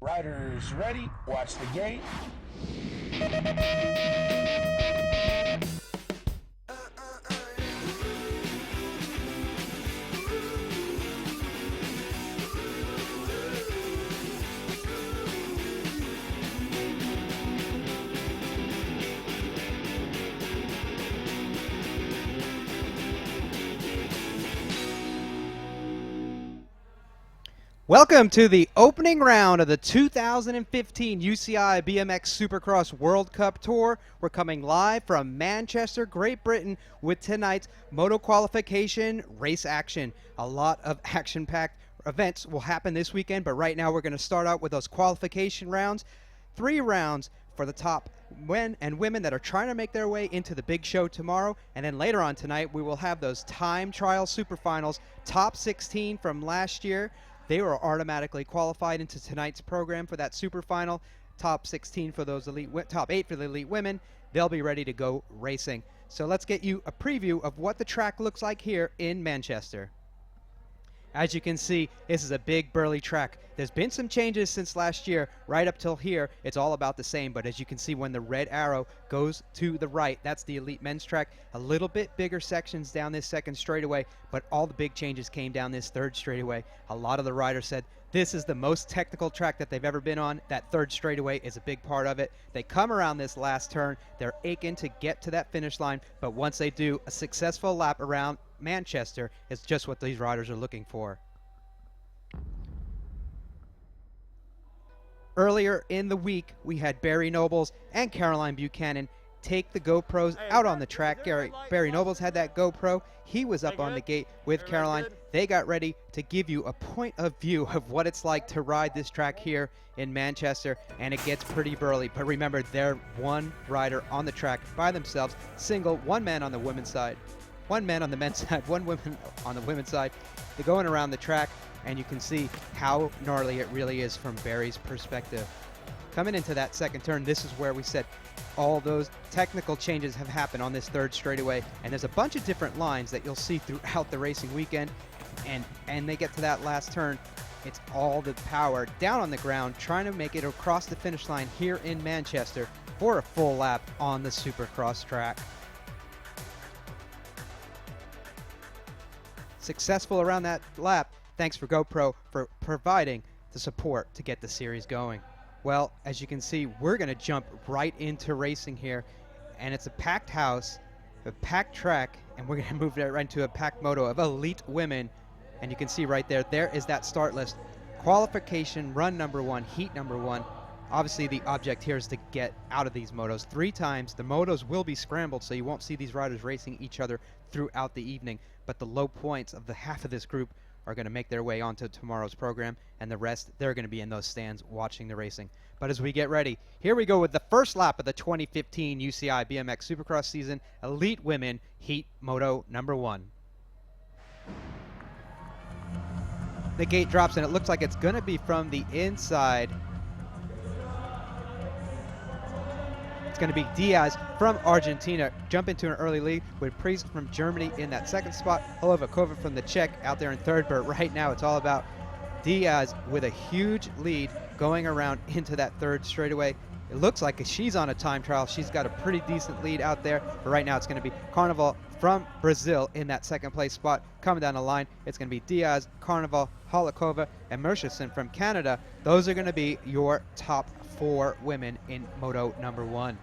Riders ready, watch the gate. Welcome to the opening round of the 2015 UCI BMX Supercross World Cup Tour. We're coming live from Manchester, Great Britain with tonight's moto qualification race action. A lot of action-packed events will happen this weekend, but right now we're going to start out with those qualification rounds. 3 rounds for the top men and women that are trying to make their way into the big show tomorrow. And then later on tonight, we will have those time trial superfinals, top 16 from last year. They were automatically qualified into tonight's program for that super final. Top 16 for those top 8 for the elite women. They'll be ready to go racing. So let's get you a preview of what the track looks like here in Manchester. As you can see, this is a big burly track. There's been some changes since last year. Right up till here, it's all about the same. But as you can see, when the red arrow goes to the right, that's the elite men's track. A little bit bigger sections down this second straightaway, but all the big changes came down this third straightaway. A lot of the riders said this is the most technical track that they've ever been on. That third straightaway is a big part of it. They come around this last turn. They're aching to get to that finish line, but once they do, a successful lap around Manchester is just what these riders are looking for. Earlier in the week, we had Barry Nobles and Caroline Buchanan take the GoPros out on the track. Barry Nobles had that GoPro. He was up on the gate with Caroline. They got ready to give you a point of view of what it's like to ride this track here in Manchester, and it gets pretty burly. But remember, they're one rider on the track by themselves, single, one man on the women's side. One man on the men's side, one woman on the women's side. They're going around the track, and you can see how gnarly it really is from Barry's perspective. Coming into that second turn, this is where we said all those technical changes have happened on this third straightaway, and there's a bunch of different lines that you'll see throughout the racing weekend, and they get to that last turn. It's all the power down on the ground, trying to make it across the finish line here in Manchester for a full lap on the Supercross track. Successful around that lap. Thanks for GoPro for providing the support to get the series going. Well, as you can see, we're going to jump right into racing here, and it's a packed house, a packed track, and we're going to move right into a packed moto of elite women. And you can see right there, there is that start list. Qualification, run number 1, heat number 1. Obviously, the object here is to get out of these motos 3 times. The motos will be scrambled, so you won't see these riders racing each other throughout the evening. But the low points of the half of this group are going to make their way onto tomorrow's program, and the rest, they're going to be in those stands watching the racing. But as we get ready, here we go with the first lap of the 2015 UCI BMX Supercross season, Elite Women Heat Moto number 1. The gate drops, and it looks like it's going to be from the inside. It's going to be Diaz from Argentina jump into an early lead with Priest from Germany in that second spot. Holovakova from the Czech out there in third, but right now it's all about Diaz with a huge lead going around into that third straightaway. It looks like she's on a time trial. She's got a pretty decent lead out there, but right now it's going to be Carnival from Brazil in that second place spot. Coming down the line, it's going to be Diaz, Carnival, Holovakova, and Murchison from Canada. Those are going to be your top 4 women in Moto number 1.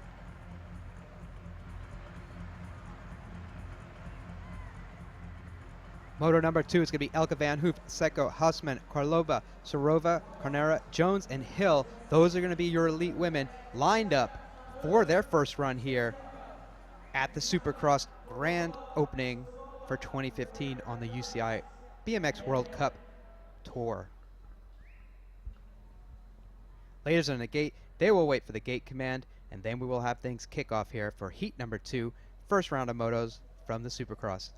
Moto number 2 is going to be Elke Van Hoof, Seko, Hausman, Karlova, Sorova, Carnera, Jones, and Hill. Those are going to be your elite women lined up for their first run here at the Supercross grand opening for 2015 on the UCI BMX World Cup Tour. Ladies on the gate, they will wait for the gate command, and then we will have things kick off here for heat number 2, first round of motos from the Supercross.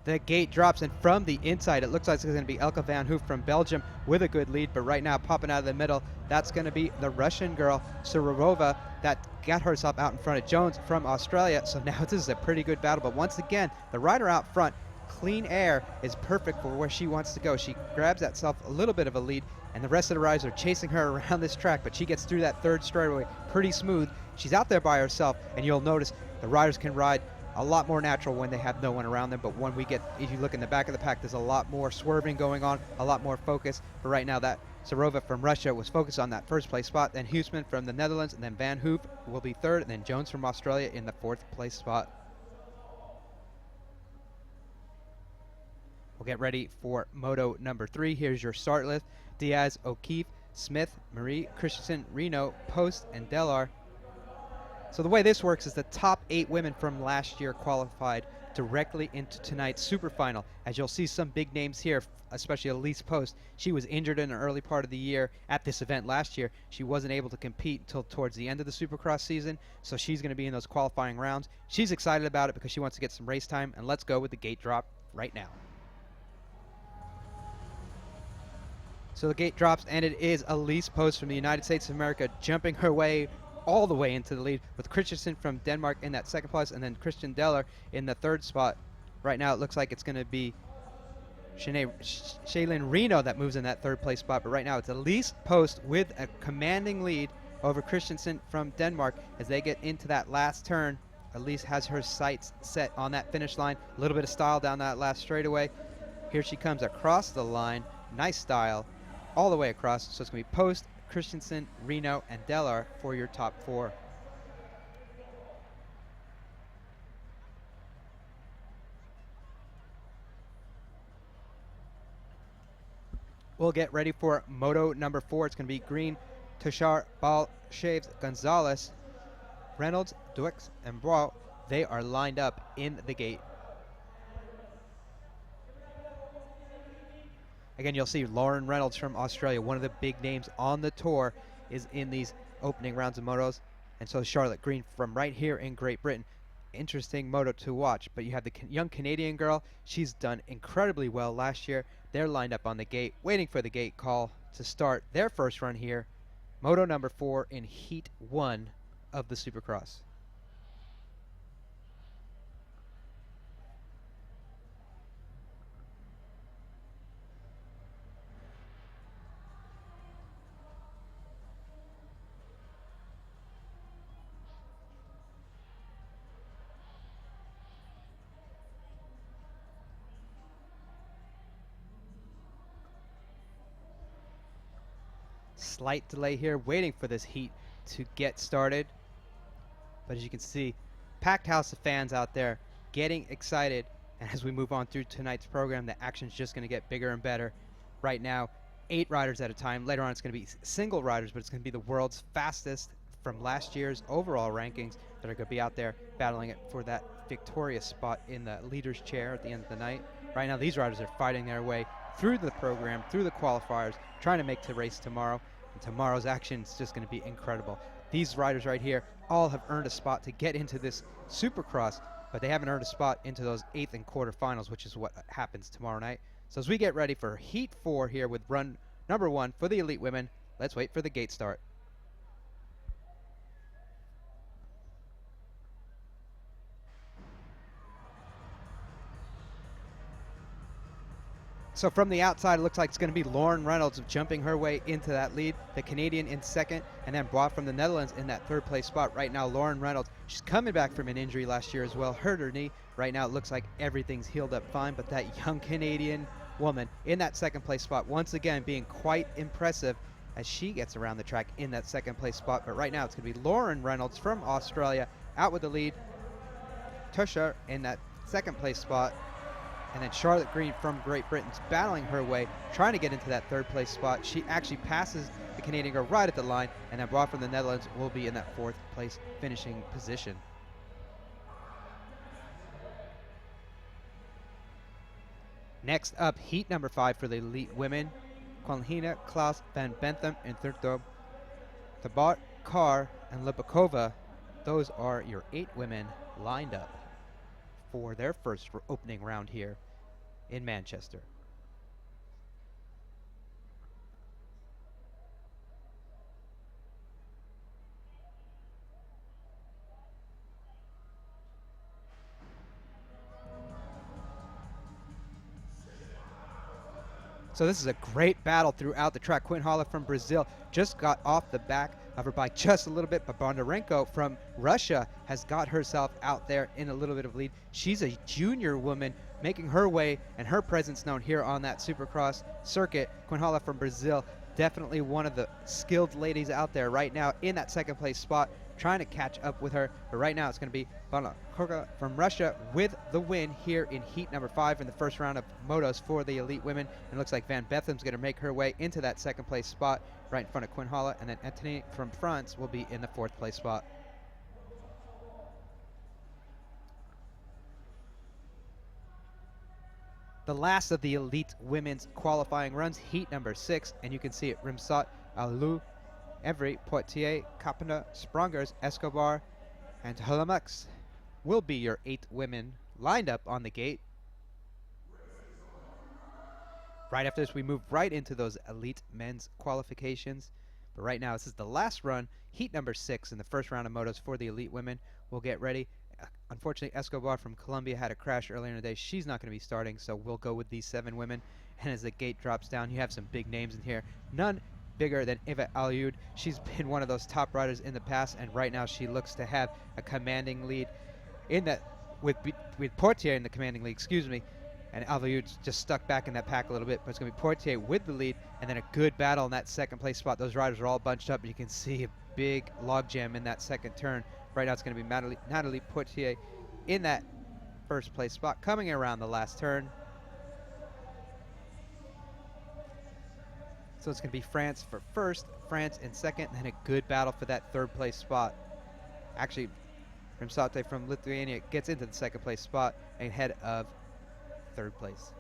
The gate drops, and from the inside, it looks like it's going to be Elke Van Hoof from Belgium with a good lead, but right now popping out of the middle, that's going to be the Russian girl, Surarova, that got herself out in front of Jones from Australia. So now this is a pretty good battle, but once again, the rider out front clean air is perfect for where she wants to go. She grabs herself a little bit of a lead, and the rest of the riders are chasing her around this track, but she gets through that third straightaway pretty smooth. She's out there by herself, and you'll notice the riders can ride a lot more natural when they have no one around them, but when we get, if you look in the back of the pack, there's a lot more swerving going on, a lot more focus. But right now, that Sarova from Russia was focused on that first place spot, then Huisman from the Netherlands, and then Van Hoof will be third, and then Jones from Australia in the fourth place spot. We'll get ready for moto number 3. Here's your start list: Diaz, O'Keefe, Smith, Marie, Christensen, Reno, Post, and Delar. So the way this works is the top 8 women from last year qualified directly into tonight's Superfinal. As you'll see some big names here, especially Elise Post. She was injured in the early part of the year at this event last year. She wasn't able to compete until towards the end of the Supercross season, so she's going to be in those qualifying rounds. She's excited about it because she wants to get some race time, and let's go with the gate drop right now. So the gate drops, and it is Elise Post from the United States of America jumping her way all the way into the lead, with Christensen from Denmark in that second place, and then Christian Deller in the third spot. Right now it looks like it's going to be Shailene Reno that moves in that third place spot, but right now it's Elise Post with a commanding lead over Christensen from Denmark. As they get into that last turn, Elise has her sights set on that finish line. A little bit of style down that last straightaway. Here she comes across the line. Nice style all the way across. So it's going to be Post, Christensen, Reno, and Delar for your top 4. We'll get ready for moto number 4. It's going to be Green, Tushar, Ball, Shaves, Gonzalez, Reynolds, Duix, and Bois. They are lined up in the gate. Again, you'll see Lauren Reynolds from Australia, one of the big names on the tour, is in these opening rounds of motos. And so Charlotte Green from right here in Great Britain. Interesting moto to watch. But you have the young Canadian girl. She's done incredibly well last year. They're lined up on the gate, waiting for the gate call to start their first run here. Moto number 4 in Heat 1 of the Supercross. Slight delay here, waiting for this heat to get started. But as you can see, packed house of fans out there getting excited. And as we move on through tonight's program, the action's just going to get bigger and better. Right now, 8 riders at a time. Later on, it's going to be single riders, but it's going to be the world's fastest from last year's overall rankings that are going to be out there battling it for that victorious spot in the leader's chair at the end of the night. Right now, these riders are fighting their way through the program, through the qualifiers, trying to make the race tomorrow. And tomorrow's action is just going to be incredible. These riders right here all have earned a spot to get into this Supercross, but they haven't earned a spot into those 8th and quarterfinals, which is what happens tomorrow night. So as we get ready for Heat 4 here with run number 1 for the elite women, let's wait for the gate start. So from the outside, it looks like it's going to be Lauren Reynolds jumping her way into that lead. The Canadian in second, and then Bois from the Netherlands in that third place spot. Right now, Lauren Reynolds, she's coming back from an injury last year as well, hurt her knee. Right now, it looks like everything's healed up fine, but that young Canadian woman in that second place spot, once again, being quite impressive as she gets around the track in that second place spot. But right now, it's going to be Lauren Reynolds from Australia out with the lead. Tusher in that second place spot. And then Charlotte Green from Great Britain's battling her way, trying to get into that third place spot. She actually passes the Canadian girl right at the line, and then Bois from the Netherlands will be in that 4th place finishing position. Next up, heat number 5 for the elite women. Qualhina, Klaus, Van Bentham, and Thurtdorp. Tabat, Carr, and Lipakova. Those are your 8 women lined up for their first opening round here in Manchester. So this is a great battle throughout the track. Quinn Holler from Brazil just got off the back of her bike just a little bit, but Bondarenko from Russia has got herself out there in a little bit of lead. She's a junior woman making her way and her presence known here on that Supercross circuit. Quinn Holler from Brazil, definitely one of the skilled ladies out there right now in that second place spot, trying to catch up with her. But right now it's going to be Bondarenko from Russia with the win here in heat number 5 in the first round of motos for the elite women. And it looks like Van Betham's going to make her way into that second place spot right in front of Quinn Holler, and then Anthony from France will be in the 4th place spot. The last of the elite women's qualifying runs, heat number 6, and you can see it: Rimsat, Alou, Evry, Poitier, Kapana, Sprongers, Escobar, and Holamax will be your 8 women lined up on the gate. Right after this, we move right into those elite men's qualifications. But right now, this is the last run, heat number 6 in the first round of motos for the elite women. We'll get ready. Unfortunately, Escobar from Colombia had a crash earlier in the day. She's not going to be starting, so we'll go with these 7 women. And as the gate drops down, you have some big names in here. None bigger than Eva Aliud. She's been one of those top riders in the past, and right now she looks to have a commanding lead in that with Portier in the commanding lead, excuse me. And Aliud's just stuck back in that pack a little bit, but it's going to be Portier with the lead, and then a good battle in that second place spot. Those riders are all bunched up, and you can see a big logjam in that second turn. Right now it's going to be Natalie Portier in that first place spot, coming around the last turn. So it's going to be France for first, France in second, and then a good battle for that 3rd place spot. Actually, Rimsate from Lithuania gets into the 2nd place spot ahead of 3rd place.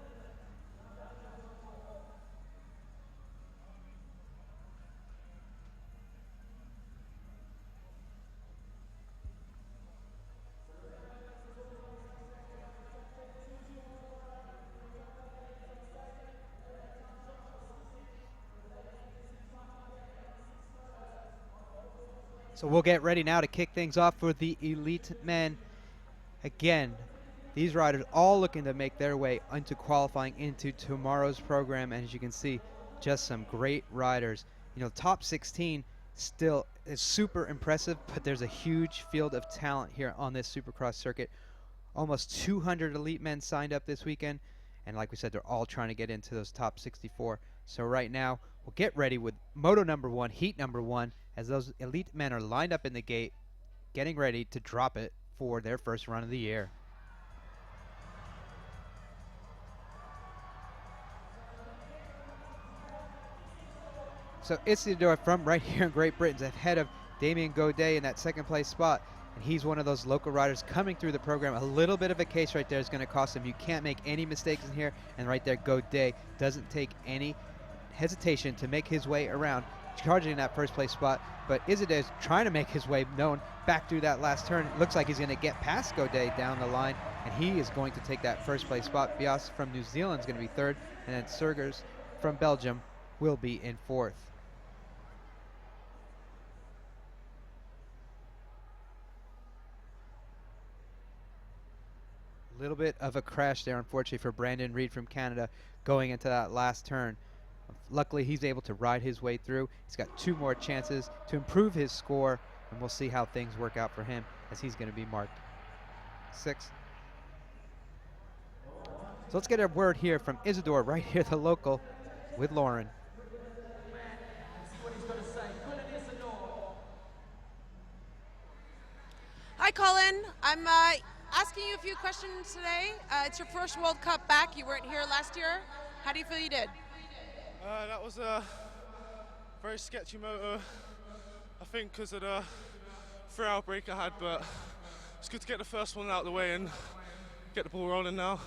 So we'll get ready now to kick things off for the elite men. Again, these riders all looking to make their way into qualifying into tomorrow's program. And as you can see, just some great riders. You know, top 16 still is super impressive, but there's a huge field of talent here on this Supercross circuit. Almost 200 elite men signed up this weekend. And like we said, they're all trying to get into those top 64. So right now, we'll get ready with moto number 1, heat number 1, as those elite men are lined up in the gate, getting ready to drop it for their first run of the year. So Isidore from right here in Great Britain is ahead of Damien Godet in that 2nd place spot. And he's one of those local riders coming through the program. A little bit of a case right there is going to cost him. You can't make any mistakes in here. And right there, Godet doesn't take any hesitation to make his way around, charging in that 1st place spot. But Isidore is trying to make his way known back through that last turn. It looks like he's going to get past Godet down the line, and he is going to take that 1st place spot. Bias from New Zealand is going to be 3rd, and then Surgers from Belgium will be in 4th. A little bit of a crash there, unfortunately, for Brandon Reed from Canada going into that last turn. Luckily, he's able to ride his way through. He's got 2 more chances to improve his score, and we'll see how things work out for him, as he's going to be marked 6th. So let's get a word here from Isidore, right here, the local, with Lauren. Hi, Colin. I'm asking you a few questions today. It's your first World Cup back. You weren't here last year. How do you feel you did? That was a very sketchy motor, I think, because of the 3-hour break I had, but it's good to get the first one out of the way and get the ball rolling now.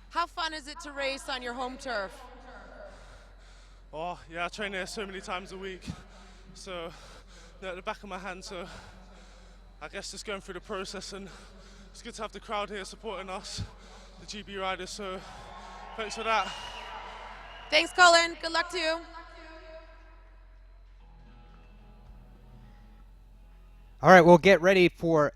How fun is it to race on your home turf? Oh, yeah, I train there so many times a week, so they're at the back of my hand, so I guess just going through the process, and it's good to have the crowd here supporting us, the GB riders, so thanks for that. Thanks, Colin. Good luck to you. All right, we'll get ready for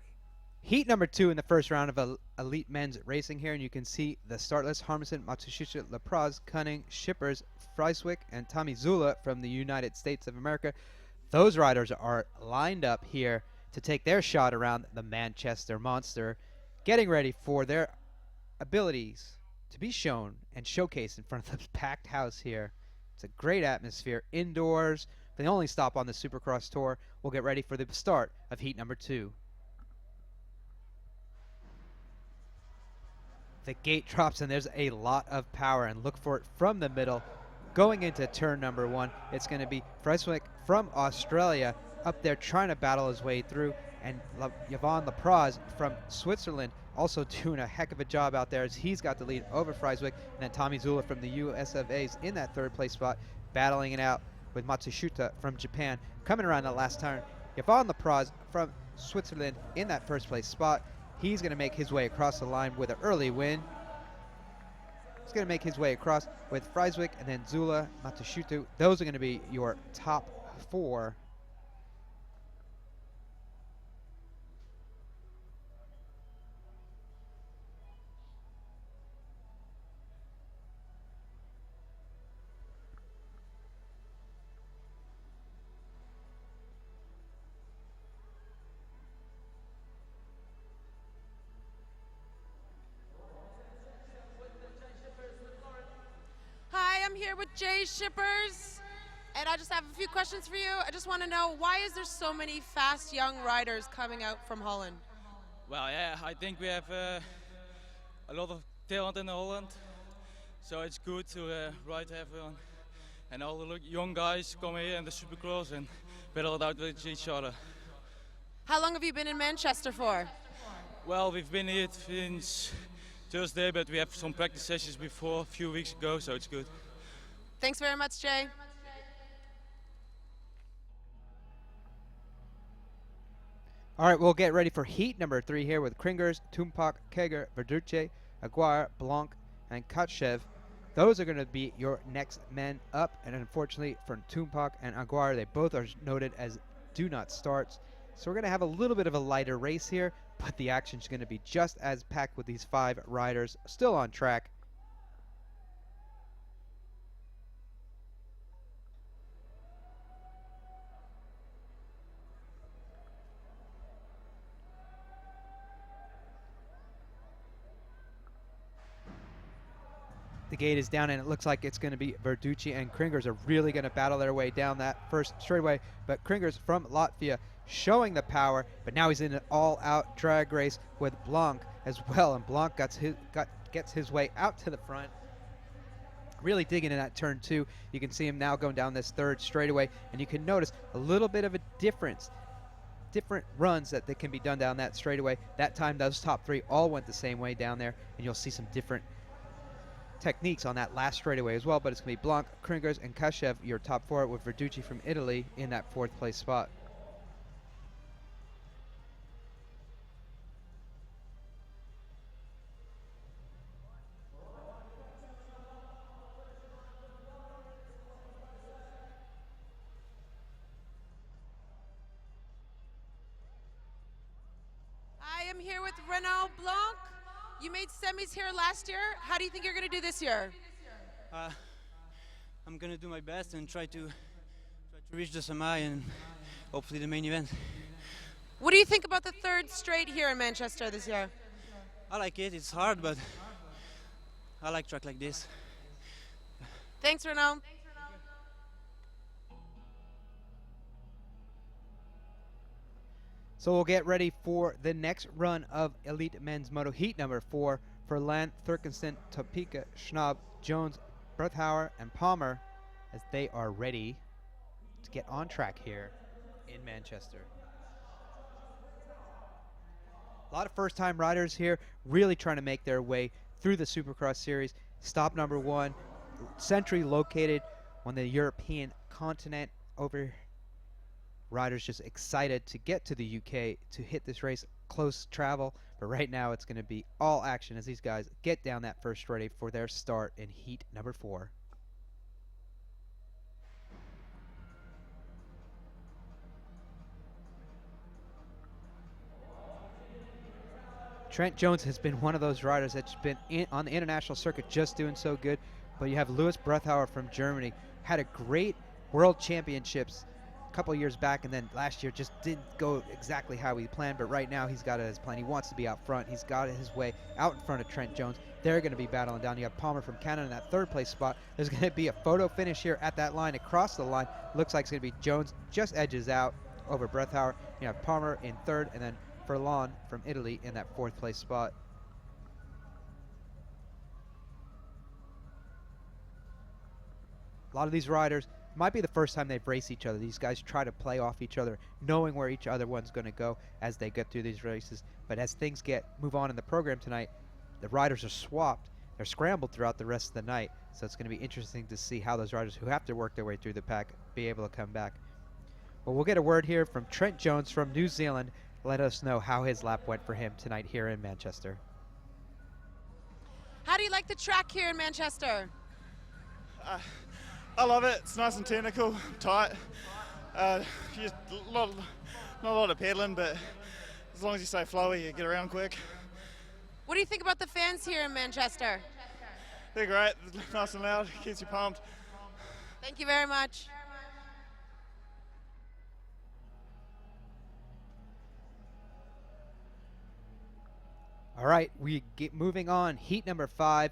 Heat number 2 in the first round of Elite Men's Racing here, and you can see the start list: Harmison, Matsushita, Lapraz, Cunning, Shippers, Freiswick, and Tommy Zula from the United States of America. Those riders are lined up here to take their shot around the Manchester Monster, getting ready for their abilities to be shown and showcased in front of the packed house here. It's a great atmosphere indoors. The only stop on the Supercross Tour. We'll get ready for the start of heat number 2. The gate drops and there's a lot of power, and look for it from the middle. Going into turn number 1, it's going to be Freiswick from Australia up there trying to battle his way through, and Yvonne Lapraz from Switzerland also doing a heck of a job out there as he's got the lead over Freiswick, and then Tommy Zula from the US of A's in that third place spot, battling it out with Matsushita from Japan. Coming around the last turn, Yvonne Lapraz from Switzerland in that first place spot. He's going to make his way across the line with an early win. He's going to make his way across with Freiswick and then Zula, Matsushita. Those are going to be your top 4. Hi, I'm here with Jay Shippers, and I just have a few questions for you. I just want to know, why is there so many fast young riders coming out from Holland? Well, yeah, I think we have a lot of talent in Holland, so it's good to ride everyone. And all the young guys come here in the Supercross and battle it out with each other. How long have you been in Manchester for? Well, we've been here since Thursday, but we have some practice sessions before a few weeks ago, so it's good. Thanks very much, Jay. All right, we'll get ready for heat number 3 here with Kringers, Tumpak, Keger, Verduce, Aguirre, Blanc, and Katshev. Those are going to be your next men up, and unfortunately for Tumpak and Aguirre, they both are noted as do not starts. So we're going to have a little bit of a lighter race here, but the action's going to be just as packed with these 5 riders still on track. The gate is down, and it looks like it's going to be Verducci and Kringers are really going to battle their way down that first straightaway. But Kringers from Latvia showing the power, but now he's in an all-out drag race with Blanc as well, and Blanc gets his way out to the front. Really digging in that turn 2. You can see him now going down this third straightaway, and you can notice a little bit of a difference. Different runs that can be done down that straightaway. That time those top 3 all went the same way down there, and you'll see some different techniques on that last straightaway as well, but it's going to be Blanc, Kringers, and Katshev, your top 4, with Verducci from Italy in that 4th place spot. I am here with Renaud Blanc. You made semis here last year. How do you think you're going to do this year? I'm going to do my best and try to reach the semi and hopefully the main event. What do you think about the third straight here in Manchester this year? I like it. It's hard, but I like track like this. Thanks, Renaud. So we'll get ready for the next run of Elite Men's Moto Heat number 4 for Land, Thurkenston, Topeka, Schnaub, Jones, Berthauer, and Palmer as they are ready to get on track here in Manchester. A lot of first-time riders here really trying to make their way through the Supercross Series. Stop number 1, centrally located on the European continent over. Riders just excited to get to the UK to hit this race, close travel, but right now it's going to be all action as these guys get down that first straightaway for their start in heat number 4. Trent Jones has been one of those riders that's been on the international circuit just doing so good. But you have Louis Brethauer from Germany, had a great World Championships a couple years back, and then last year just didn't go exactly how he planned. But right now he's got his plan. He wants to be out front. He's got his way out in front of Trent Jones. They're going to be battling down. You have Palmer from Canada in that third place spot. There's going to be a photo finish here at that line. Across the line, looks like it's going to be Jones just edges out over Brethauer. You have Palmer in third, and then Furlan from Italy in that fourth place spot. A lot of these riders might be the first time they've raced each other. These guys try to play off each other, knowing where each other one's going to go as they get through these races. But as things move on in the program tonight, the riders are swapped. They're scrambled throughout the rest of the night. So it's going to be interesting to see how those riders who have to work their way through the pack be able to come back. Well, we'll get a word here from Trent Jones from New Zealand. Let us know how his lap went for him tonight here in Manchester. How do you like the track here in Manchester? I love it. It's nice and technical, tight. Just not a lot of pedaling, but as long as you stay flowy, you get around quick. What do you think about the fans here in Manchester? They're great. They're nice and loud. Keeps you pumped. Thank you very much. All right, we get moving on. Heat number 5,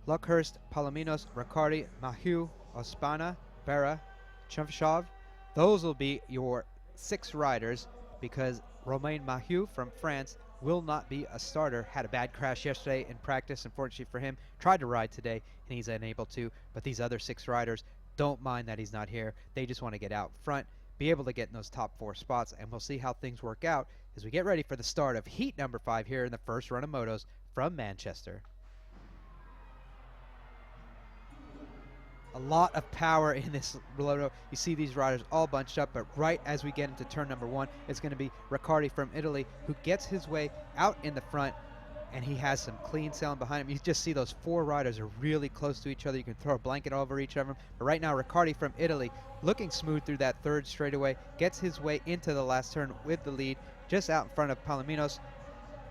Luckhurst, Palominos, Riccardi, Mahieu, Ospana, Berra, Chumshov. Those will be your 6 riders because Romain Mahieu from France will not be a starter. Had a bad crash yesterday in practice, unfortunately for him. Tried to ride today, and he's unable to. But these other 6 riders don't mind that he's not here. They just want to get out front, be able to get in those top 4 spots, and we'll see how things work out as we get ready for the start of heat number 5 here in the first run of motos from Manchester. A lot of power in this moto. You see these riders all bunched up, but right as we get into turn number 1, it's going to be Riccardi from Italy who gets his way out in the front, and he has some clean sailing behind him. You just see those 4 riders are really close to each other. You can throw a blanket over each of them. But right now, Riccardi from Italy looking smooth through that third straightaway, gets his way into the last turn with the lead, just out in front of Palominos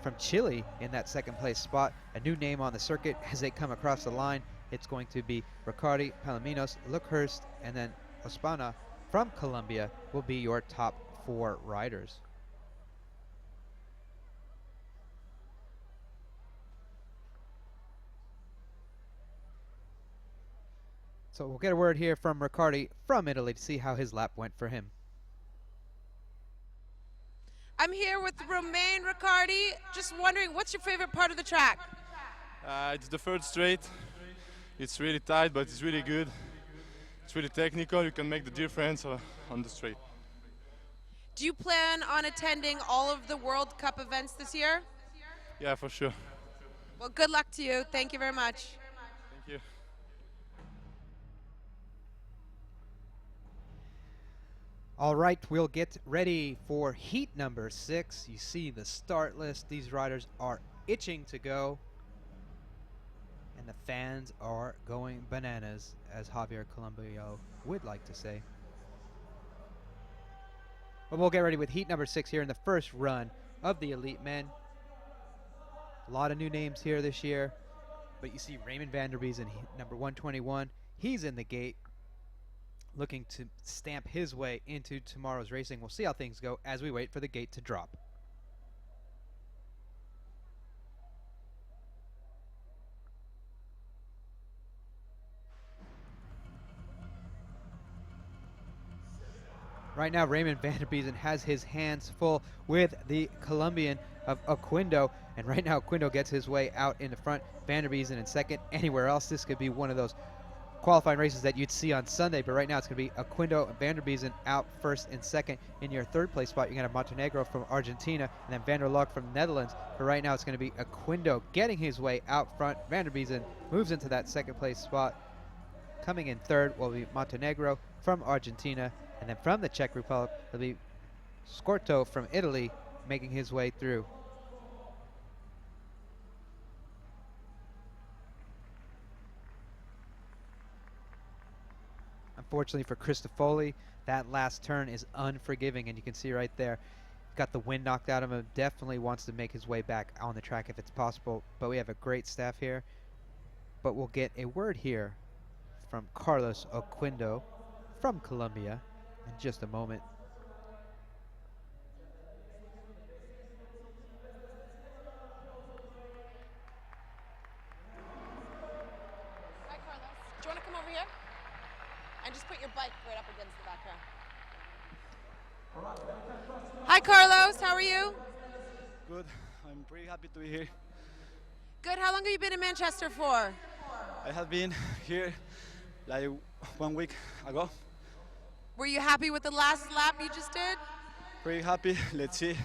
from Chile in that second place spot. A new name on the circuit as they come across the line. It's going to be Riccardi, Palominos, Luckhurst, and then Ospana from Colombia will be your top 4 riders. So we'll get a word here from Riccardi from Italy to see how his lap went for him. I'm here with Romain Riccardi. Just wondering, what's your favorite part of the track? It's the third straight. It's really tight, but it's really good. It's really technical. You can make the difference on the straight. Do you plan on attending all of the World Cup events this year? Yeah, for sure. Well, good luck to you. Thank you very much. Thank you. All right, we'll get ready for heat number 6. You see the start list. These riders are itching to go. And the fans are going bananas, as Javier Colombo would like to say. But we'll get ready with heat number 6 here in the first run of the Elite Men. A lot of new names here this year. But you see Raymond Vanderbees in number 121. He's in the gate, looking to stamp his way into tomorrow's racing. We'll see how things go as we wait for the gate to drop. Right now, Raymond Vanderbeesen has his hands full with the Colombian of Oquindo. And right now, Oquindo gets his way out in the front. Vanderbeesen in second. Anywhere else, this could be one of those qualifying races that you'd see on Sunday. But right now, it's going to be Oquindo and Vanderbeesen out first and second. In your third place spot, you're going to have Montenegro from Argentina and then Van der Log from the Netherlands. But right now, it's going to be Oquindo getting his way out front. Vanderbeesen moves into that second place spot. Coming in third will be Montenegro from Argentina. And then from the Czech Republic, it'll be Scorto from Italy making his way through. Unfortunately for Cristofoli, that last turn is unforgiving, and you can see right there, got the wind knocked out of him. Definitely wants to make his way back on the track if it's possible. But we have a great staff here. But we'll get a word here from Carlos Oquindo from Colombia in just a moment. Hi, Carlos. Do you want to come over here? And just put your bike right up against the background. Hi, Carlos. How are you? Good. I'm pretty happy to be here. Good. How long have you been in Manchester for? I have been here like 1 week ago. Were you happy with the last lap you just did? Pretty happy. Let's see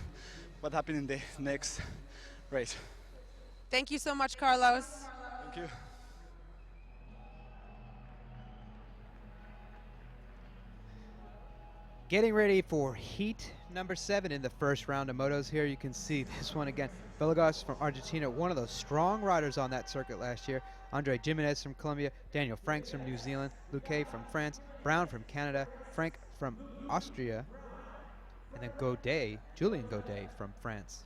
what happens in the next race. Thank you so much, Carlos. Thank you. Getting ready for heat number 7 in the first round of motos here. You can see this one again. Villegas from Argentina, one of those strong riders on that circuit last year. Andre Jimenez from Colombia, Daniel Franks from New Zealand, Luque from France, Brown from Canada, Frank from Austria, and then Godet, Julien Godet from France.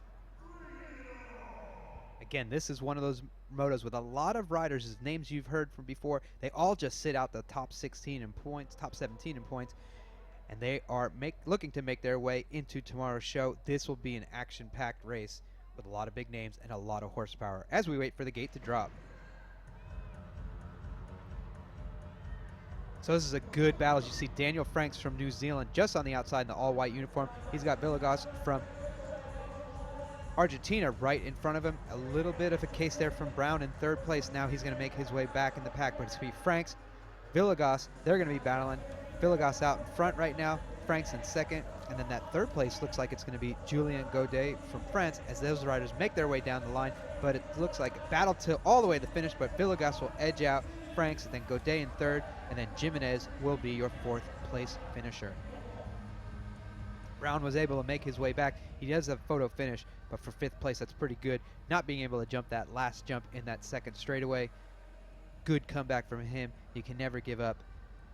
Again, this is one of those motos with a lot of riders, whose names you've heard from before. They all just sit out the top 16 in points, top 17 in points, and they are looking to make their way into tomorrow's show. This will be an action-packed race with a lot of big names and a lot of horsepower as we wait for the gate to drop. So this is a good battle. As you see, Daniel Franks from New Zealand just on the outside in the all-white uniform. He's got Villegas from Argentina right in front of him. A little bit of a case there from Brown in third place. Now he's going to make his way back in the pack, but it's going to be Franks, Villegas. They're going to be battling. Villegas out in front right now, Franks in second, and then that third place looks like it's going to be Julien Godet from France as those riders make their way down the line. But it looks like a battle to all the way to the finish, but Villegas will edge out Franks, and then Godet in third, and then Jimenez will be your fourth place finisher. Brown was able to make his way back. He does have a photo finish, but for fifth place, that's pretty good. Not being able to jump that last jump in that second straightaway. Good comeback from him. You can never give up,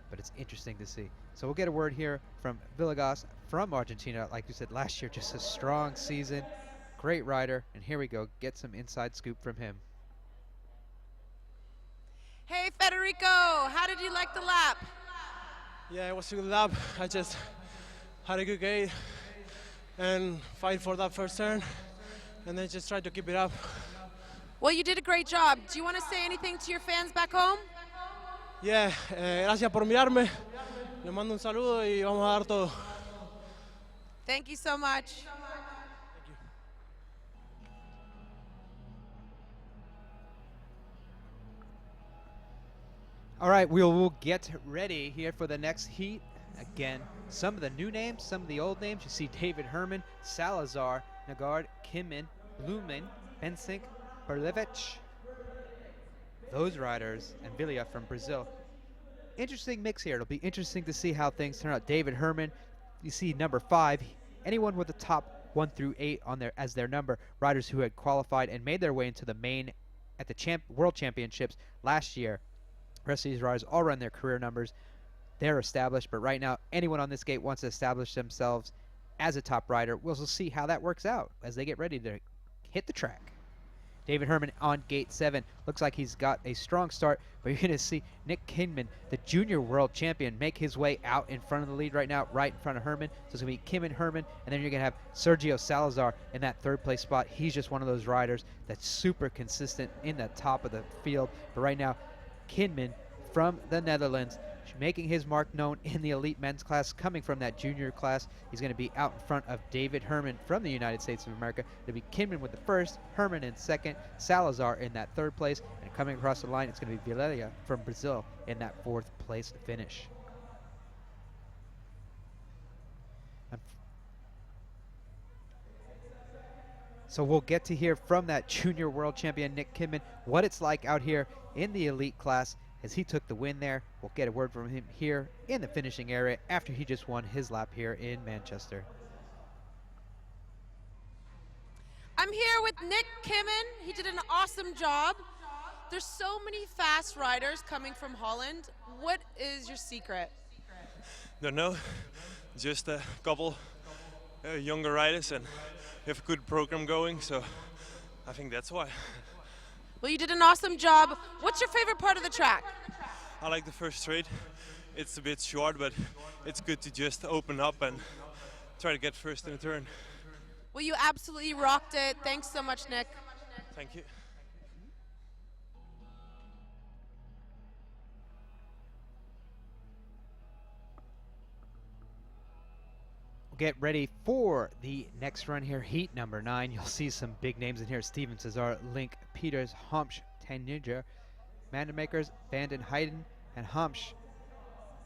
but it's interesting to see. So we'll get a word here from Villegas from Argentina. Like you said, last year, just a strong season. Great rider, and here we go. Get some inside scoop from him. Hey, Federico, how did you like the lap? Yeah, it was a good lap. I just had a good gate and fight for that first turn, and then just try to keep it up. Well, you did a great job. Do you want to say anything to your fans back home? Yeah, gracias por mirarme. Les mando un saludo y vamos a dar todo. Thank you so much. All right, we'll get ready here for the next heat. Again, some of the new names, some of the old names. You see David Herman, Salazar, Nagard, Kimmin, Blumen, Bensink, Berlevich. Those riders, and Villa from Brazil. Interesting mix here. It'll be interesting to see how things turn out. David Herman, you see number 5. Anyone with the top 1 through 8 on there as their number. Riders who had qualified and made their way into the main at the World Championships last year. The rest of these riders all run their career numbers. They're established, but right now anyone on this gate wants to establish themselves as a top rider. We'll see how that works out as they get ready to hit the track. David Herman on gate 7. Looks like he's got a strong start, but you're going to see Nick Kinman, the junior world champion, make his way out in front of the lead right now, right in front of Herman. So it's going to be Kinman, Herman, and then you're going to have Sergio Salazar in that third place spot. He's just one of those riders that's super consistent in the top of the field. But right now, Kinman from the Netherlands, making his mark known in the elite men's class, coming from that junior class. He's going to be out in front of David Herman from the United States of America. It'll be Kinman with the first, Herman in second, Salazar in that third place, and coming across the line, it's going to be Vilela from Brazil in that fourth place finish. So we'll get to hear from that junior world champion, Nick Kinman, what it's like out here in the elite class as he took the win there. We'll get a word from him here in the finishing area after he just won his lap here in Manchester. I'm here with Nick Kimman. He did an awesome job. There's so many fast riders coming from Holland. What is your secret? Don't know, just a couple younger riders, and we have a good program going, so I think that's why. Well, you did an awesome job. What's your favorite part of the track? I like the first straight. It's a bit short, but it's good to just open up and try to get first in a turn. Well, you absolutely rocked it. Thanks so much, Nick. Thank you. Get ready for the next run here, heat number 9. You'll see some big names in here: Steven Cesar, Link, Peters, Homsch, Tanija, Mandermakers, Vanden Heiden, and Homsch.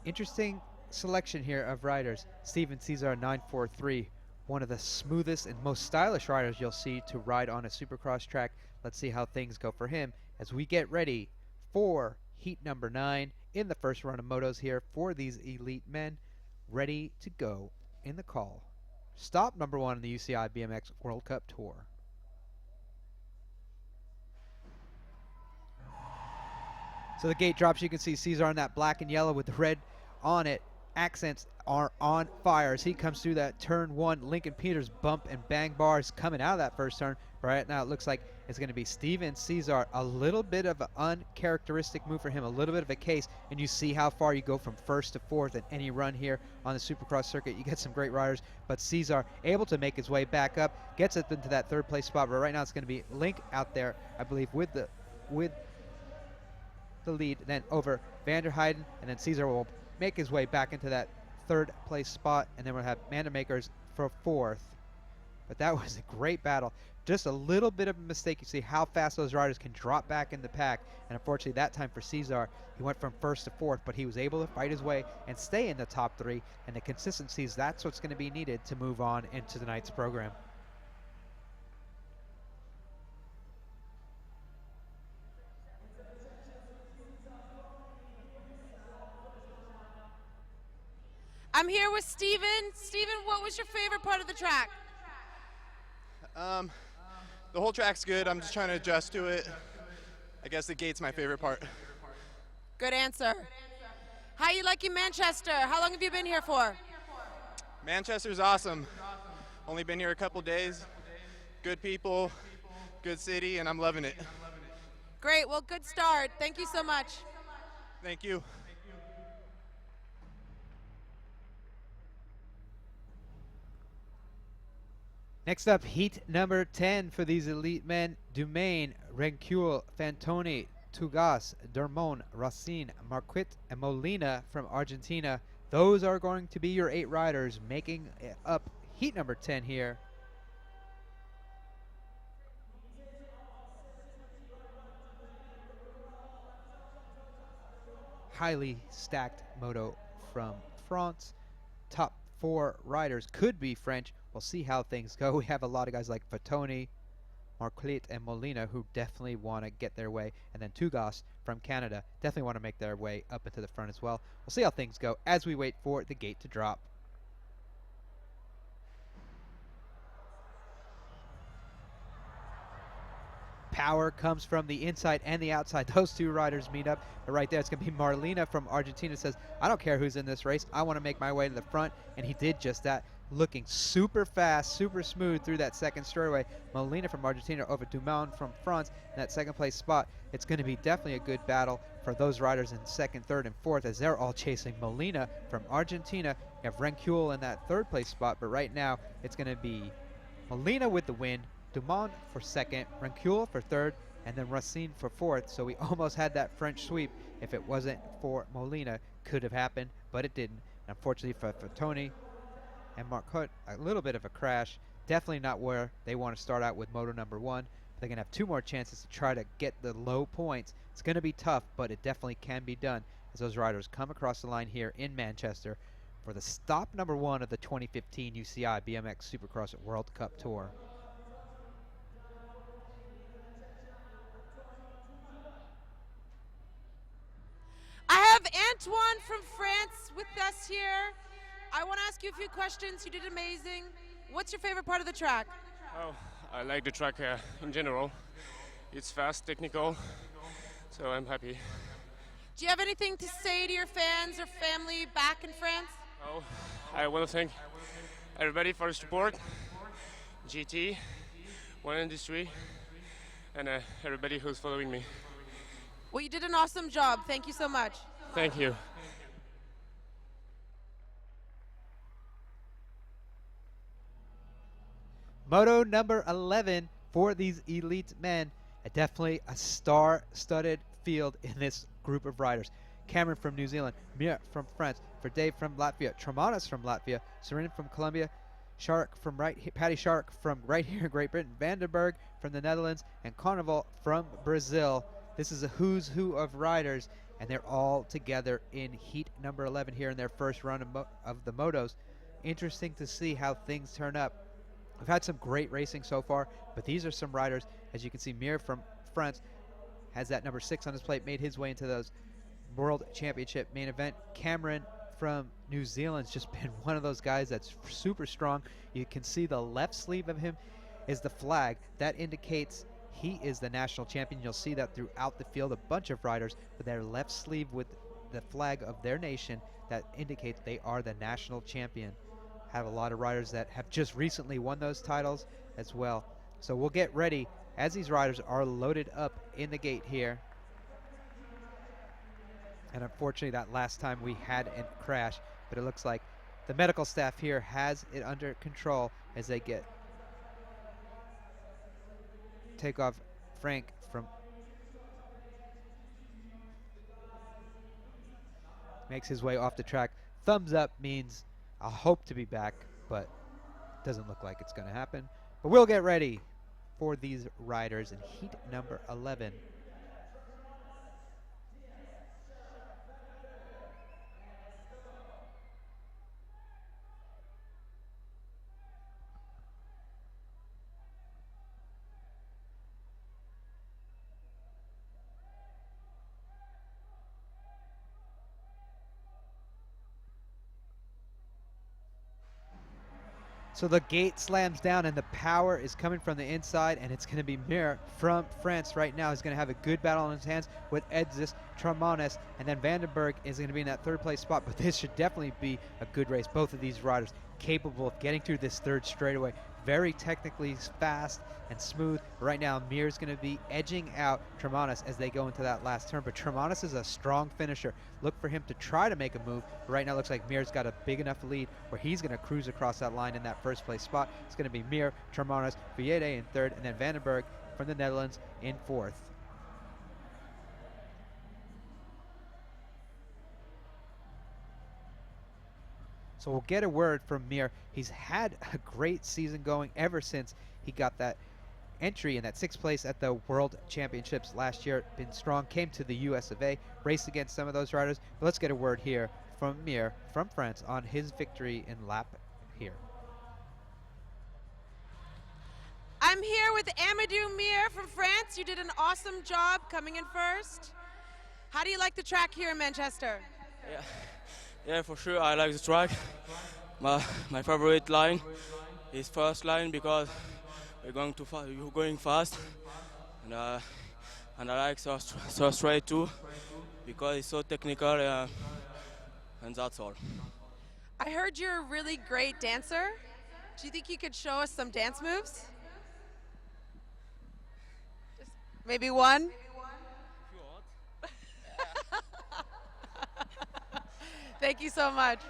Interesting selection here of riders. Steven Cesar 943, one of the smoothest and most stylish riders you'll see to ride on a Supercross track. Let's see how things go for him as we get ready for heat number 9 in the first run of motos here for these elite men. Ready to go in the call. Stop number 1 in the UCI BMX World Cup Tour. So the gate drops. You can see Cesar in that black and yellow with the red on it. Accents are on fire as he comes through that turn 1. Lincoln Peters bump and bang bars coming out of that first turn. Right now it looks like it's going to be Steven Cesar. A little bit of an uncharacteristic move for him, a little bit of a case, and you see how far you go from first to fourth in any run here on the Supercross circuit. You get some great riders, but Cesar able to make his way back up, gets it into that third place spot. But right now it's going to be Link out there, I believe, with the lead, then over Vanden Heiden, and then Cesar will make his way back into that third place spot, and then we'll have Mandermakers for fourth. But that was a great battle. Just a little bit of a mistake. You see how fast those riders can drop back in the pack, and unfortunately that time for Cesar, he went from first to fourth, but he was able to fight his way and stay in the top 3, and the consistencies, that's what's going to be needed to move on into tonight's program. I'm here with Steven. Steven, what was your favorite part of the track? The whole track's good. I'm just trying to adjust to it. I guess the gate's my favorite part. Good answer. How you liking Manchester? How long have you been here for? Manchester's awesome. Only been here a couple days. Good people, good city, and I'm loving it. Great. Well, good start. Thank you so much. Thank you. Next up, heat number 10 for these elite men: Dumaine, Rencule, Fantoni, Tugas, Dermon, Racine, Marquit, and Molina from Argentina. Those are going to be your 8 riders making up heat number 10 here. Highly stacked moto from France. Top 4 riders could be French. We'll see how things go. We have a lot of guys like Fatoni, Marclit, and Molina who definitely want to get their way. And then Tugas from Canada definitely want to make their way up into the front as well. We'll see how things go as we wait for the gate to drop. Power comes from the inside and the outside. Those 2 riders meet up. But right there, it's going to be Marlena from Argentina. Says, I don't care who's in this race. I want to make my way to the front. And he did just that. Looking super fast, super smooth through that second straightaway. Molina from Argentina over Dumaine from France in that second place spot. It's going to be definitely a good battle for those riders in second, third, and fourth as they're all chasing Molina from Argentina. You have Rencule in that third place spot, but right now it's going to be Molina with the win, Dumaine for second, Rencule for third, and then Racine for fourth. So we almost had that French sweep. If it wasn't for Molina, could have happened, but it didn't. And unfortunately for Tony and Marcotte, a little bit of a crash. Definitely not where they want to start out with moto number 1. They're going to have 2 more chances to try to get the low points. It's going to be tough, but it definitely can be done as those riders come across the line here in Manchester for the stop number 1 of the 2015 UCI BMX Supercross World Cup Tour. I have Antoine from France with us here. I want to ask you a few questions. You did amazing. What's your favorite part of the track? Oh, I like the track in general. It's fast, technical, so I'm happy. Do you have anything to say to your fans or family back in France? Oh, I want to thank everybody for the support, GT, One Industry, and everybody who's following me. Well, you did an awesome job. Thank you so much. Thank you. Moto number 11 for these elite men. Definitely a star-studded field in this group of riders. Cameron from New Zealand, Mir from France, Dave from Latvia, Tramanis from Latvia, Serin from Colombia, Patty Shark from right here in Great Britain, Vandenberg from the Netherlands, and Carnival from Brazil. This is a who's who of riders, and they're all together in heat number 11 here in their first run of the motos. Interesting to see how things turn up. We've had some great racing so far, but these are some riders. As you can see, Mir from France has that number 6 on his plate, made his way into those World Championship main event. Cameron from New Zealand's just been one of those guys that's super strong. You can see the left sleeve of him is the flag. That indicates he is the national champion. You'll see that throughout the field. A bunch of riders with their left sleeve with the flag of their nation. That indicates they are the national champion. Have a lot of riders that have just recently won those titles as well. So we'll get ready as these riders are loaded up in the gate here. And unfortunately, that last time we had a crash, but it looks like the medical staff here has it under control as they take off Frank from makes his way off the track. Thumbs up means I hope to be back, but doesn't look like it's going to happen. But we'll get ready for these riders in heat number 11. So the gate slams down and the power is coming from the inside, and it's going to be Mir from France right now. He's going to have a good battle on his hands with Edzis, Tramanes, and then Vandenberg is going to be in that third place spot. But this should definitely be a good race. Both of these riders capable of getting through this third straightaway. Very technically fast and smooth. Right now, Mir's going to be edging out Tramanes as they go into that last turn. But Tramanes is a strong finisher. Look for him to try to make a move. But right now, it looks like Mir's got a big enough lead where he's going to cruise across that line in that first place spot. It's going to be Mir, Tramanes, Viede in third, and then Vandenberg from the Netherlands in fourth. So we'll get a word from Mir. He's had a great season going ever since he got that entry in that 6th place at the World Championships last year. Been strong, came to the US of A, raced against some of those riders. But let's get a word here from Mir from France on his victory in lap here. I'm here with Amadou Mir from France. You did an awesome job coming in first. How do you like the track here in Manchester? Yeah, for sure, I like the track. My favorite line is first line because we're going fast, and I like so straight too because it's so technical, and that's all. I heard you're a really great dancer. Do you think you could show us some dance moves? Just maybe one? Thank you so much.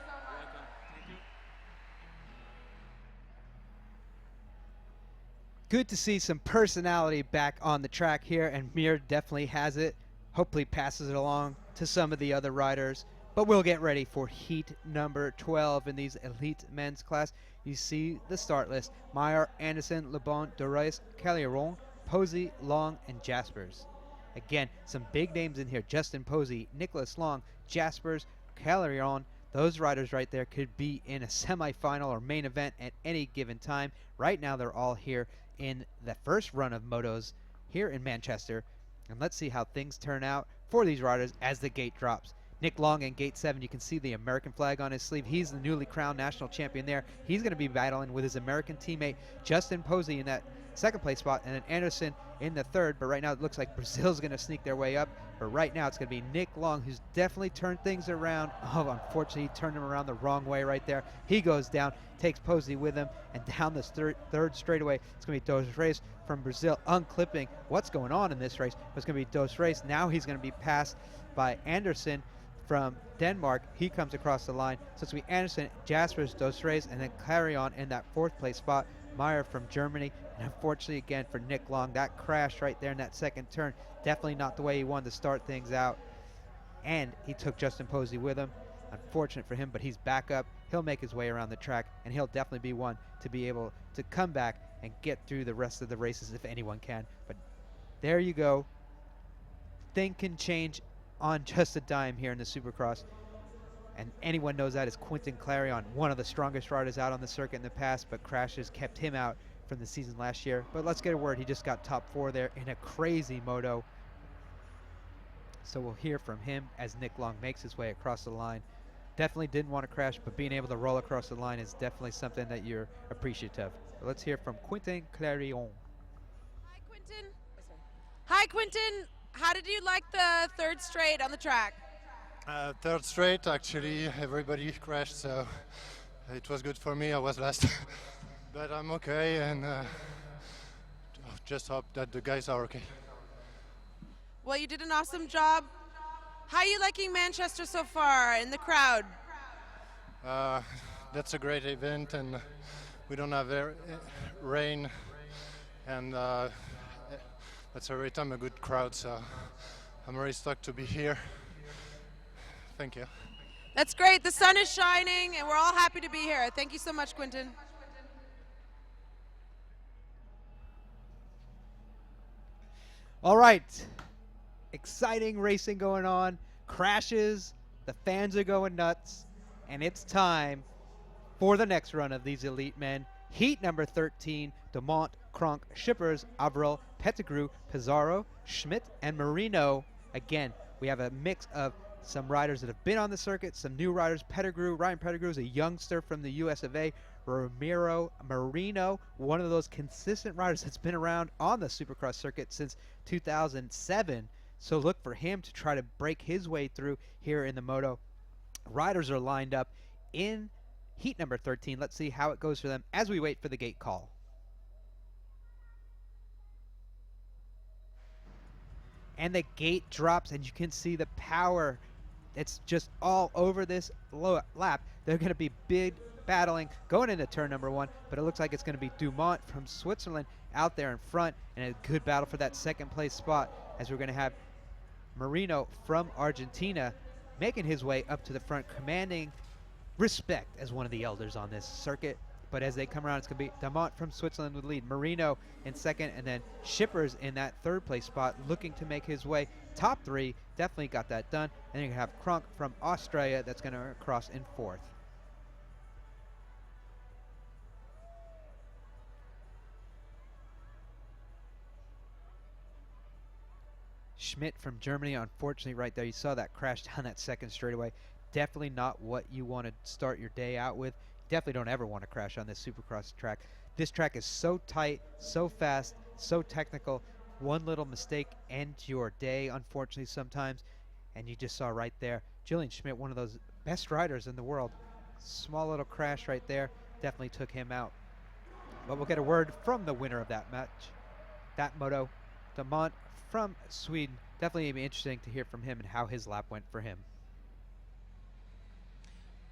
Good to see some personality back on the track here, and Mir definitely has it. Hopefully passes it along to some of the other riders. But we'll get ready for heat number 12 in these elite men's class. You see the start list: Meyer, Anderson, LeBon, Dorais, Calleron, Posey, Long, and Jaspers. Again, some big names in here: Justin Posey, Nicholas Long, Jaspers, Calleron. Those riders right there could be in a semifinal or main event at any given time. Right now, they're all here in the first run of motos here in Manchester. And let's see how things turn out for these riders as the gate drops. Nick Long in gate 7, you can see the American flag on his sleeve. He's the newly crowned national champion there. He's going to be battling with his American teammate Justin Posey in that second place spot, and then Anderson in the third. But right now it looks like Brazil's going to sneak their way up. But right now it's going to be Nick Long, who's definitely turned things around. Oh, unfortunately, he turned him around the wrong way right there. He goes down, takes Posey with him, and down this third straightaway, it's going to be Dos Reis from Brazil unclipping what's going on in this race. It's going to be Dos Reis. Now he's going to be passed by Anderson from Denmark. He comes across the line. So it's going to be Anderson, Jaspers, Dos Reis, and then Clarion in that fourth place spot. Meyer from Germany. And unfortunately, again, for Nick Long, that crash right there in that second turn, definitely not the way he wanted to start things out. And he took Justin Posey with him. Unfortunate for him, but he's back up. He'll make his way around the track, and he'll definitely be one to be able to come back and get through the rest of the races if anyone can. But there you go. Thing can change on just a dime here in the Supercross. And anyone knows that is Quentin Clarion, one of the strongest riders out on the circuit in the past, but crashes kept him out from the season last year. But let's get a word. He just got top 4 there in a crazy moto. So we'll hear from him as Nick Long makes his way across the line. Definitely didn't want to crash, but being able to roll across the line is definitely something that you're appreciative of. But let's hear from Quentin Clarion. Hi, Quentin. Hi, Quentin. How did you like the third straight on the track? Third straight, actually, everybody crashed, so it was good for me. I was last, but I'm okay, and just hope that the guys are okay. Well, you did an awesome job. How are you liking Manchester so far in the crowd? That's a great event, and we don't have rain, and that's every time a good crowd, so I'm really stoked to be here. Thank you. That's great. The sun is shining, and we're all happy to be here. Thank you so much, Quentin. All right. Exciting racing going on. Crashes. The fans are going nuts. And it's time for the next run of these elite men. Heat number 13, Dumont, Kronk, Shippers, Avril, Pettigrew, Pizarro, Schmidt, and Marino. Again, we have a mix of some riders that have been on the circuit, some new riders. Ryan Pettigrew is a youngster from the US of A. Ramiro Marino, one of those consistent riders that's been around on the Supercross circuit since 2007. So look for him to try to break his way through here in the moto. Riders are lined up in heat number 13. Let's see how it goes for them as we wait for the gate call. And the gate drops, and you can see the power. It's just all over this lap. They're going to be big battling going into turn number 1, but it looks like it's going to be Dumont from Switzerland out there in front, and a good battle for that second place spot, as we're going to have Marino from Argentina making his way up to the front, commanding respect as one of the elders on this circuit. But as they come around, it's going to be Dumont from Switzerland with lead, Marino in second, and then Shippers in that third place spot, looking to make his way top 3. Definitely got that done. And then you're going to have Kronk from Australia that's going to cross in 4th. Schmidt from Germany, unfortunately, right there. You saw that crash down that second straightaway. Definitely not what you want to start your day out with. Definitely don't ever want to crash on this Supercross track. This track is so tight, so fast, so technical. One little mistake ends your day, unfortunately, sometimes. And you just saw right there, Julian Schmidt, one of those best riders in the world. Small little crash right there. Definitely took him out. But we'll get a word from the winner of that match, that moto, Dumont from Sweden. Definitely be interesting to hear from him and how his lap went for him.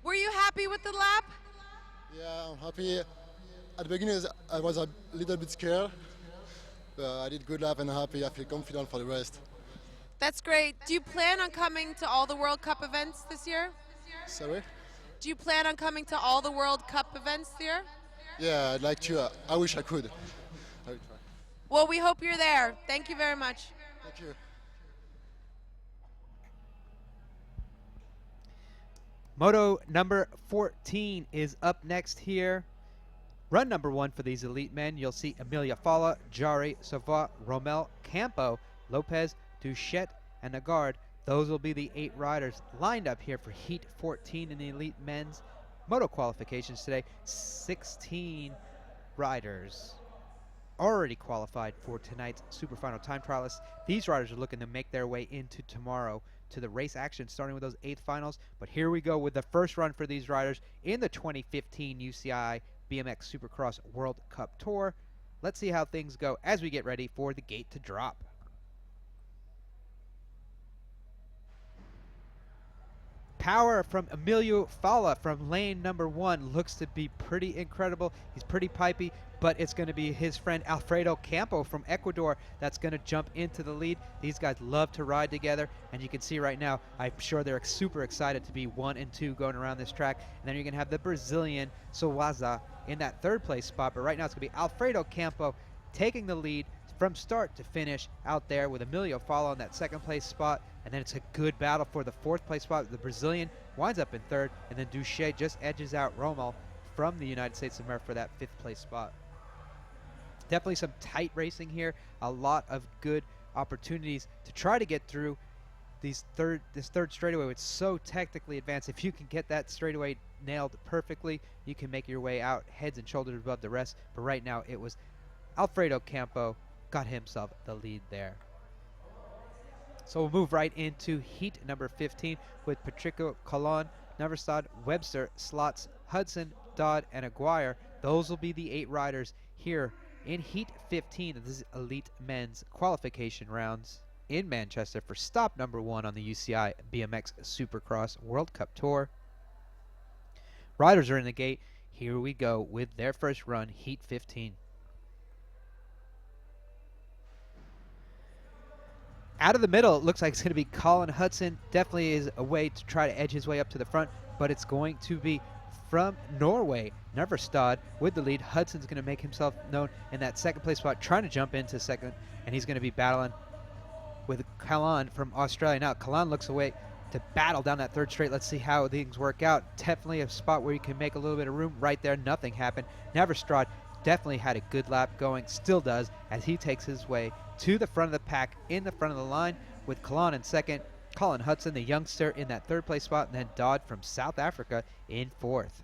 Were you happy with the lap? Yeah, I'm happy. At the beginning, I was a little bit scared, but I did good lap and I'm happy. I feel confident for the rest. That's great. Do you plan on coming to all the World Cup events this year? Sorry? Do you plan on coming to all the World Cup events this year? Yeah, I'd like to. I wish I could. I will try. Well, we hope you're there. Thank you very much. Thank you. Moto number 14 is up next here. Run number 1 for these elite men. You'll see Emilia Falla, Jari, Savoy, Romel, Campo, Lopez, Duchette, and Nagard. Those will be the 8 riders lined up here for Heat 14 in the elite men's moto qualifications today. 16 riders already qualified for tonight's Superfinal time trialists. These riders are looking to make their way into tomorrow to the race action, starting with those 8th finals. But here we go with the first run for these riders in the 2015 UCI BMX Supercross World Cup Tour. Let's see how things go as we get ready for the gate to drop. Power from Emilio Falla from lane number 1 looks to be pretty incredible. He's pretty pipey, but it's going to be his friend Alfredo Campo from Ecuador that's going to jump into the lead. These guys love to ride together, and you can see right now, I'm sure they're super excited to be 1 and 2 going around this track. And then you're going to have the Brazilian Soaza in that 3rd place spot, but right now it's going to be Alfredo Campo taking the lead from start to finish out there with Emilio Falla on that 2nd place spot. And then it's a good battle for the 4th place spot. The Brazilian winds up in 3rd, and then Duche just edges out Rommel from the United States of America for that 5th place spot. Definitely some tight racing here. A lot of good opportunities to try to get through this third straightaway. It's so technically advanced. If you can get that straightaway nailed perfectly, you can make your way out heads and shoulders above the rest. But right now it was Alfredo Campo got himself the lead there. So we'll move right into heat number 15 with Patricio Colon, Neverstad, Webster, Slots, Hudson, Dodd, and Aguirre. Those will be the 8 riders here in heat 15 of this elite men's qualification rounds in Manchester for stop number 1 on the UCI BMX Supercross World Cup Tour. Riders are in the gate. Here we go with their first run, heat 15. Out of the middle, it looks like it's going to be Colin Hudson. Definitely is a way to try to edge his way up to the front, but it's going to be from Norway, Neverstad with the lead. Hudson's going to make himself known in that 2nd place spot, trying to jump into 2nd, and he's going to be battling with Colin from Australia. Now, Colin looks away to battle down that 3rd straight. Let's see how things work out. Definitely a spot where you can make a little bit of room. Right there, nothing happened. Neverstad definitely had a good lap going, still does, as he takes his way to the front of the pack in the front of the line with Colin in 2nd, Colin Hudson, the youngster, in that 3rd place spot, and then Dodd from South Africa in 4th.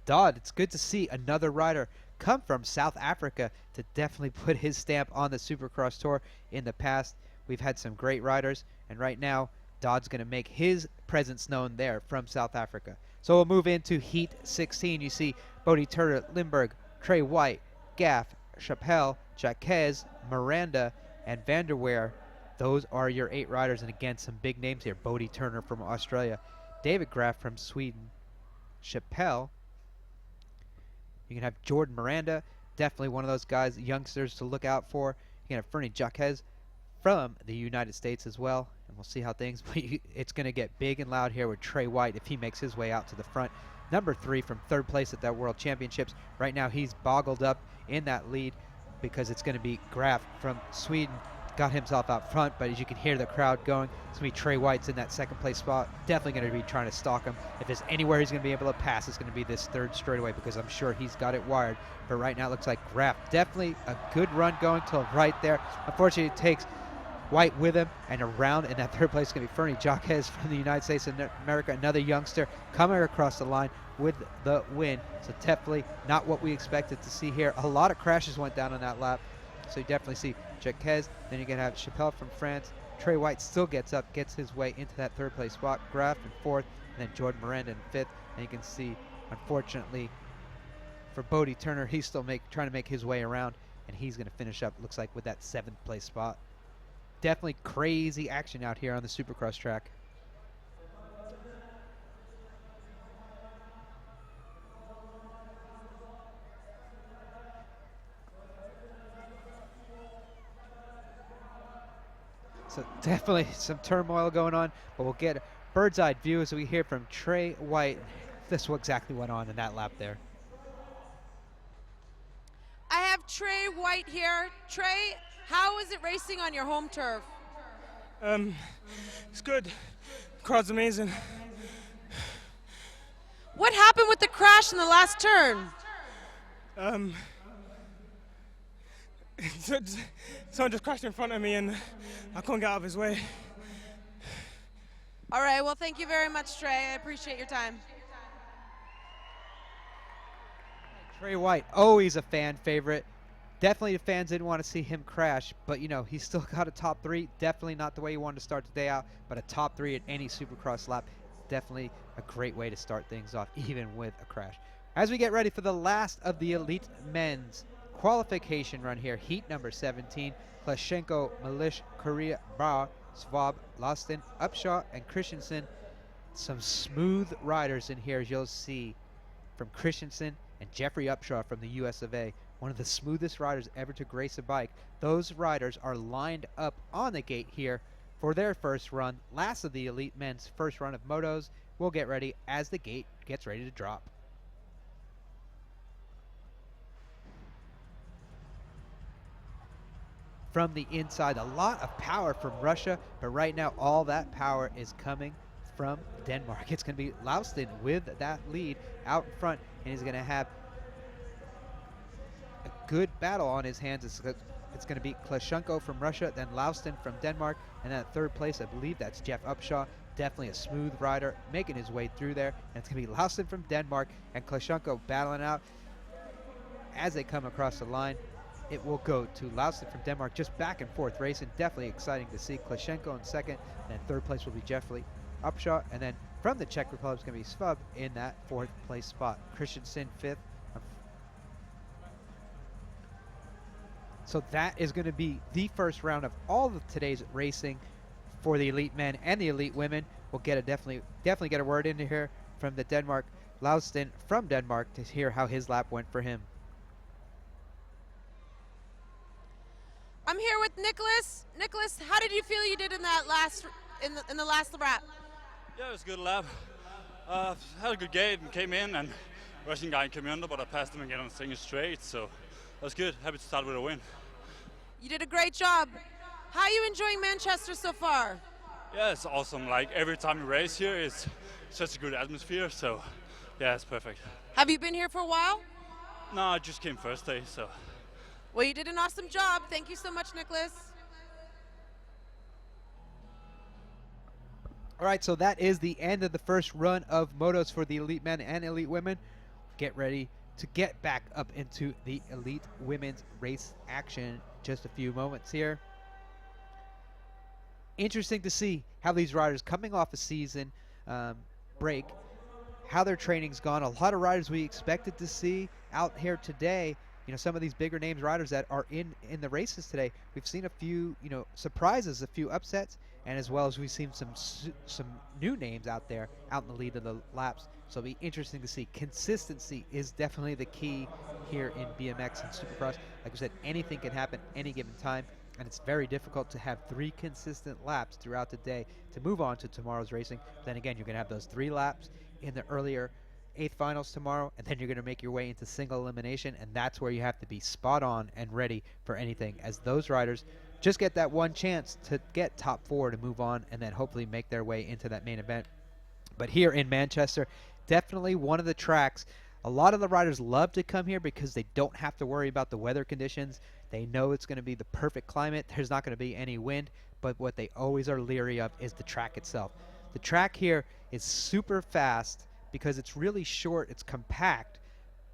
Dodd, it's good to see another rider come from South Africa to definitely put his stamp on the Supercross Tour. In the past, we've had some great riders, and right now, Dodd's going to make his presence known there from South Africa. So we'll move into heat 16. You see Bodie Turner, Lindbergh, Trey White, Gaff, Chappelle, Jaquez, Miranda, and Vanderweer. Those are your 8 riders, and again, some big names here. Bodie Turner from Australia, David Graff from Sweden, Chappelle. You can have Jordan Miranda, definitely one of those guys, youngsters to look out for. You can have Fernie Jaquez from the United States as well, and we'll see how things, but it's going to get big and loud here with Trey White if he makes his way out to the front. Number 3 from 3rd place at that World Championships. Right now he's boggled up in that lead because it's going to be Graff from Sweden. Got himself out front, but as you can hear the crowd going, it's going to be Trey White's in that 2nd place spot. Definitely going to be trying to stalk him. If there's anywhere he's going to be able to pass, it's going to be this 3rd straightaway because I'm sure he's got it wired. But right now it looks like Graff, definitely a good run going till right there. Unfortunately, it takes White with him, and around in that 3rd place is going to be Fernie Jaquez from the United States of America, another youngster coming across the line with the win. So definitely not what we expected to see here. A lot of crashes went down on that lap, so you definitely see Jaquez. Then you're going to have Chappelle from France. Trey White still gets up, gets his way into that 3rd place spot. Graff in 4th, and then Jordan Miranda in 5th. And you can see, unfortunately, for Bodie Turner, he's still trying to make his way around, and he's going to finish up, looks like, with that 7th place spot. Definitely crazy action out here on the Supercross track. So definitely some turmoil going on, but we'll get a bird's eye view as we hear from Trey White. This is what exactly went on in that lap there. I have Trey White here. Trey, how is it racing on your home turf? It's good. Crowd's amazing. What happened with the crash in the last turn? Someone just crashed in front of me and I couldn't get out of his way. All right, well, thank you very much, Trey. I appreciate your time. Trey White, always a fan favorite. Definitely the fans didn't want to see him crash, but you know, he's still got a top 3. Definitely not the way he wanted to start the day out, but a top 3 at any Supercross lap. Definitely a great way to start things off, even with a crash. As we get ready for the last of the elite men's qualification run here, heat number 17, Klashenko, Malish, Korea, Bar, Svab, Lastin, Upshaw, and Christensen. Some smooth riders in here, as you'll see, from Christensen and Jeffrey Upshaw from the US of A. One of the smoothest riders ever to grace a bike. Those riders are lined up on the gate here for their first run. Last of the elite men's first run of motos. We'll get ready as the gate gets ready to drop. From the inside, a lot of power from Russia, but right now all that power is coming from Denmark. It's going to be Laustin with that lead out in front, and he's going to have a good battle on his hands. It's going to be Klashenko from Russia, then Laustin from Denmark, and then at third place, I believe that's Jeff Upshaw. Definitely a smooth rider, making his way through there. And it's going to be Laustin from Denmark and Klashenko battling out as they come across the line. It will go to Laustin from Denmark, just back and forth racing. Definitely exciting to see. Klashenko in second, and then third place will be Jeffrey Upshaw, and then from the Czech Republic is going to be Svab in that fourth place spot. Christensen fifth. So that is going to be the first round of all of today's racing for the elite men and the elite women. We'll get a definitely get a word into here from the Denmark, Laustin from Denmark, to hear how his lap went for him. I'm here with Nicholas. Nicholas, how did you feel you did in that last in the last lap? Yeah, it was a good lap. Had a good gate and came in, and Russian guy came under, but I passed him again on the single straight, so that was good. Happy to start with a win. You did a great job. How are you enjoying Manchester so far? Yeah, it's awesome. Like every time you race here, it's such a good atmosphere, so yeah, it's perfect. Have you been here for a while? No, I just came first day, so. Well, you did an awesome job. Thank you so much, Nicholas. All right, so that is the end of the first run of motos for the elite men and elite women. Get ready to get back up into the elite women's race action just a few moments here. Interesting to see how these riders coming off a season break, how their training's gone. A lot of riders we expected to see out here today. You know, some of these bigger names riders that are in the races today. We've seen a few, you know, surprises, a few upsets, and as well as we've seen some new names out there, out in the lead of the laps. So it'll be interesting to see. Consistency is definitely the key here in BMX and Supercross. Like I said, anything can happen any given time, and it's very difficult to have 3 consistent laps throughout the day to move on to tomorrow's racing. But then again, you're going to have those 3 laps in the earlier 8th finals tomorrow, and then you're going to make your way into single elimination, and that's where you have to be spot on and ready for anything, as those riders just get that one chance to get top 4 to move on and then hopefully make their way into that main event. But here in Manchester, definitely one of the tracks. A lot of the riders love to come here because they don't have to worry about the weather conditions. They know it's going to be the perfect climate. There's not going to be any wind, but what they always are leery of is the track itself. The track here is super fast because it's really short, it's compact,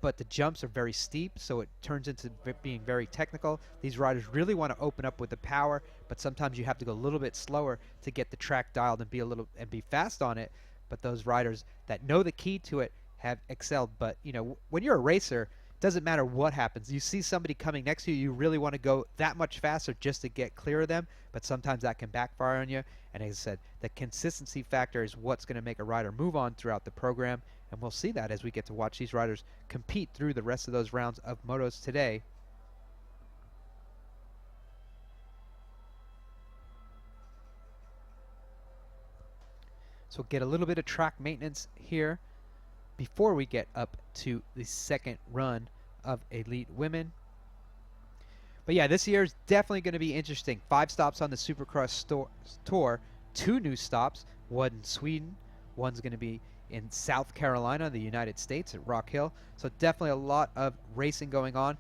but the jumps are very steep, so it turns into being very technical. These riders really want to open up with the power, but sometimes you have to go a little bit slower to get the track dialed and be fast on it. But those riders that know the key to it have excelled. But you know, when you're a racer, it doesn't matter what happens. You see somebody coming next to you, you really want to go that much faster just to get clear of them, but sometimes that can backfire on you. And as I said, the consistency factor is what's going to make a rider move on throughout the program, and we'll see that as we get to watch these riders compete through the rest of those rounds of motos today. So get a little bit of track maintenance here before we get up to the second run of elite women. But yeah, this year is definitely going to be interesting. 5 stops on the Supercross tour, 2 new stops, one in Sweden, one's going to be in South Carolina, the United States, at Rock Hill. So definitely a lot of racing going on.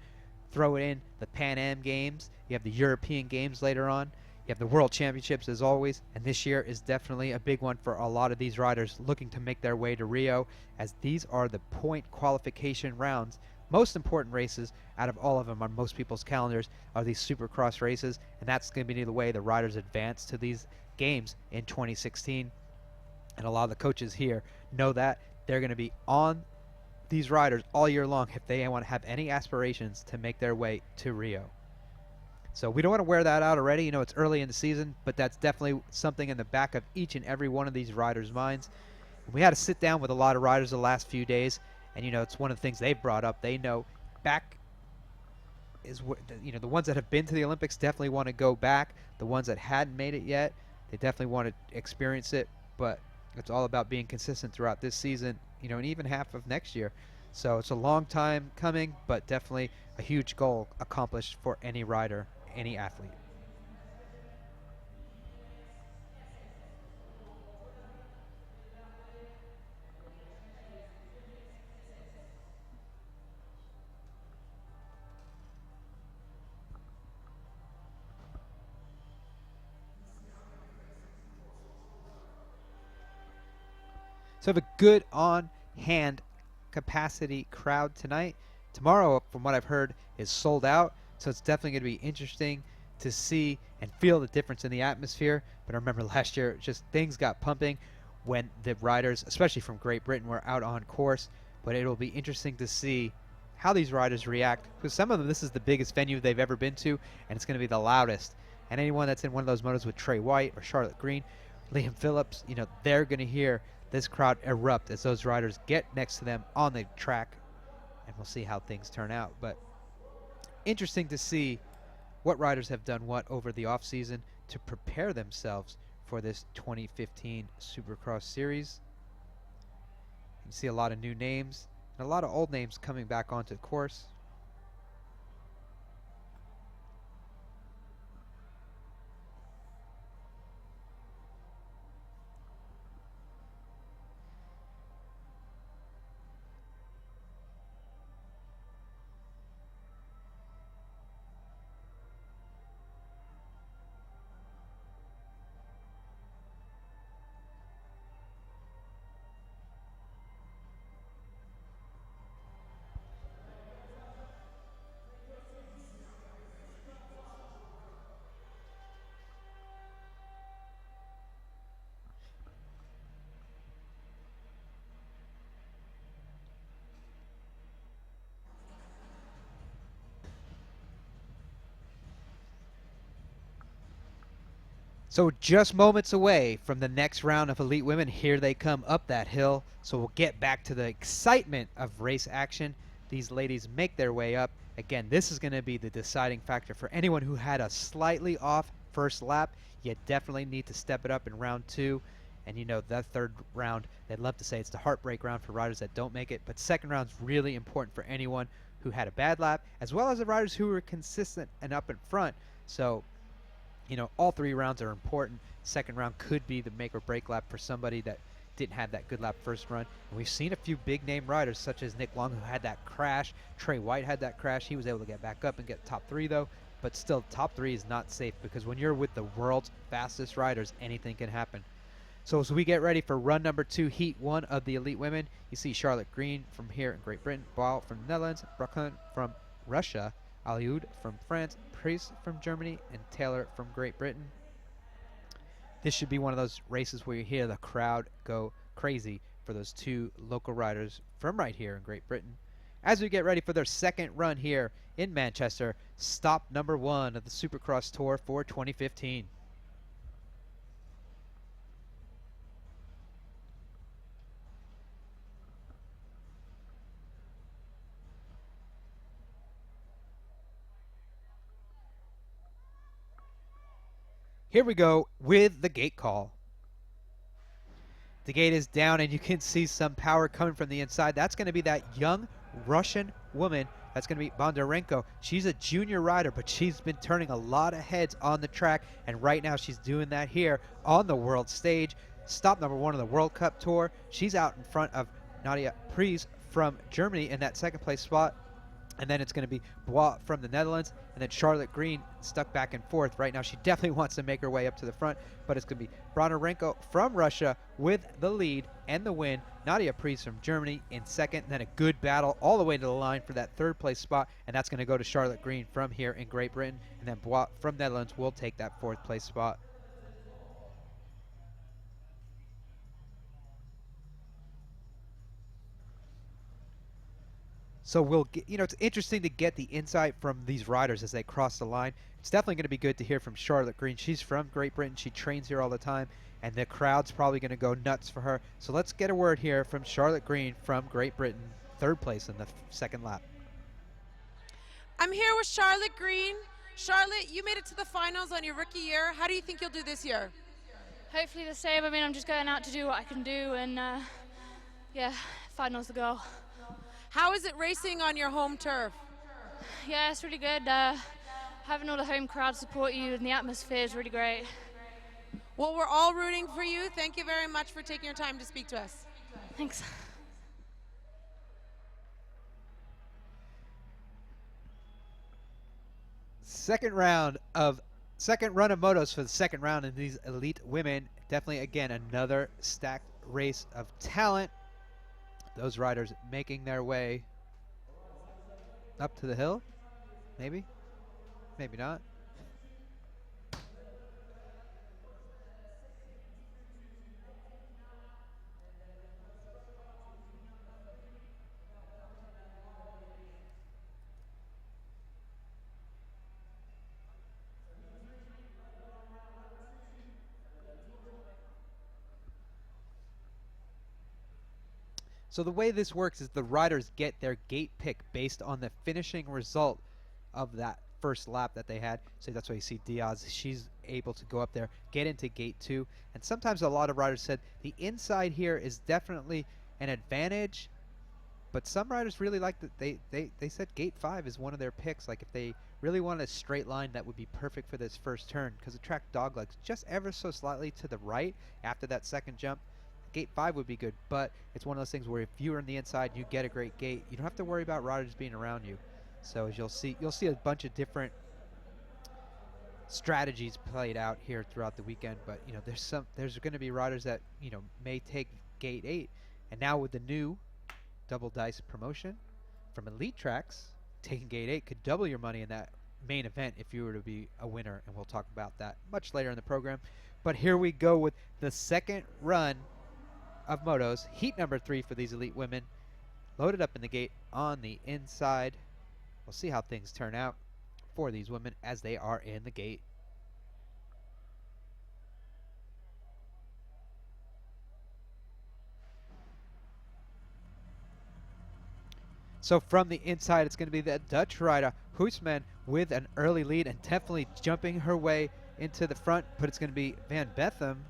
Throw in the Pan Am Games, you have the European Games later on, you have the World Championships as always, and this year is definitely a big one for a lot of these riders looking to make their way to Rio, as these are the point qualification rounds most important races out of all of them on most people's calendars are these Supercross races, and that's going to be the way the riders advance to these games in 2016. And a lot of the coaches here know that they're going to be on these riders all year long if they want to have any aspirations to make their way to Rio. So we don't want to wear that out already. You know, it's early in the season, but that's definitely something in the back of each and every one of these riders' minds. We had to sit down with a lot of riders the last few days, and, you know, it's one of the things they've brought up. They know back is what, you know, the ones that have been to the Olympics definitely want to go back. The ones that hadn't made it yet, they definitely want to experience it, but it's all about being consistent throughout this season, you know, and even half of next year. So it's a long time coming, but definitely a huge goal accomplished for any rider, any athlete. So have a good on-hand capacity crowd tonight. Tomorrow, from what I've heard, is sold out, so it's definitely going to be interesting to see and feel the difference in the atmosphere. But I remember last year, just things got pumping when the riders, especially from Great Britain, were out on course. But it'll be interesting to see how these riders react, because some of them, this is the biggest venue they've ever been to, and it's going to be the loudest. And anyone that's in one of those motos with Trey White or Charlotte Green, Liam Phillips, you know, they're going to hear this crowd erupt as those riders get next to them on the track, and we'll see how things turn out. But interesting to see what riders have done what over the off season to prepare themselves for this 2015 Supercross Series. You can see a lot of new names and a lot of old names coming back onto the course. So just moments away from the next round of Elite Women. Here they come up that hill. So we'll get back to the excitement of race action. These ladies make their way up. Again, this is going to be the deciding factor for anyone who had a slightly off first lap. You definitely need to step it up in round 2. And you know, that third round, they'd love to say it's the heartbreak round for riders that don't make it. But second round's really important for anyone who had a bad lap, as well as the riders who were consistent and up in front. So, you know, all 3 rounds are important. Second round could be the make or break lap for somebody that didn't have that good lap first run. And we've seen a few big name riders such as Nick Long, who had that crash. Trey White had that crash. He was able to get back up and get top 3 though. But still, top 3 is not safe, because when you're with the world's fastest riders, anything can happen. So as we get ready for run number 2, heat 1 of the Elite Women, you see Charlotte Green from here in Great Britain, Baal from the Netherlands, Bracken from Russia, Alioud from France, Priest from Germany, and Taylor from Great Britain. This should be one of those races where you hear the crowd go crazy for those 2 local riders from right here in Great Britain. As we get ready for their second run here in Manchester, stop number 1 of the Supercross Tour for 2015. Here we go with the gate call. The gate is down, and you can see some power coming from the inside. That's going to be that young Russian woman. That's going to be Bondarenko. She's a junior rider, but she's been turning a lot of heads on the track, and right now she's doing that here on the world stage. Stop number 1 of the World Cup Tour. She's out in front of Nadia Priest from Germany in that second place spot. And then it's going to be Bois from the Netherlands, and then Charlotte Green stuck back and forth. Right now, she definitely wants to make her way up to the front, but it's going to be Bronarenko from Russia with the lead and the win. Nadia Priest from Germany in second, and then a good battle all the way to the line for that third place spot, and that's going to go to Charlotte Green from here in Great Britain, and then Bois from Netherlands will take that fourth place spot. So we'll get, it's interesting to get the insight from these riders as they cross the line. It's definitely going to be good to hear from Charlotte Green. She's from Great Britain. She trains here all the time, and the crowd's probably going to go nuts for her. So let's get a word here from Charlotte Green from Great Britain, third place in the second lap. I'm here with Charlotte Green. Charlotte, you made it to the finals on your rookie year. How do you think you'll do this year? Hopefully the same. I mean, I'm just going out to do what I can do, and yeah, finals the goal. How is it racing on your home turf? Yeah, it's really good. Having all the home crowd support you and the atmosphere is really great. Well, we're all rooting for you. Thank you very much for taking your time to speak to us. Thanks. Second run of motos for the second round in these elite women. Definitely, again, another stacked race of talent. Those riders making their way up to the hill. Maybe. Maybe not. So the way this works is the riders get their gate pick based on the finishing result of that first lap that they had. So that's why you see Diaz, she's able to go up there, get into gate 2. And sometimes a lot of riders said the inside here is definitely an advantage, but some riders really like that. They said gate 5 is one of their picks. Like if they really want a straight line, that would be perfect for this first turn, because the track doglegs just ever so slightly to the right after that second jump. Gate 5 would be good, but it's one of those things where if you're on the inside, you get a great gate. You don't have to worry about riders being around you. So as you'll see a bunch of different strategies played out here throughout the weekend. But there's going to be riders that may take gate 8, and now with the new double dice promotion from Elite Tracks, taking gate 8 could double your money in that main event if you were to be a winner, and we'll talk about that much later in the program. But here we go with the second run of motos, heat number 3 for these elite women, loaded up in the gate on the inside. We'll see how things turn out for these women as they are in the gate. So from the inside, it's going to be the Dutch rider Huisman with an early lead and definitely jumping her way into the front, but it's going to be Van Betham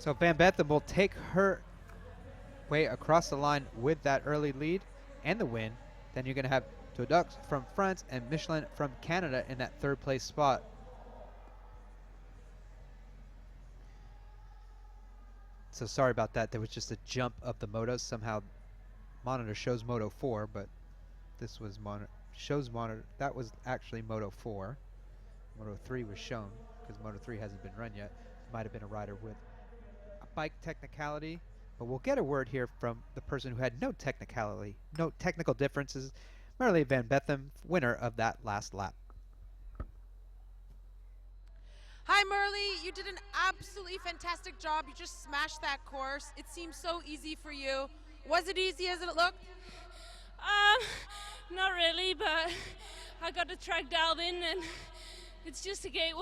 So Van Betham will take her way across the line with that early lead and the win. Then you're going to have Todux from France and Michelin from Canada in that third place spot. So sorry about that. There was just a jump of the motos. Somehow monitor shows Moto 4, but this was shows monitor. That was actually Moto 4. Moto 3 was shown because Moto 3 hasn't been run yet. Might have been a rider with bike technicality, but we'll get a word here from the person who had no technical differences, Marley Van Betham, winner of that last lap. Hi, Marley. You did an absolutely fantastic job. You just smashed that course. It seemed so easy for you. Was it easy as it looked? Not really, but I got the track dialed in, and it's just a gate.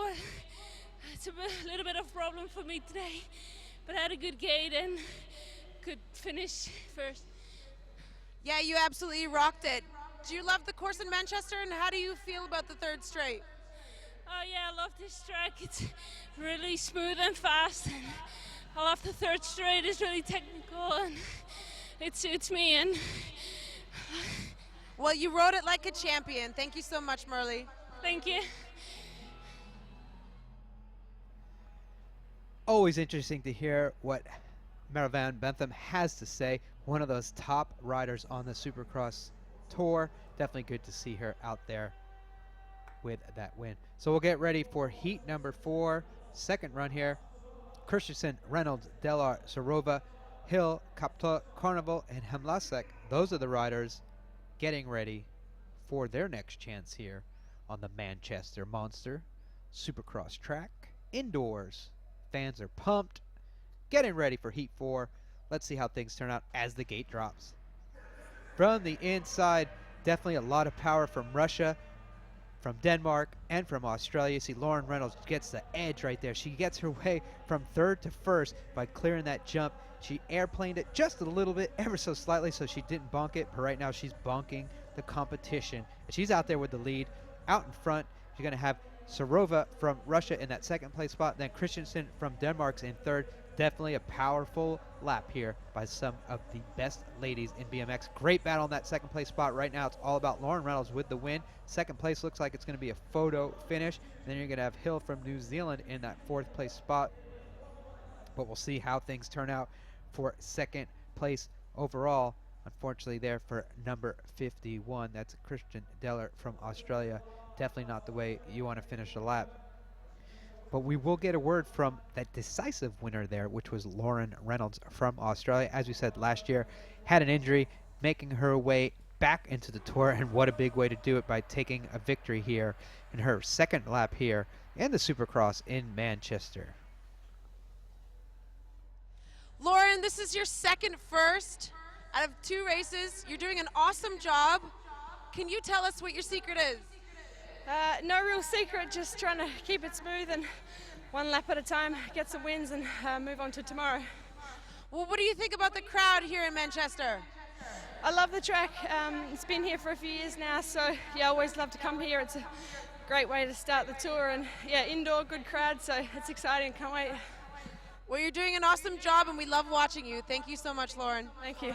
It's a little bit of a problem for me today. But I had a good gate and could finish first. Yeah, you absolutely rocked it. Do you love the course in Manchester, and how do you feel about the third straight? Oh yeah, I love this track. It's really smooth and fast. And I love the third straight. It's really technical, and it suits me. And well, you rode it like a champion. Thank you so much, Merle. Thank you. Always interesting to hear what Merle Van Bentham has to say. One of those top riders on the Supercross tour. Definitely good to see her out there with that win. So we'll get ready for heat number 4. Second run here. Christensen, Reynolds, Delar, Sarova, Hill, Kapta, Carnival, and Hemlasek. Those are the riders getting ready for their next chance here on the Manchester Monster Supercross track indoors. Fans are pumped, getting ready for Heat 4. Let's see how things turn out as the gate drops. From the inside, definitely a lot of power from Russia, from Denmark, and from Australia. You see Lauren Reynolds gets the edge right there. She gets her way from third to first by clearing that jump. She airplaned it just a little bit, ever so slightly, so she didn't bonk it. But right now she's bonking the competition. She's out there with the lead. Out in front, you're going to have Sarova from Russia in that second place spot. Then Christensen from Denmark's in third. Definitely a powerful lap here by some of the best ladies in BMX. Great battle in that second place spot. Right now it's all about Lauren Reynolds with the win. Second place looks like it's going to be a photo finish. Then you're going to have Hill from New Zealand in that fourth place spot. But we'll see how things turn out for second place overall. Unfortunately there for number 51. That's Christian Deller from Australia. Definitely not the way you want to finish a lap. But we will get a word from that decisive winner there, which was Lauren Reynolds from Australia. As we said last year, had an injury, making her way back into the tour, and what a big way to do it by taking a victory here in her second lap here in the Supercross in Manchester. Lauren, this is your second first out of 2 races. You're doing an awesome job. Can you tell us what your secret is? No real secret, just trying to keep it smooth and one lap at a time, get some wins and move on to tomorrow. Well, what do you think about the crowd here in Manchester? I love the track. It's been here for a few years now, so yeah, I always love to come here. It's a great way to start the tour, and yeah, indoor, good crowd, so it's exciting, can't wait. Well, you're doing an awesome job and we love watching you. Thank you so much, Lauren. Thank you.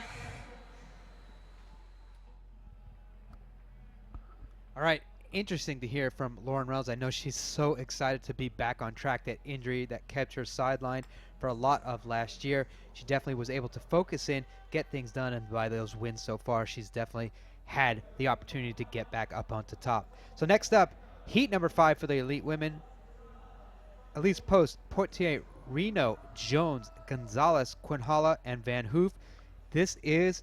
All right. Interesting to hear from Lauren Reynolds. I know she's so excited to be back on track. That injury that kept her sidelined for a lot of last year, she definitely was able to focus in, get things done, and by those wins so far, she's definitely had the opportunity to get back up onto top. So next up, heat number 5 for the elite women. Elise Post, Portier, Reno, Jones, Gonzalez, Quinhala, and Van Hoof. This is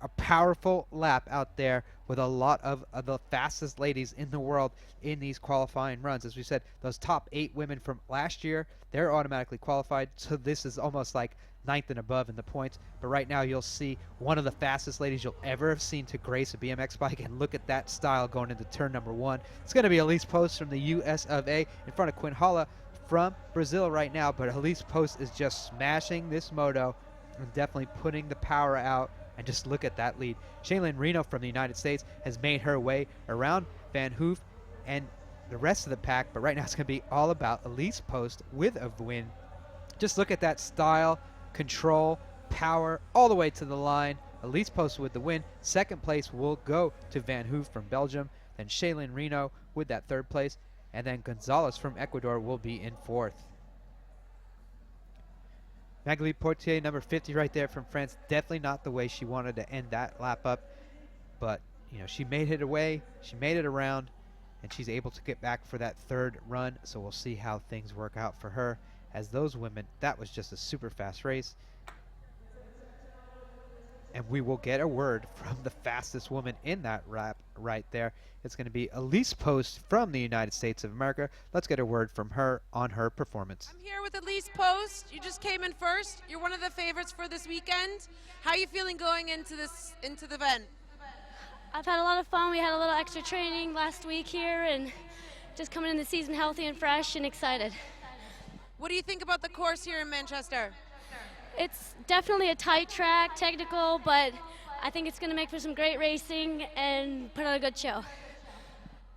a powerful lap out there with a lot of the fastest ladies in the world in these qualifying runs. As we said, those top 8 women from last year, they're automatically qualified, so this is almost like 9th and above in the points. But right now you'll see one of the fastest ladies you'll ever have seen to grace a BMX bike, and look at that style going into turn number 1. It's going to be Elise Post from the US of A in front of Quinhala from Brazil right now, but Elise Post is just smashing this moto and definitely putting the power out. And just look at that lead. Shaylin Reno from the United States has made her way around Van Hoof and the rest of the pack, but right now it's going to be all about Elise Post with a win. Just look at that style, control, power, all the way to the line. Elise Post with the win. Second place will go to Van Hoof from Belgium. Then Shaylin Reno with that third place. And then Gonzalez from Ecuador will be in fourth. Magali Portier, number 50 right there from France. Definitely not the way she wanted to end that lap up. But, you know, she made it away. She made it around. And she's able to get back for that third run. So we'll see how things work out for her. As those women, that was just a super fast race. And we will get a word from the fastest woman in that lap right there. It's going to be Elise Post from the United States of America. Let's get a word from her on her performance. I'm here with Elise Post. You just came in first. You're one of the favorites for this weekend. How are you feeling going into the event? I've had a lot of fun. We had a little extra training last week here, and just coming into the season healthy and fresh and excited. What do you think about the course here in Manchester? It's definitely a tight track, technical, but I think it's going to make for some great racing and put on a good show.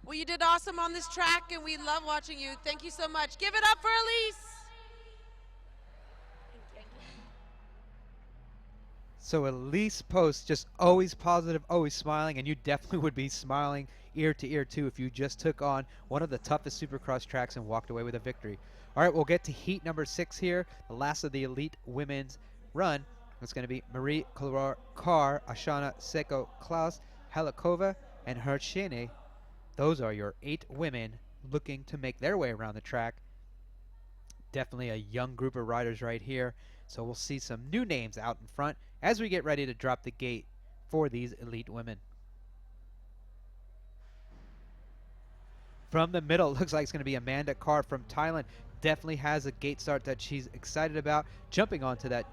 Well, you did awesome on this track, and we love watching you. Thank you so much. Give it up for Elise. So Elise Post, just always positive, always smiling, and you definitely would be smiling ear to ear too if you just took on one of the toughest Supercross tracks and walked away with a victory. All right, we'll get to heat number 6 here, the last of the elite women's run. It's going to be Marie Carr, Ashana Seko Klaus, Halikova, and Hershine. Those are your 8 women looking to make their way around the track. Definitely a young group of riders right here. So we'll see some new names out in front as we get ready to drop the gate for these elite women. From the middle, it looks like it's going to be Amanda Carr from Thailand. Definitely has a gate start that she's excited about. Jumping onto that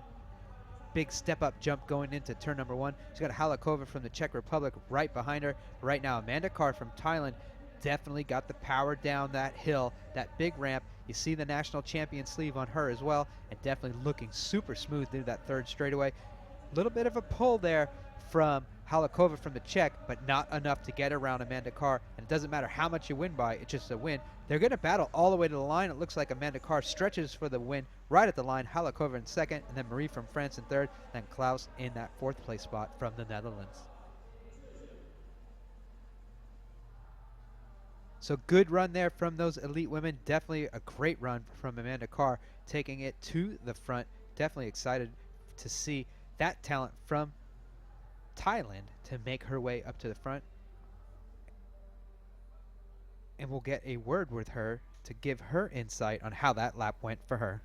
big step-up jump going into turn number 1. She's got Halikova from the Czech Republic right behind her. Right now, Amanda Carr from Thailand definitely got the power down that hill, that big ramp. You see the national champion sleeve on her as well, and definitely looking super smooth through that third straightaway. A little bit of a pull there from Halikova from the Czech, but not enough to get around Amanda Carr. And it doesn't matter how much you win by, it's just a win. They're going to battle all the way to the line. It looks like Amanda Carr stretches for the win right at the line. Halikova in second, and then Marie from France in third, then Klaus in that 4th place spot from the Netherlands. So good run there from those elite women. Definitely a great run from Amanda Carr, taking it to the front. Definitely excited to see that talent from Thailand to make her way up to the front. And we'll get a word with her to give her insight on how that lap went for her.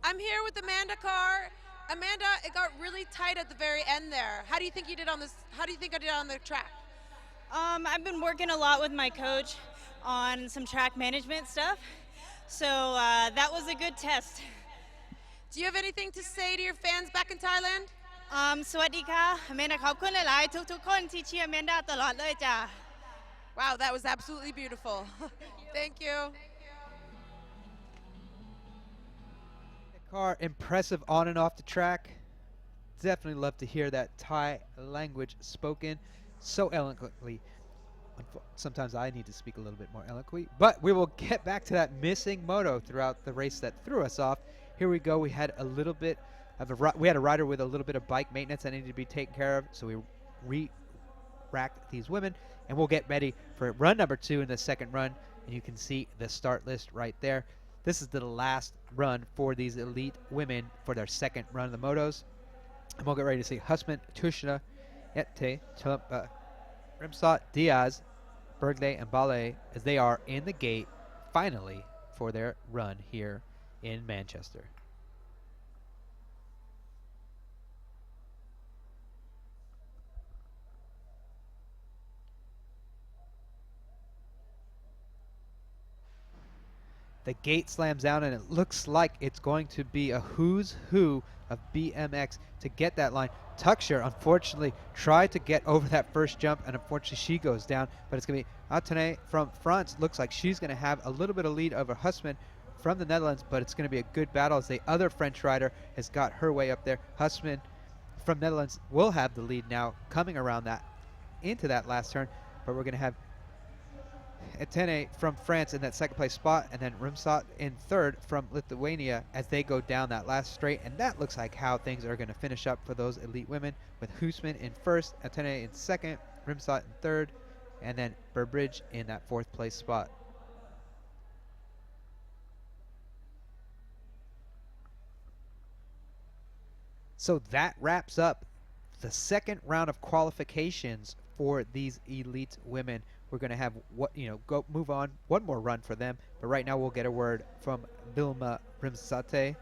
I'm here with Amanda Carr. Amanda, it got really tight at the very end there. How do you think you did on this? How do you think I did on the track? I've been working a lot with my coach on some track management stuff, so that was a good test. Do you have anything to say to your fans back in Thailand? สวัสดีค่ะ Amanda ขอบคุณหลายๆทุกๆคนที่เชียร์ Amanda ตลอดเลยจ้ะ Wow, that was absolutely beautiful. Thank you. Carr, impressive on and off the track. Definitely love to hear that Thai language spoken so eloquently. Sometimes I need to speak a little bit more eloquently, but we will get back to that missing moto throughout the race that threw us off. Here we go. We had a little bit of a rider with a little bit of bike maintenance that needed to be taken care of, so we re-racked these women, and we'll get ready for run number 2 in the second run, and you can see the start list right there. This is the last run for these elite women for their second run of the motos. And we'll get ready to see Husman, Tushna, Ette, Rimsot, Diaz, Bergley, and Ballet as they are in the gate finally for their run here in Manchester. The gate slams down, and it looks like it's going to be a who's who of BMX to get that line. Tuxer, unfortunately, tried to get over that first jump, and unfortunately she goes down. But it's going to be Atene from France. Looks like she's going to have a little bit of lead over Husman from the Netherlands, but it's going to be a good battle as the other French rider has got her way up there. Husman from Netherlands will have the lead now coming around that into that last turn, but we're going to have Etene from France in that second place spot, and then Rimsot in third from Lithuania as they go down that last straight. And that looks like how things are going to finish up for those elite women, with Husman in first, Etene in second, Rimsot in third, and then Burbridge in that 4th place spot. So that wraps up the second round of qualifications for these elite women. We're going to have move on one more run for them, but right now we'll get a word from Vilma Rimsate.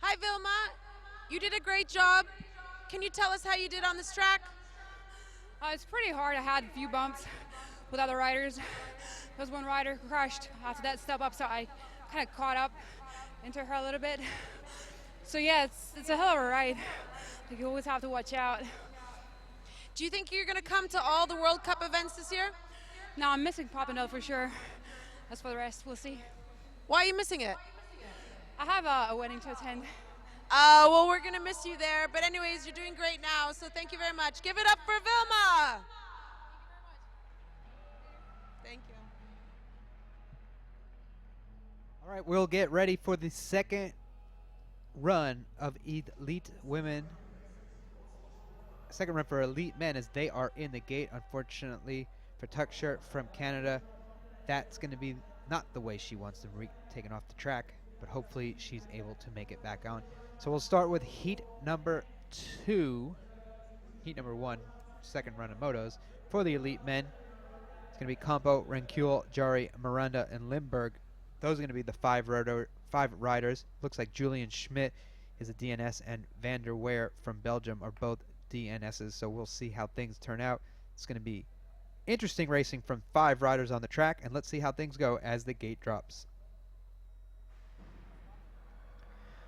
Hi, Vilma. You did a great job. Can you tell us how you did on this track? It's pretty hard. I had a few bumps with other riders. There was one rider who crashed after that step up, so I kind of caught up into her a little bit. So yeah, it's a hell of a ride. Like, you always have to watch out. Do you think you're going to come to all the World Cup events this year? No, I'm missing Papendal for sure. As for the rest, we'll see. Why are you missing it? I have a wedding to attend. Well, we're going to miss you there. But anyways, you're doing great now, so thank you very much. Give it up for Vilma. Thank you. All right, we'll get ready for the second run of elite women. Second run for elite men as they are in the gate. Unfortunately for Tuckshirt from Canada, that's going to be not the way she wants them taken off the track, but hopefully she's able to make it back on. So we'll start with heat number 2, heat number 1, second run of motos for the elite men. It's going to be Campo, Rencule, Jari, Miranda, and Limburg. Those are going to be the five riders. Looks like Julian Schmidt is a DNS and Van der Weyer from Belgium are both DNSs, so we'll see how things turn out. It's going to be interesting racing from 5 riders on the track, and let's see how things go as the gate drops.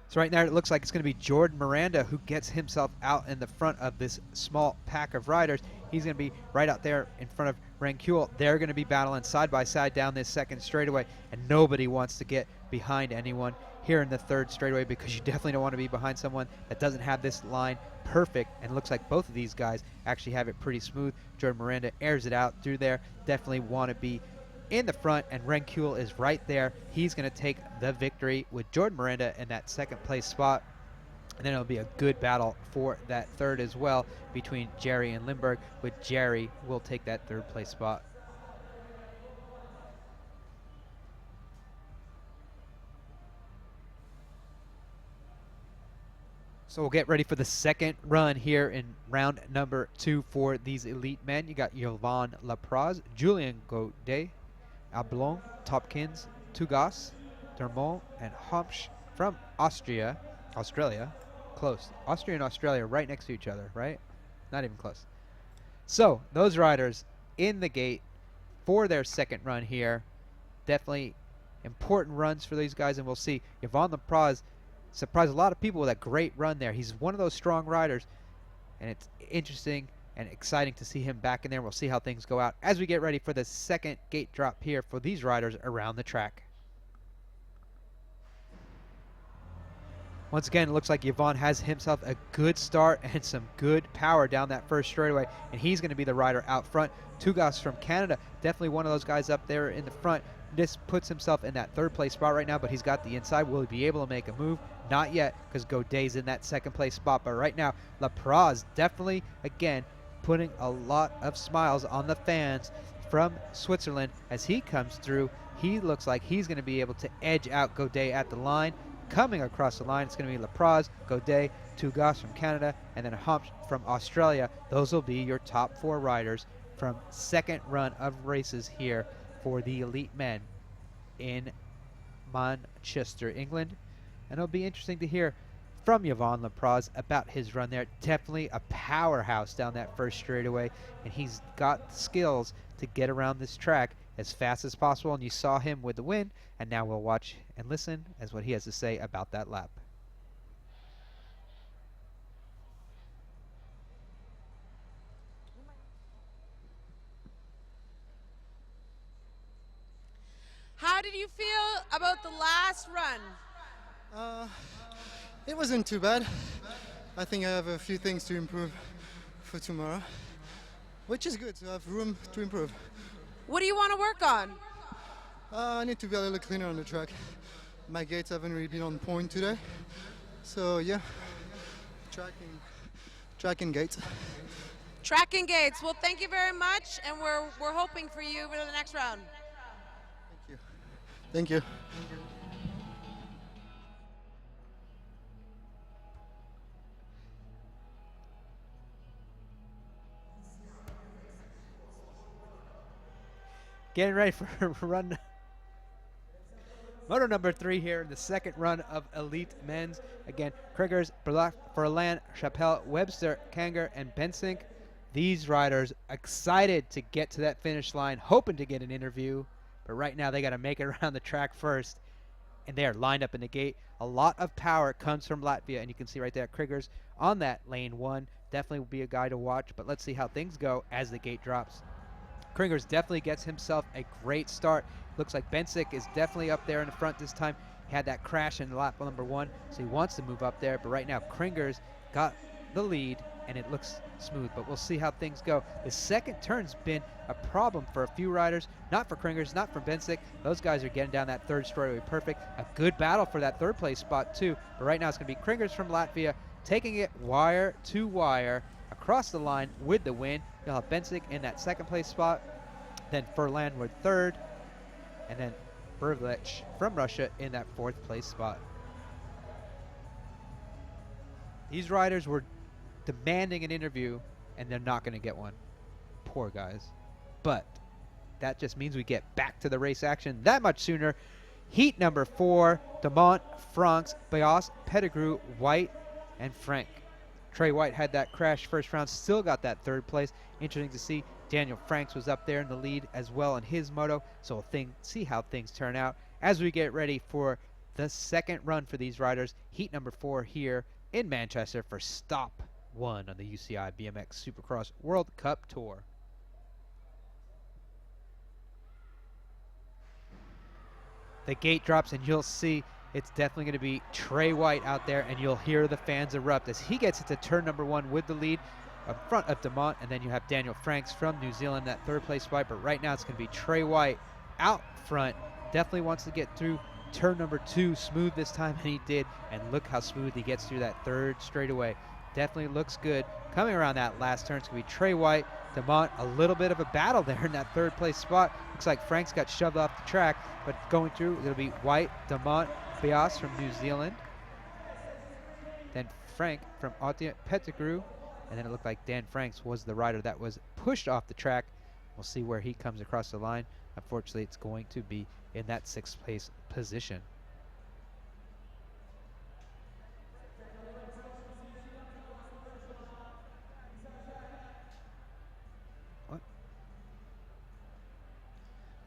So right now it looks like it's going to be Jordan Miranda who gets himself out in the front of this small pack of riders. He's going to be right out there in front of Rencule. They're going to be battling side by side down this second straightaway, and nobody wants to get behind anyone here in the third straightaway because you definitely don't want to be behind someone that doesn't have this line perfect, and it looks like both of these guys actually have it pretty smooth. Jordan Miranda airs it out through there. Definitely want to be in the front, and Rencule is right there. He's going to take the victory with Jordan Miranda in that second place spot. And then it'll be a good battle for that third as well between Jerry and Limburg, with Jerry will take that third place spot. So we'll get ready for the second run here in round number 2 for these elite men. You got Yvonne Lapraz, Julien Gaudet, Ablon, Topkins, Tugas, Dermont, and Homsch from Australia. Close. Austria and Australia right next to each other, right? Not even close. So those riders in the gate for their second run here. Definitely important runs for these guys, and we'll see. Yvonne Lapraz surprised a lot of people with that great run there. He's one of those strong riders, and it's interesting and exciting to see him back in there. We'll see how things go out as we get ready for the second gate drop here for these riders around the track. Once again, it looks like Yvonne has himself a good start and some good power down that first straightaway, and he's going to be the rider out front. Tugas from Canada, definitely one of those guys up there in the front. This puts himself in that third place spot right now, but he's got the inside. Will he be able to make a move? Not yet, because Gaudet's in that second place spot. But right now, Lapraz definitely, again, putting a lot of smiles on the fans from Switzerland as he comes through. He looks like he's going to be able to edge out Gaudet at the line. Coming across the line, it's going to be Lapraz, Gaudet, Tugas from Canada, and then Homsch from Australia. Those will be your top 4 riders from second run of races here for the elite men in Manchester, England. And it'll be interesting to hear from Yvonne Lapraz about his run there. Definitely a powerhouse down that first straightaway, and he's got skills to get around this track as fast as possible, and you saw him with the win, and now we'll watch and listen as what he has to say about that lap. How did you feel about the last run? It wasn't too bad. I think I have a few things to improve for tomorrow, which is good to have room to improve. What do you want to work on? I need to be a little cleaner on the track. My gates haven't really been on point today. So yeah, track and gates. Track and gates. Well, thank you very much, and we're hoping for you for the next round. Thank you. Getting ready for run moto number 3 here in the second run of elite men's. Again, Kriegers, Verlan, Chappelle, Webster, Kanger, and Bensink. These riders excited to get to that finish line, hoping to get an interview, but right now they got to make it around the track first, and they are lined up in the gate. A lot of power comes from Latvia, and you can see right there Kriegers on that lane 1. Definitely will be a guy to watch, but let's see how things go as the gate drops. Kriegers definitely gets himself a great start. Looks like Bensink is definitely up there in the front this time. He had that crash in lap number 1, so he wants to move up there. But right now, Kriegers got the lead and it looks smooth, but we'll see how things go. The second turn's been a problem for a few riders, not for Kringers, not for Bensick. Those guys are getting down that third straightaway perfect. A good battle for that third place spot too, but right now it's going to be Kringers from Latvia taking it wire to wire across the line with the win. You'll have Bensick in that second place spot, then Furlan with third, and then Berlich from Russia in that fourth place spot. These riders were demanding an interview, and they're not going to get one. Poor guys. But that just means we get back to the race action that much sooner. Heat number 4, Demont, Franks, Bias, Pettigrew, White, and Frank. Trey White had that crash first round, still got that third place. Interesting to see. Daniel Franks was up there in the lead as well in his moto, so we'll see how things turn out as we get ready for the second run for these riders. Heat number 4 here in Manchester for stop 1 on the UCI BMX Supercross World Cup Tour. The gate drops, and you'll see it's definitely going to be Trey White out there, and you'll hear the fans erupt as he gets into turn number 1 with the lead up front of Demont, and then you have Daniel Franks from New Zealand, that third place spot. But right now it's going to be Trey White out front. Definitely wants to get through turn number 2 smooth this time, and he did. And look how smooth he gets through that third straightaway. Definitely looks good. Coming around that last turn, it's going to be Trey White, Demont, a little bit of a battle there in that third place spot. Looks like Franks got shoved off the track, but going through, it'll be White, Demont, Bias from New Zealand. Then Frank from Authier, Pettigrew. And then it looked like Dan Franks was the rider that was pushed off the track. We'll see where he comes across the line. Unfortunately, it's going to be in that 6th place position.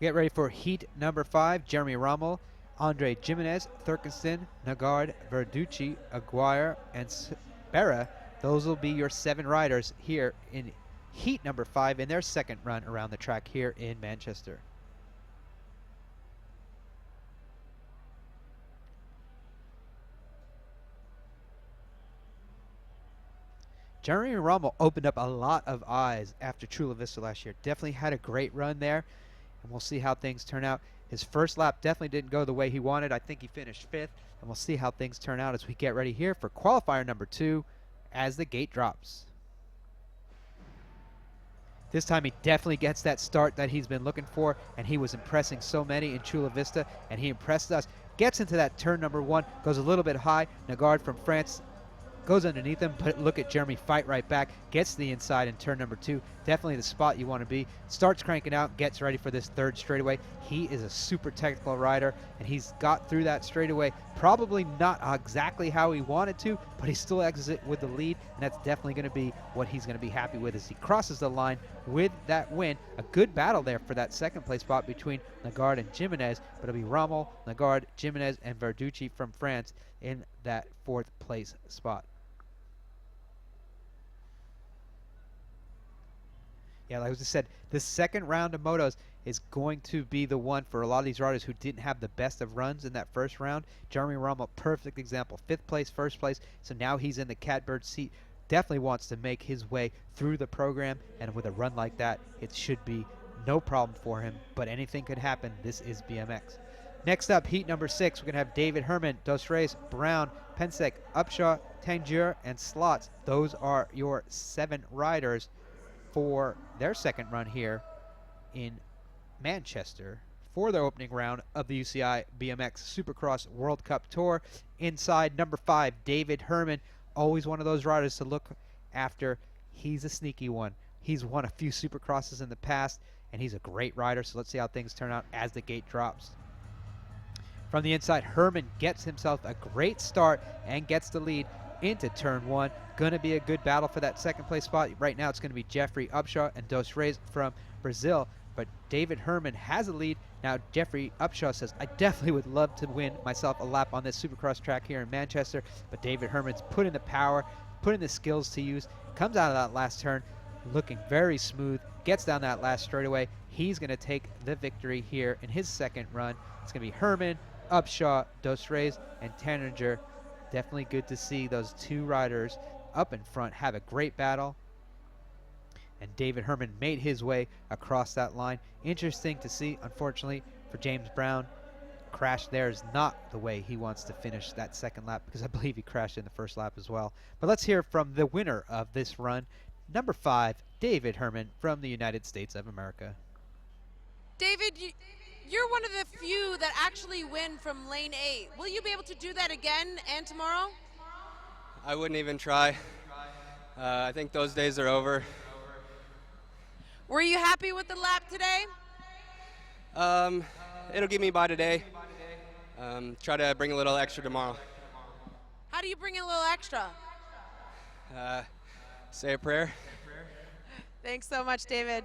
Get ready for heat number 5. Jeremy Rommel, Andre Jimenez, Thurkinson, Nagard, Verducci, Aguirre, and Berra. Those will be your 7 riders here in heat number 5 in their second run around the track here in Manchester. Jeremy Rommel opened up a lot of eyes after Chula Vista last year. Definitely had a great run there, and we'll see how things turn out. His first lap definitely didn't go the way he wanted. I think he finished 5th, and we'll see how things turn out as we get ready here for qualifier number 2 as the gate drops. This time he definitely gets that start that he's been looking for, and he was impressing so many in Chula Vista, and he impressed us. Gets into that turn number 1, goes a little bit high. Nagard from France goes underneath him, but look at Jeremy fight right back, gets to the inside in turn number 2. Definitely the spot you want to be. Starts cranking out, gets ready for this third straightaway. He is a super technical rider, and he's got through that straightaway. Probably not exactly how he wanted to, but he still exits it with the lead, and that's definitely going to be what he's going to be happy with as he crosses the line with that win. A good battle there for that second place spot between Nagard and Jimenez, but it'll be Rommel, Nagard, Jimenez, and Verducci from France in that 4th place spot. Yeah, like I just said, the second round of motos is going to be the one for a lot of these riders who didn't have the best of runs in that first round. Jeremy Rommel, perfect example. 5th place, 1st place, so now he's in the catbird seat. Definitely wants to make his way through the program, and with a run like that, it should be no problem for him, but anything could happen. This is BMX. Next up, heat number 6, we're going to have David Herman, Dos Reis, Brown, Pensek, Upshaw, Tangier, and Slots. Those are your 7 riders for their second run here in Manchester for their opening round of the UCI BMX Supercross World Cup Tour. Inside number 5, David Herman, always one of those riders to look after. He's a sneaky one. He's won a few Supercrosses in the past, and he's a great rider, so let's see how things turn out as the gate drops. From the inside, Herman gets himself a great start and gets the lead into turn 1. Going to be a good battle for that second place spot. Right now it's going to be Jeffrey Upshaw and Dos Reis from Brazil, but David Herman has a lead. Now Jeffrey Upshaw says, I definitely would love to win myself a lap on this Supercross track here in Manchester, but David Herman's put in the power, put in the skills to use, comes out of that last turn looking very smooth, gets down that last straightaway. He's going to take the victory here in his second run. It's going to be Herman, Upshaw, Dos Reis, and Tanninger. Definitely good to see those 2 riders up in front have a great battle. And David Herman made his way across that line. Interesting to see, unfortunately, for James Brown. Crash there is not the way he wants to finish that second lap, because I believe he crashed in the first lap as well. But let's hear from the winner of this run, number 5, David Herman from the United States of America. David, you're one of the few that actually win from lane 8. Will you be able to do that again and tomorrow? I wouldn't even try. I think those days are over. Were you happy with the lap today? It'll get me by today. Try to bring a little extra tomorrow. How do you bring in a little extra? Say a prayer. Thanks so much, David.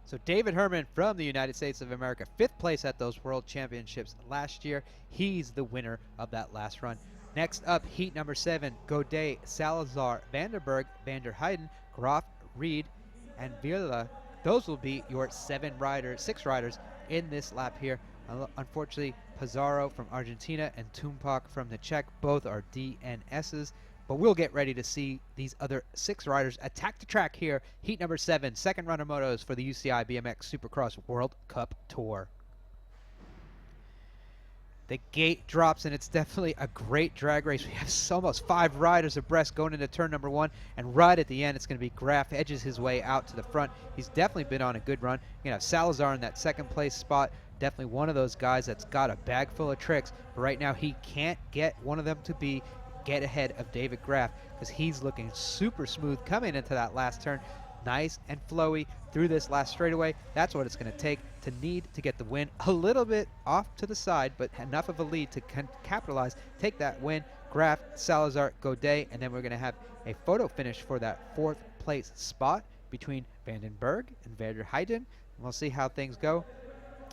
So David Herman from the United States of America, 5th place at those World Championships last year. He's the winner of that last run. Next up, heat number 7, Godet, Salazar, Vanderberg, Vander Heyden, Graf, Reed, and Villa. Those will be your 6 riders in this lap here. Unfortunately, Pizarro from Argentina and Tumpak from the Czech, both are DNSs. But we'll get ready to see these other 6 riders attack the track here. Heat number 7, second runner motos for the UCI BMX Supercross World Cup Tour. The gate drops, and it's definitely a great drag race. We have almost 5 riders abreast going into turn number 1, and right at the end, it's going to be Graf edges his way out to the front. He's definitely been on a good run. You're going to have Salazar in that second place spot. Definitely one of those guys that's got a bag full of tricks, but right now he can't get one of them to get ahead of David Graf, because he's looking super smooth coming into that last turn. Nice and flowy through this last straightaway. That's what it's going to take to get the win. A little bit off to the side, but enough of a lead to capitalize, take that win. Graf, Salazar, Godet, and then we're going to have a photo finish for that 4th place spot between Vandenberg and Vander Heyden. We'll see how things go.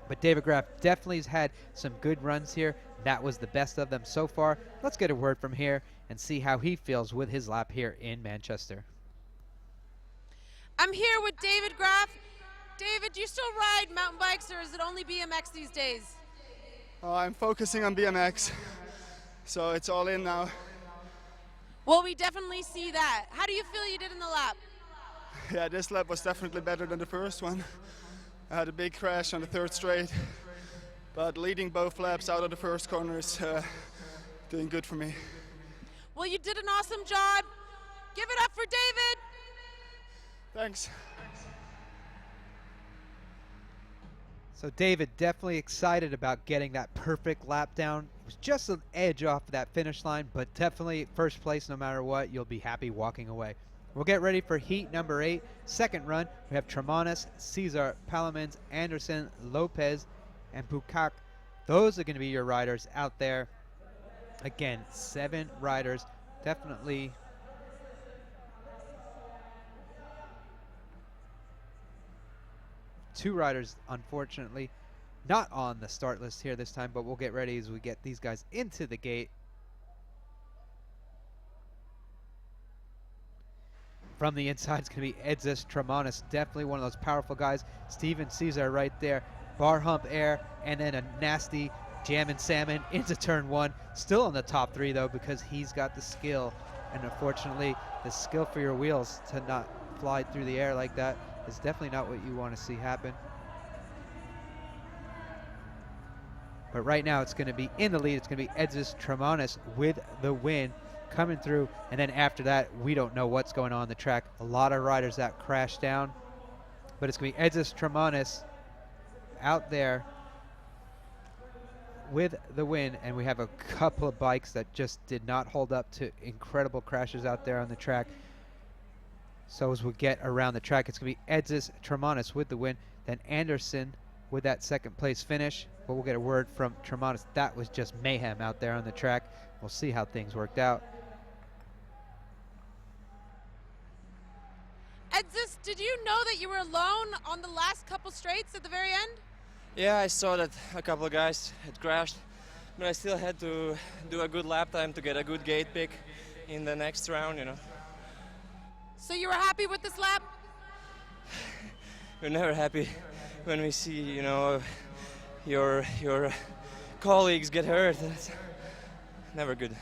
But David Graf definitely has had some good runs here. That was the best of them so far. Let's get a word from here and see how he feels with his lap here in Manchester. I'm here with David Graf. David, do you still ride mountain bikes, or is it only BMX these days? I'm focusing on BMX, so it's all in now. Well, we definitely see that. How do you feel you did in the lap? Yeah, this lap was definitely better than the first one. I had a big crash on the 3rd straight, but leading both laps out of the first corner is doing good for me. Well, you did an awesome job. Give it up for David. Thanks. So David definitely excited about getting that perfect lap down. It was just an edge off that finish line, but definitely first place no matter what. You'll be happy walking away. We'll get ready for heat number 8, second run. We have Tremonis, Cesar, Palamins, Anderson, Lopez, and Bukak. Those are going to be your riders out there. Again, 7 riders. Definitely two riders, unfortunately, not on the start list here this time, but we'll get ready as we get these guys into the gate. From the inside, it's going to be Edzis Tremonis, definitely one of those powerful guys. Steven Cesar right there, bar hump air, and then a nasty jammin' salmon into turn 1. Still in the top 3 though, because he's got the skill, and unfortunately, the skill for your wheels to not fly through the air like that is definitely not what you want to see happen. But right now, it's going to be in the lead. It's going to be Edzis Tremonis with the win coming through, and then after that, we don't know what's going on the track. A lot of riders that crash down, but it's going to be Edzis Tremonis out there with the win, and we have a couple of bikes that just did not hold up to incredible crashes out there on the track. So as we get around the track, it's going to be Edzis Tremonis with the win, then Anderson with that second place finish. But we'll get a word from Tremonis. That was just mayhem out there on the track. We'll see how things worked out. Edzis, did you know that you were alone on the last couple straights at the very end? Yeah, I saw that a couple of guys had crashed, but I still had to do a good lap time to get a good gate pick in the next round, you know. So you were happy with this lap? We're never happy when we see, you know, your colleagues get hurt. never good.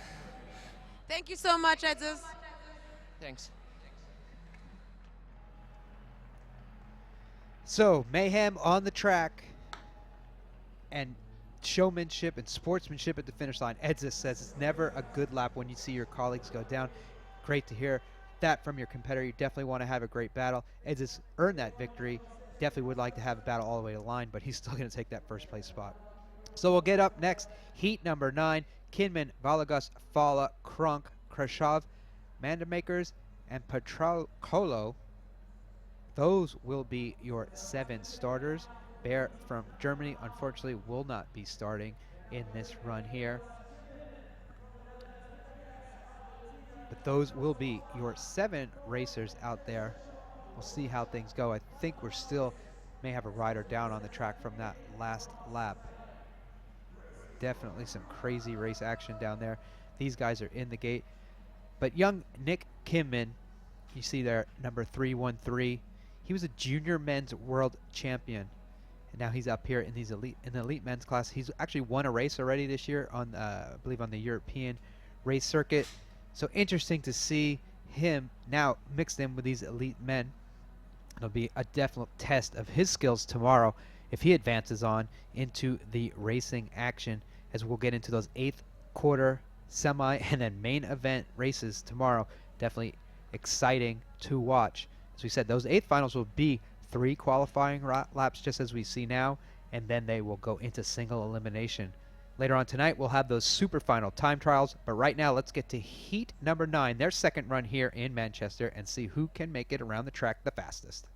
Thank you so much, Edzis. Thanks. So, mayhem on the track and showmanship and sportsmanship at the finish line. Edzis says it's never a good lap when you see your colleagues go down. Great to hear that from your competitor. You definitely want to have a great battle. Edzis earned that victory. Definitely would like to have a battle all the way to the line, but he's still going to take that first place spot. So we'll get up next. Heat number 9. Kinman, Valagas, Fala, Krunk, Krashov, Mandamakers, and Petrokolo. Those will be your 7 starters. Bear from Germany, unfortunately, will not be starting in this run here. But those will be your 7 racers out there. We'll see how things go. I think we're still may have a rider down on the track from that last lap. Definitely some crazy race action down there. These guys are in the gate. But young Nick Kinman, you see there, number 313. He was a junior men's world champion. And now he's up here in these in the elite men's class. He's actually won a race already this year on, I believe, on the European race circuit. So interesting to see him now mixed in with these elite men. It'll be a definite test of his skills tomorrow if he advances on into the racing action, as we'll get into those 8th quarter, semi, and then main event races tomorrow. Definitely exciting to watch. As we said, those 8th finals will be 3 qualifying laps just as we see now, and then they will go into single elimination. Later on tonight, we'll have those Superfinal time trials, but right now let's get to heat number 9, their second run here in Manchester, and see who can make it around the track the fastest.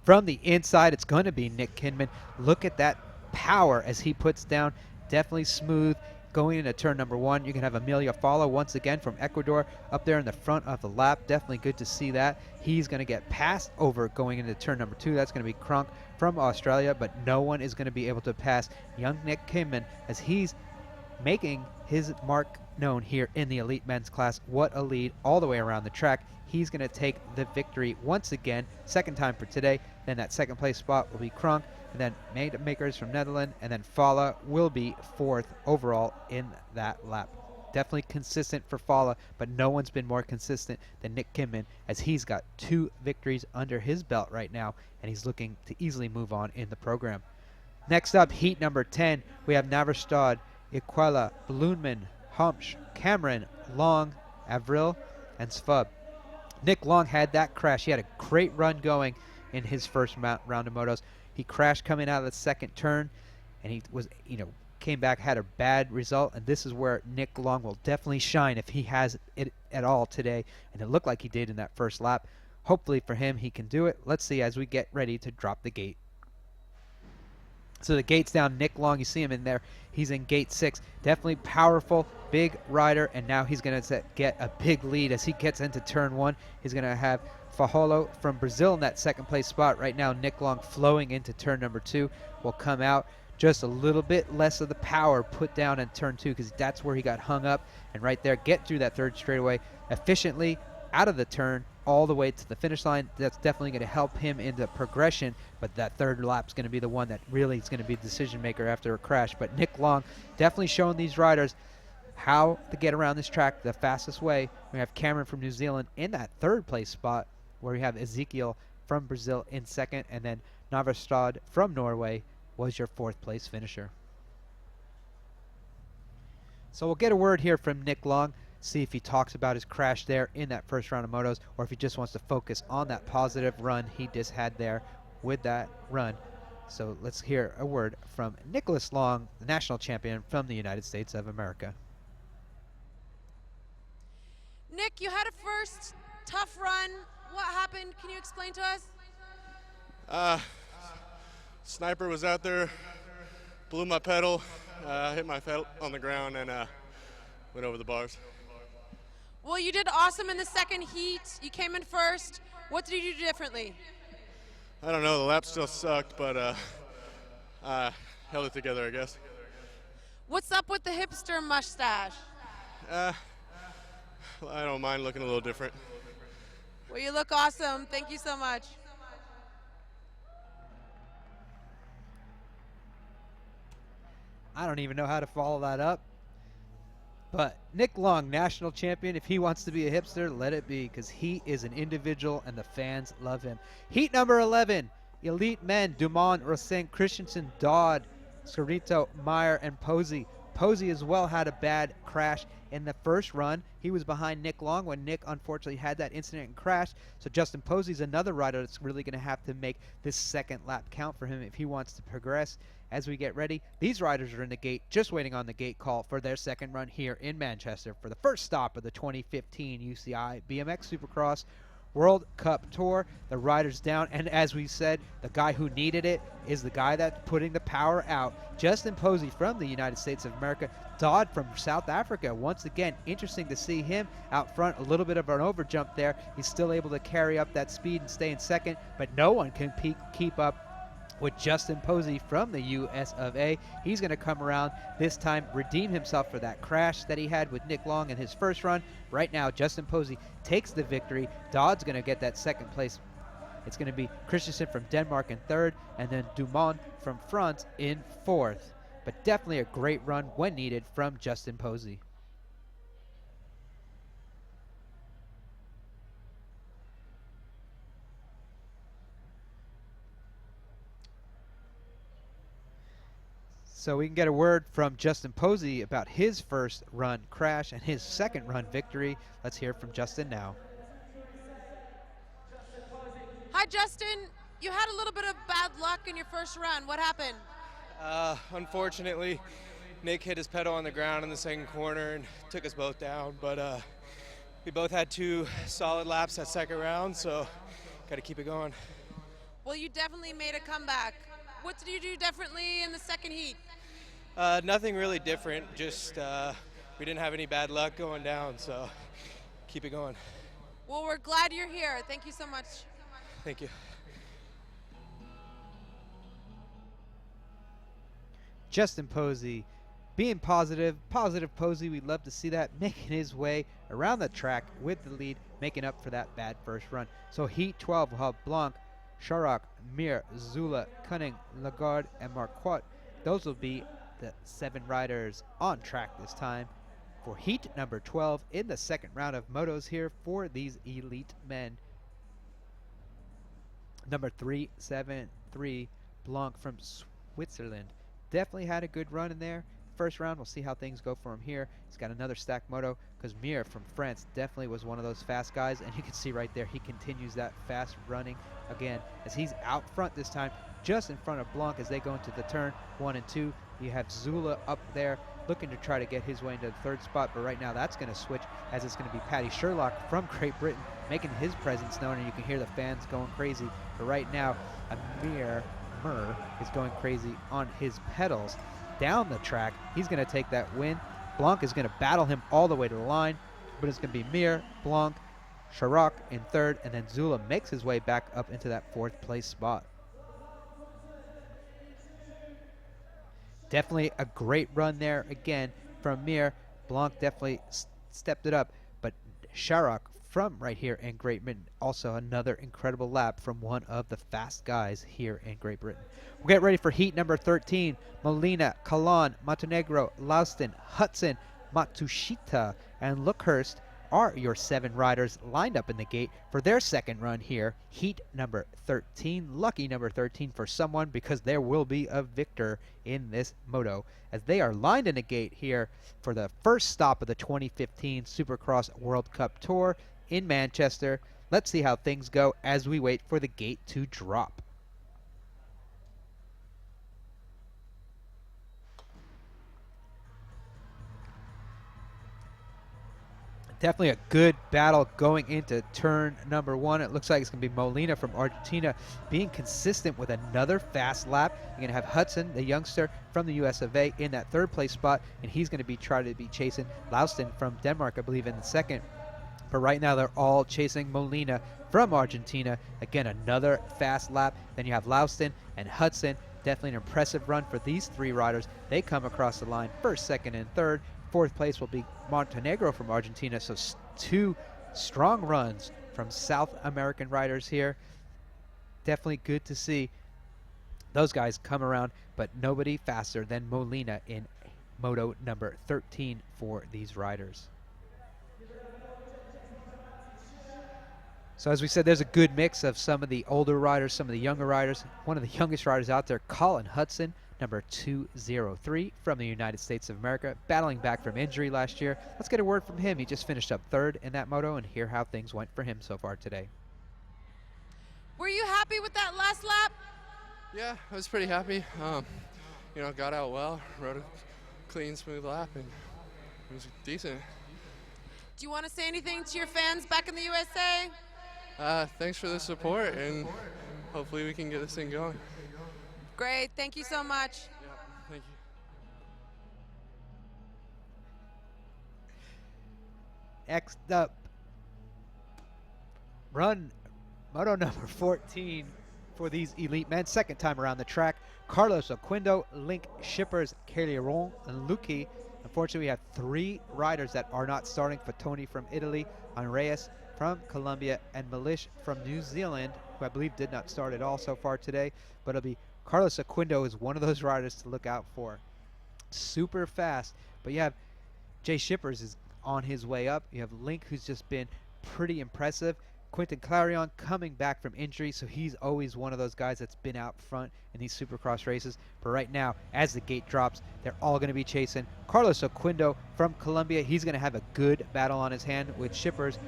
From the inside, it's going to be Nick Kinman. Look at that power as he puts down. Definitely smooth. Going into turn number 1, you can have Amelia Fala once again from Ecuador up there in the front of the lap. Definitely good to see that. He's going to get passed over going into turn number 2. That's going to be Krunk from Australia, but no one is going to be able to pass young Nick Kinman as he's making his mark known here in the elite men's class. What a lead all the way around the track. He's going to take the victory once again, second time for today. Then that second place spot will be Krunk, and then Makers from Netherlands, and then Fala will be 4th overall in that lap. Definitely consistent for Fala, but no one's been more consistent than Nick Kinman, as he's got 2 victories under his belt right now, and he's looking to easily move on in the program. Next up, heat number 10, we have Naverstad, Iquela, Bloomman, Humsch, Cameron, Long, Avril, and Svub. Nick Long had that crash. He had a great run going in his first round of motos. He crashed coming out of the second turn, and he was, came back, had a bad result, and this is where Nick Long will definitely shine if he has it at all today, and it looked like he did in that first lap. Hopefully for him, he can do it. Let's see as we get ready to drop the gate. So the gate's down. Nick Long, you see him in there. He's in gate 6. Definitely powerful, big rider, and now he's going to get a big lead as he gets into turn 1. He's going to have Fajolo from Brazil in that second place spot. Right now, Nick Long flowing into turn number 2 will come out. Just a little bit less of the power put down in turn 2 because that's where he got hung up. And right there, get through that third straightaway efficiently out of the turn all the way to the finish line. That's definitely going to help him in the progression, but that third lap is going to be the one that really is going to be the decision maker after a crash. But Nick Long definitely showing these riders how to get around this track the fastest way. We have Cameron from New Zealand in that third place spot, where we have Ezekiel from Brazil in second, and then Naverstad from Norway was your 4th place finisher. So we'll get a word here from Nick Long, see if he talks about his crash there in that first round of motos, or if he just wants to focus on that positive run he just had there with that run. So let's hear a word from Nicholas Long, the national champion from the United States of America. Nick, you had a first tough run. What happened? Can you explain to us? Sniper was out there, blew my pedal, hit my pedal on the ground, and went over the bars. Well, you did awesome in the second heat. You came in first. What did you do differently? I don't know, the lap still sucked, but I held it together, I guess. What's up with the hipster mustache? I don't mind looking a little different. Well, you look awesome. Thank you so much. I don't even know how to follow that up. But Nick Long, national champion, if he wants to be a hipster, let it be, because he is an individual and the fans love him. Heat number 11, elite men, Dumont, Rosen, Christensen, Dodd, Scarito, Meyer, and Posey. Posey as well had a bad crash in the first run. He was behind Nick Long when Nick unfortunately had that incident and crashed. So Justin Posey's another rider that's really going to have to make this second lap count for him if he wants to progress. As we get ready, these riders are in the gate, just waiting on the gate call for their second run here in Manchester for the first stop of the 2015 UCI BMX Supercross World Cup Tour. The riders down, and as we said, the guy who needed it is the guy that's putting the power out. Justin Posey from the United States of America, Dodd from South Africa. Once again, interesting to see him out front. A little bit of an overjump there. He's still able to carry up that speed and stay in second, but no one can keep up with Justin Posey from the US of A. He's going to come around this time, redeem himself for that crash that he had with Nick Long in his first run. Right now, Justin Posey takes the victory. Dodd's going to get that second place. It's going to be Christensen from Denmark in third, and then Dumont from France in fourth. But definitely a great run when needed from Justin Posey. So we can get a word from Justin Posey about his first run crash and his second run victory. Let's hear from Justin now. Hi, Justin. You had a little bit of bad luck in your first run. What happened? Unfortunately, Nick hit his pedal on the ground in the second corner and took us both down. But we both had 2 solid laps that second round, so got to keep it going. Well, you definitely made a comeback. What did you do differently in the second heat? Nothing really different, just we didn't have any bad luck going down, so keep it going. Well, we're glad you're here. Thank you so much. Thank you. Justin Posey being positive Posey. We'd love to see that, making his way around the track with the lead, making up for that bad first run. So Heat 12 will have Blanc, Charac, Mir, Zula, Cunning, Lagarde, and Marquardt. Those will be the 7 riders on track this time for Heat number 12 in the second round of motos here for these elite men. Number 373, Blanc from Switzerland. Definitely had a good run in there. First round, we'll see how things go for him here. He's got another stack moto because Mir from France definitely was one of those fast guys, and you can see right there he continues that fast running again as he's out front this time, just in front of Blanc as they go into the turn 1 and 2. You have Zula up there looking to try to get his way into the third spot, but right now that's going to switch as it's going to be Paddy Sherlock from Great Britain making his presence known, and you can hear the fans going crazy. But right now, Amir Mur is going crazy on his pedals down the track. He's going to take that win. Blanc is going to battle him all the way to the line, but it's going to be Mir, Blanc, Charac in third, and then Zula makes his way back up into that 4th place spot. Definitely a great run there again from Mir. Blanc definitely stepped it up, but Charac from right here in Great Britain, also another incredible lap from one of the fast guys here in Great Britain. We'll get ready for heat number 13. Molina, Kalan, Montenegro, Laustin, Hudson, Matsushita, and Lookhurst are your 7 riders lined up in the gate for their second run here. Heat number 13. Lucky number 13 for someone, because there will be a victor in this moto as they are lined in the gate here for the first stop of the 2015 Supercross World Cup Tour in Manchester. Let's see how things go as we wait for the gate to drop. Definitely a good battle going into turn number 1. It looks like it's going to be Molina from Argentina being consistent with another fast lap. You're going to have Hudson, the youngster from the US of A, in that 3rd place spot, and he's going to be trying to be chasing Laustin from Denmark, I believe, in the 2nd. But right now they're all chasing Molina from Argentina. Again, another fast lap. Then you have Laustin and Hudson. Definitely an impressive run for these 3 riders. They come across the line 1st, 2nd, and 3rd. 4th place will be Montenegro from Argentina. So 2 strong runs from South American riders here. Definitely good to see. those guys come around, but nobody faster than Molina in moto number 13 for these riders. So as we said, there's a good mix of some of the older riders, some of the younger riders. One of the youngest riders out there, Colin Hudson, number 203 from the United States of America, battling back from injury last year. Let's get a word from him. He just finished up third in that moto and hear how things went for him so far today. Were you happy with that last lap? Yeah, I was pretty happy. You know, got out well, rode a clean, smooth lap, and it was decent. Do you want to say anything to your fans back in the USA? Thanks for the support, and hopefully we can get this thing going. Great, thank you so much. Yeah, thank you. Next up, run moto number 14 for these elite men. Second time around the track. Carlos Oquindo, Link Shippers, Caliron, and Luque. Unfortunately, we have 3 riders that are not starting. Fatoni from Italy, Andreas from Colombia, and Malish from New Zealand, who I believe did not start at all so far today. But it'll be Carlos Oquindo is one of those riders to look out for. Super fast. But you have Jay Shippers is on his way up. You have Link, who's just been pretty impressive. Quentin Clarion coming back from injury, so he's always one of those guys that's been out front in these Supercross races. But right now, as the gate drops, they're all going to be chasing Carlos Oquindo from Colombia. He's going to have a good battle on his hand with Shippers,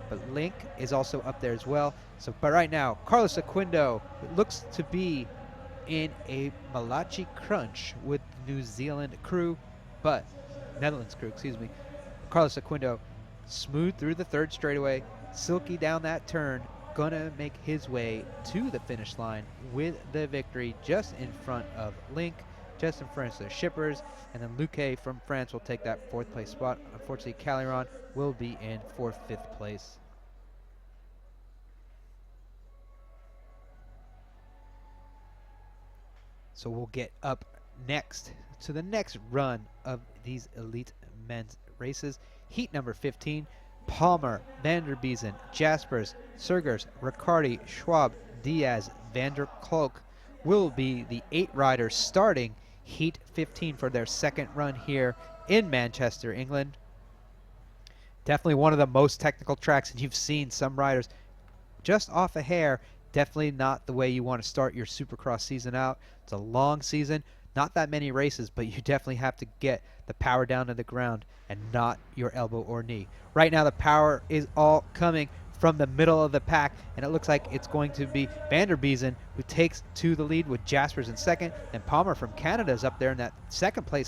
but Link is also up there as well. So, but right now, Carlos Oquindo looks to be in a Malachi crunch with New Zealand crew, but Netherlands crew, excuse me. Carlos Oquindo smooth through the third straightaway, silky down that turn, gonna make his way to the finish line with the victory just in front of Link, just in front of the Shippers, and then Luque from France will take that 4th place spot. Unfortunately, Caliron will be in 4th, 5th place. So we'll get up next to the next run of these elite men's races. Heat number 15. Palmer, Vanderbiesen, Jaspers, Surgers, Riccardi, Schwab, Diaz, Vander Kolk will be the 8 riders starting Heat 15 for their second run here in Manchester, England. Definitely one of the most technical tracks, and you've seen some riders just off a hair. Definitely not the way you want to start your Supercross season out. It's a long season, not that many races, but you definitely have to get the power down to the ground and not your elbow or knee. Right now the power is all coming from the middle of the pack, and it looks like it's going to be Vanderbiesen who takes to the lead with Jaspers in second, and Palmer from Canada is up there in that third place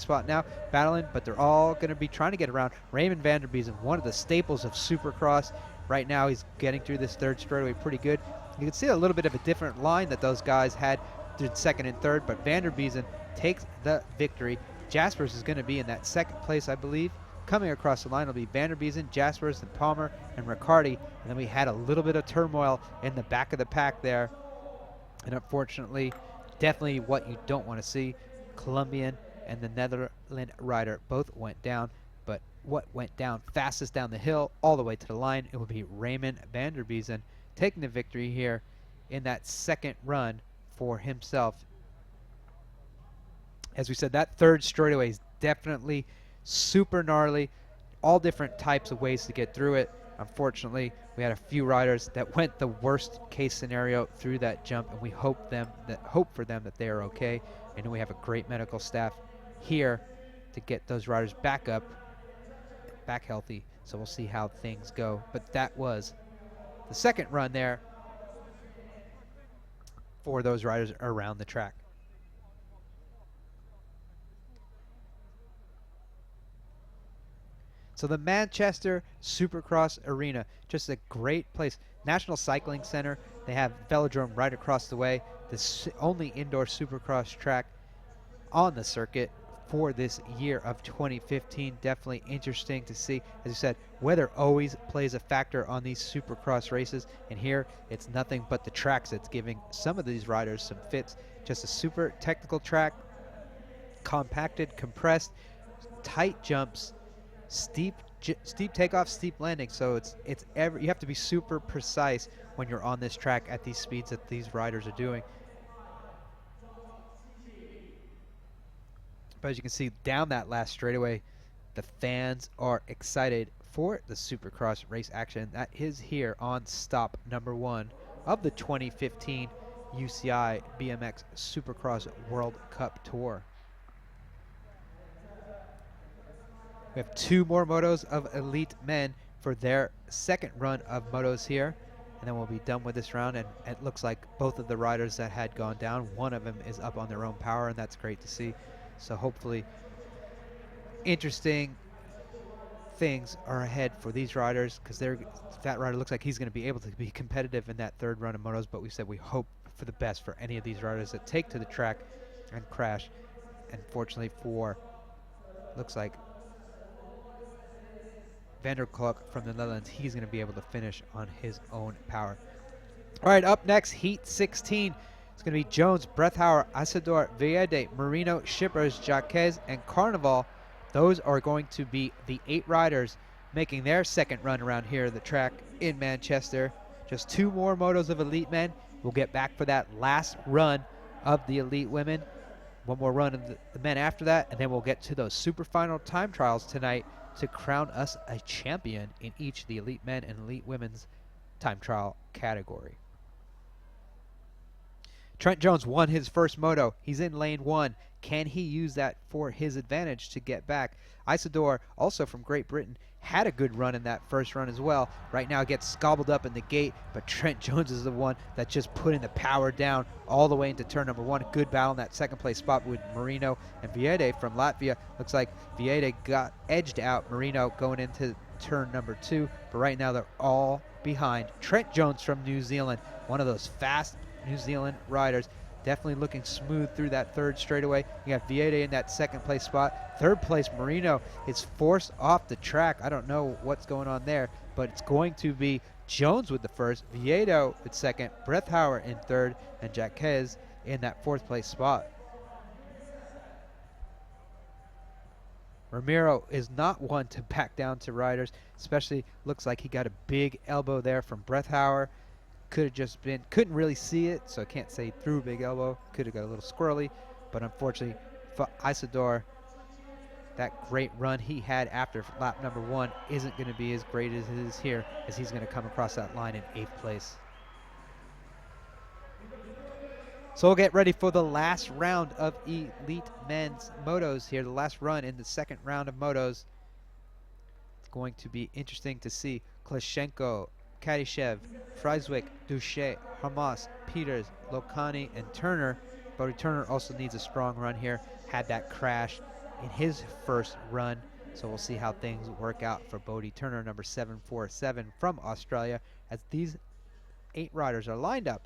spot now, battling, but they're all going to be trying to get around. Raymond Vanderbiesen, one of the staples of Supercross. Right now he's getting through this third straightaway pretty good. You can see a little bit of a different line that those guys had through second and third, but Vanderbiesen takes the victory. Jaspers is going to be in that second place, I believe. Coming across the line will be Vanderbiesen, Jaspers, and Palmer, and Riccardi. And then we had a little bit of turmoil in the back of the pack there. And unfortunately, definitely what you don't want to see. Colombian and the Netherlands rider both went down. But what went down fastest down the hill all the way to the line, it will be Raymond Vanderbiesen taking the victory here in that second run for himself. As we said, that third straightaway is definitely super gnarly. All different types of ways to get through it. Unfortunately, we had a few riders that went the worst case scenario through that jump, and we hope for them that they are okay. I know we have a great medical staff here to get those riders back up, back healthy. So we'll see how things go. But that was the second run there for those riders around the track. So the Manchester Supercross Arena, just a great place. National Cycling Center, they have Velodrome right across the way. The only indoor Supercross track on the circuit for this year of 2015. Definitely interesting to see. As you said, weather always plays a factor on these Supercross races, and here it's nothing but the tracks that's giving some of these riders some fits. Just a super technical track, compacted, compressed, tight jumps, steep takeoff, steep landing. So you have to be super precise when you're on this track at these speeds that these riders are doing. But as you can see down that last straightaway, the fans are excited for the Supercross race action that is here on stop number 1 of the 2015 UCI BMX Supercross World Cup Tour. We have 2 more motos of elite men for their second run of motos here, and then we'll be done with this round. And it looks like both of the riders that had gone down, one of them is up on their own power, and that's great to see. So hopefully interesting things are ahead for these riders, because that rider looks like he's going to be able to be competitive in that third run of motos. But we said we hope for the best for any of these riders that take to the track and crash. And fortunately for, looks like Vanderkolk from the Netherlands, he's going to be able to finish on his own power. All right, up next, Heat 16. It's going to be Jones, Brethauer, Isidore, Viede, Marino, Shippers, Jaquez, and Carnival. Those are going to be the 8 riders making their second run around here at the track in Manchester. Just 2 more motos of elite men. We'll get back for that last run of the elite women. 1 more run of the men after that, and then we'll get to those Superfinal time trials tonight to crown us a champion in each of the elite men and elite women's time trial category. Trent Jones won his first moto. He's in lane 1. Can he use that for his advantage to get back? Isidore, also from Great Britain, had a good run in that first run as well. Right now gets gobbled up in the gate, but Trent Jones is the one that just putting the power down all the way into turn number 1. Good battle in that second place spot with Marino and Viede from Latvia. Looks like Viede got edged out Marino going into turn number 2, but right now they're all behind Trent Jones from New Zealand, one of those fast New Zealand riders. Definitely looking smooth through that third straightaway. You got Viede in that second place spot. Third place, Marino is forced off the track. I don't know what's going on there, but it's going to be Jones with the first, Viedo in second, Brethauer in third, and Jaquez in that fourth place spot. Ramiro is not one to back down to riders, especially looks like he got a big elbow there from Brethauer. Could have just been, couldn't really see it, so I can't say through a big elbow. Could have got a little squirrely, but unfortunately for Isidore, that great run he had after lap number 1 isn't going to be as great as it is here, as he's going to come across that line in 8th place. So we'll get ready for the last round of elite men's motos here, the last run in the second round of motos. It's going to be interesting to see Klashenko, Kadyshev, Freiswick, Duche, Hamas, Peters, Lokani, and Turner. Bodie Turner also needs a strong run here. Had that crash in his first run, so we'll see how things work out for Bodie Turner, number 747 from Australia, as these 8 riders are lined up.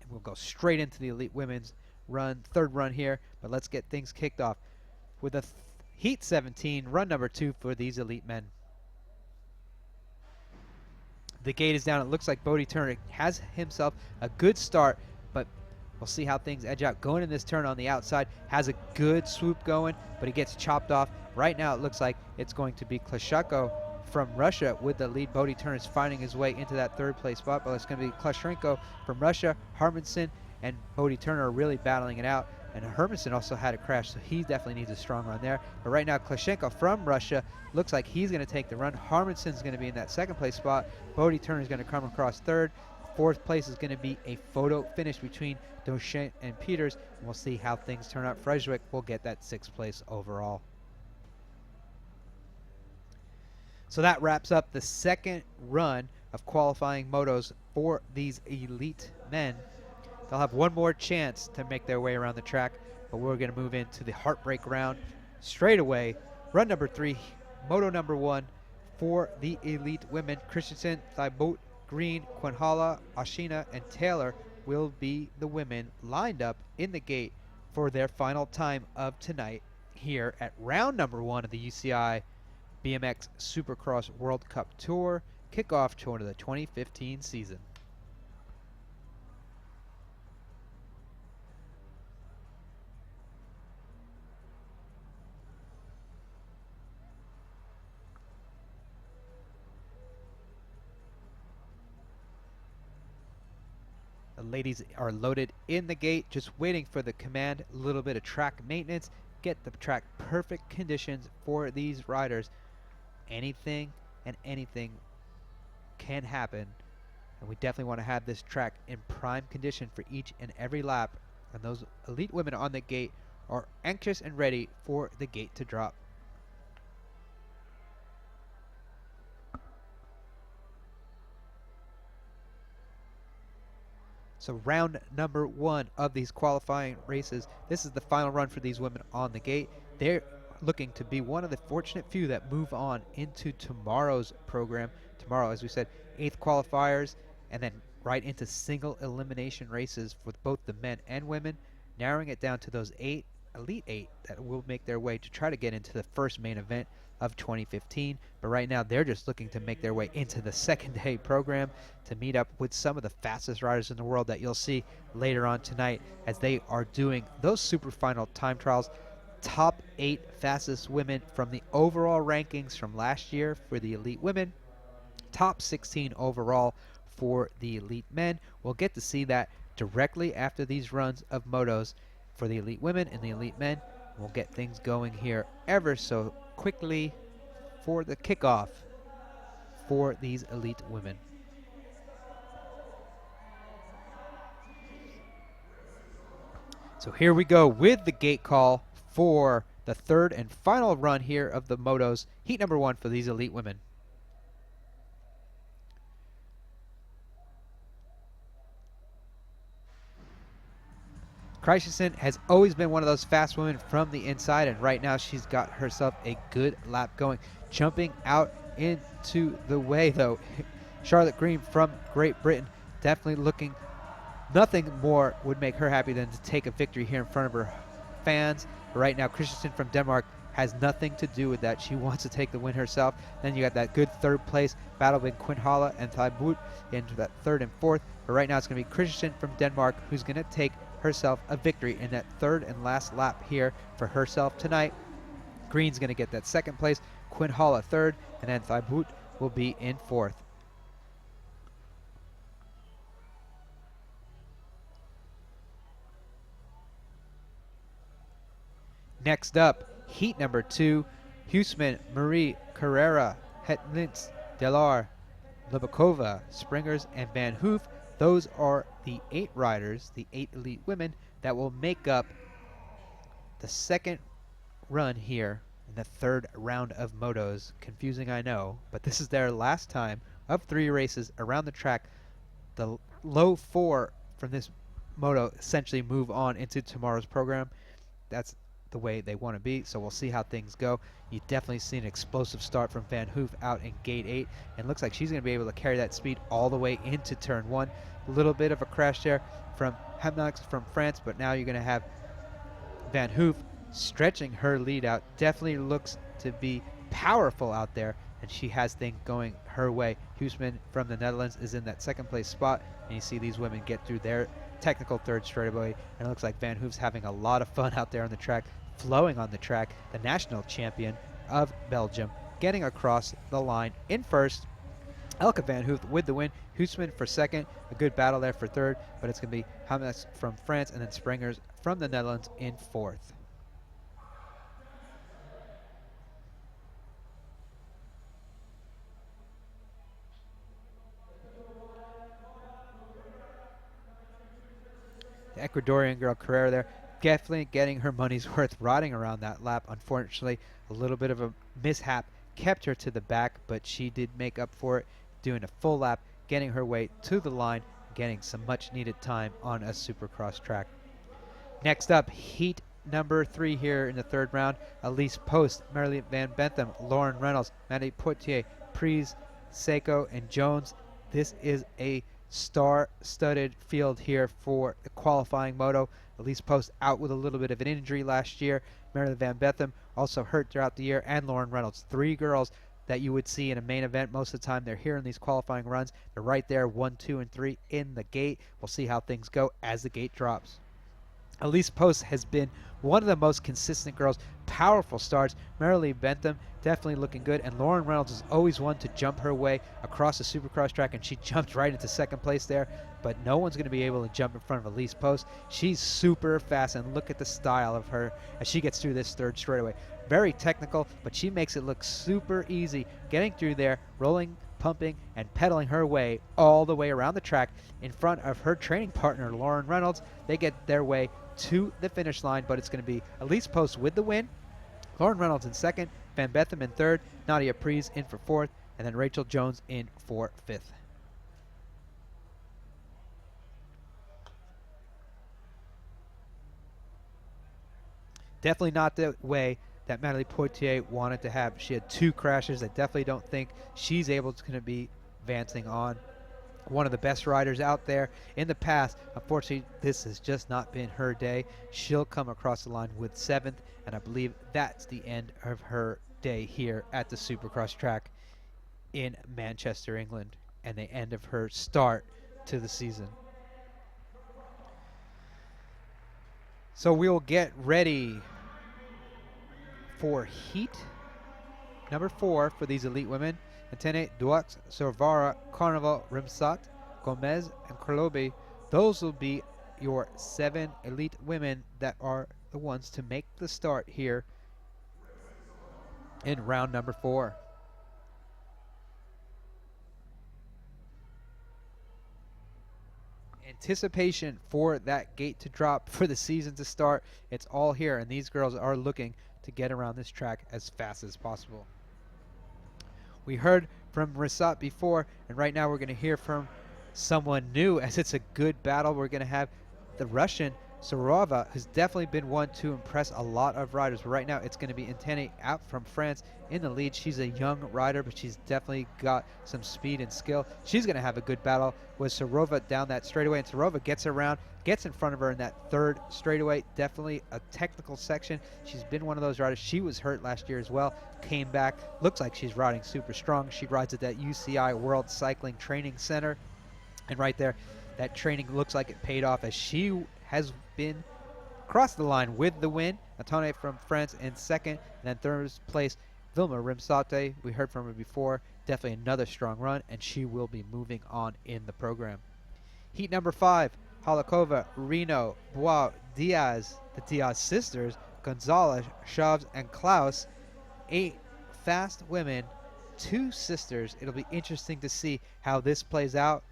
And we'll go straight into the elite women's run, third run here, but let's get things kicked off with a Heat 17, run number 2 for these elite men. The gate is down. It looks like Bodie Turner has himself a good start, but we'll see how things edge out. Going in this turn on the outside, has a good swoop going, but he gets chopped off. Right now it looks like it's going to be Klashako from Russia with the lead. Bodie Turner is finding his way into that third place spot, but it's going to be Klashrenko from Russia. Harmanson and Bodie Turner are really battling it out. And Hermanson also had a crash, so he definitely needs a strong run there. But right now, Klashenko from Russia looks like he's going to take the run. Harmanson's going to be in that second place spot. Bodie Turner is going to come across third. Fourth place is going to be a photo finish between Duchesne and Peters. And we'll see how things turn out. Freiswick will get that 6th place overall. So that wraps up the second run of qualifying motos for these elite men. They'll have one more chance to make their way around the track, but we're going to move into the heartbreak round straight away. Run number 3, moto number 1 for the elite women. Christensen, Thibault, Green, Quinhala, Ashina, and Taylor will be the women lined up in the gate for their final time of tonight here at round number 1 of the UCI BMX Supercross World Cup Tour, kickoff tour of the 2015 season. ladies are loaded in the gate, just waiting for the command, a little bit of track maintenance, get the track perfect conditions for these riders. Anything and anything can happen, and we definitely want to have this track in prime condition for each and every lap, and those elite women on the gate are anxious and ready for the gate to drop. So round number 1 of these qualifying races, this is the final run for these women on the gate. They're looking to be one of the fortunate few that move on into tomorrow's program. Tomorrow, as we said, 8th qualifiers, and then right into single elimination races for both the men and women, narrowing it down to those 8, elite 8, that will make their way to try to get into the first main event of 2015. But right now they're just looking to make their way into the second day program to meet up with some of the fastest riders in the world that you'll see later on tonight as they are doing those Superfinal time trials. Top 8 fastest women from the overall rankings from last year for the elite women, top 16 overall for the elite men. We'll get to see that directly after these runs of motos for the elite women and the elite men. We'll get things going here ever so quickly for the kickoff for these elite women. So here we go with the gate call for the third and final run here of the motos, heat number 1 for these elite women. Christensen has always been one of those fast women from the inside, and right now she's got herself a good lap going. Jumping out into the way, though, Charlotte Green from Great Britain, definitely looking, nothing more would make her happy than to take a victory here in front of her fans. But right now, Christensen from Denmark has nothing to do with that. She wants to take the win herself. Then you got that good third place battle between Quinn Halle and Thibaut into that third and fourth. But right now it's going to be Christensen from Denmark who's going to take herself a victory in that third and last lap here for herself tonight. Green's going to get that second place, Quinn Halle third, and then Thibaut will be in fourth. Next up, heat number 2, Huisman, Marie, Carrera, Hetnitz, Delar, Lebakova, Springers, and Van Hoof. Those are the 8 riders, the 8 elite women, that will make up the second run here in the third round of motos. Confusing, I know, but this is their last time of 3 races around the track. The low 4 from this moto essentially move on into tomorrow's program. That's the way they want to be, so we'll see how things go. You definitely see an explosive start from Van Hoof out in gate 8, and looks like she's going to be able to carry that speed all the way into turn 1. A little bit of a crash there from Hemnax from France, but now you're going to have Van Hoof stretching her lead out. Definitely looks to be powerful out there, and she has things going her way. Huisman from the Netherlands is in that second place spot, and you see these women get through their technical third straight away, and it looks like Van Hoof's having a lot of fun out there on the track, flowing on the track. The national champion of Belgium getting across the line in first. Elke Van Hoof with the win. Huisman for second. A good battle there for third, but it's going to be Hamnes from France and then Springers from the Netherlands in fourth. The Ecuadorian girl Carrera there, definitely getting her money's worth riding around that lap. Unfortunately, a little bit of a mishap kept her to the back, but she did make up for it, doing a full lap, getting her way to the line, getting some much needed time on a Supercross track. Next up, heat number 3 here in the third round. Elise Post, Marilyn Van Bentham, Lauren Reynolds, Maddie Poitier, Pries, Seiko, and Jones. This is a star-studded field here for the qualifying moto. Elise Post out with a little bit of an injury last year. Marilyn Van Bentham also hurt throughout the year, and Lauren Reynolds. 3 girls that you would see in a main event most of the time. They're here in these qualifying runs. They're right there, 1, 2, and 3 in the gate. We'll see how things go as the gate drops. Elise Post has been one of the most consistent girls. Powerful starts. Marilee Bentham definitely looking good. And Lauren Reynolds is always one to jump her way across the Supercross track, and she jumped right into second place there. But no one's going to be able to jump in front of Elise Post. She's super fast, and look at the style of her as she gets through this third straightaway. Very technical, but she makes it look super easy. Getting through there, rolling, pumping, and pedaling her way all the way around the track in front of her training partner, Lauren Reynolds. They get their way to the finish line, but it's going to be Elise Post with the win, Lauren Reynolds in second, Van Betham in third, Nadia Pries in for fourth, and then Rachel Jones in for fifth. Definitely not the way that Natalie Poitier wanted to have. She had 2 crashes. I definitely don't think she's able to be advancing on. One of the best riders out there in the past. Unfortunately, this has just not been her day. She'll come across the line with 7th, and I believe that's the end of her day here at the Supercross track in Manchester, England, and the end of her start to the season. So we'll get ready for heat number 4 for these elite women. Antene, Duax, Sorvara, Carnival, Rimsat, Gomez, and Krolobi. Those will be your 7 elite women that are the ones to make the start here in round number 4. Anticipation for that gate to drop, for the season to start. It's all here, and these girls are looking to get around this track as fast as possible. We heard from Risat before, and right now we're going to hear from someone new, as it's a good battle. We're going to have the Russian Sorova, who's definitely been one to impress a lot of riders. But right now it's going to be Antene out from France in the lead. She's a young rider, but she's definitely got some speed and skill. She's going to have a good battle with Sorova down that straightaway, and Sorova gets around, gets in front of her in that third straightaway. Definitely a technical section. She's been one of those riders. She was hurt last year as well, came back, looks like she's riding super strong. She rides at that UCI World Cycling Training Center, and right there, that training looks like it paid off, as she has been across the line with the win. Antone from France in second, and then third place, Vilma Rimsate. We heard from her before. Definitely another strong run, and she will be moving on in the program. Heat number 5, Halakova, Reno, Bois, Diaz, the Diaz sisters, Gonzalez, Chaves, and Klaus. 8 fast women, 2 sisters. It'll be interesting to see how this plays out,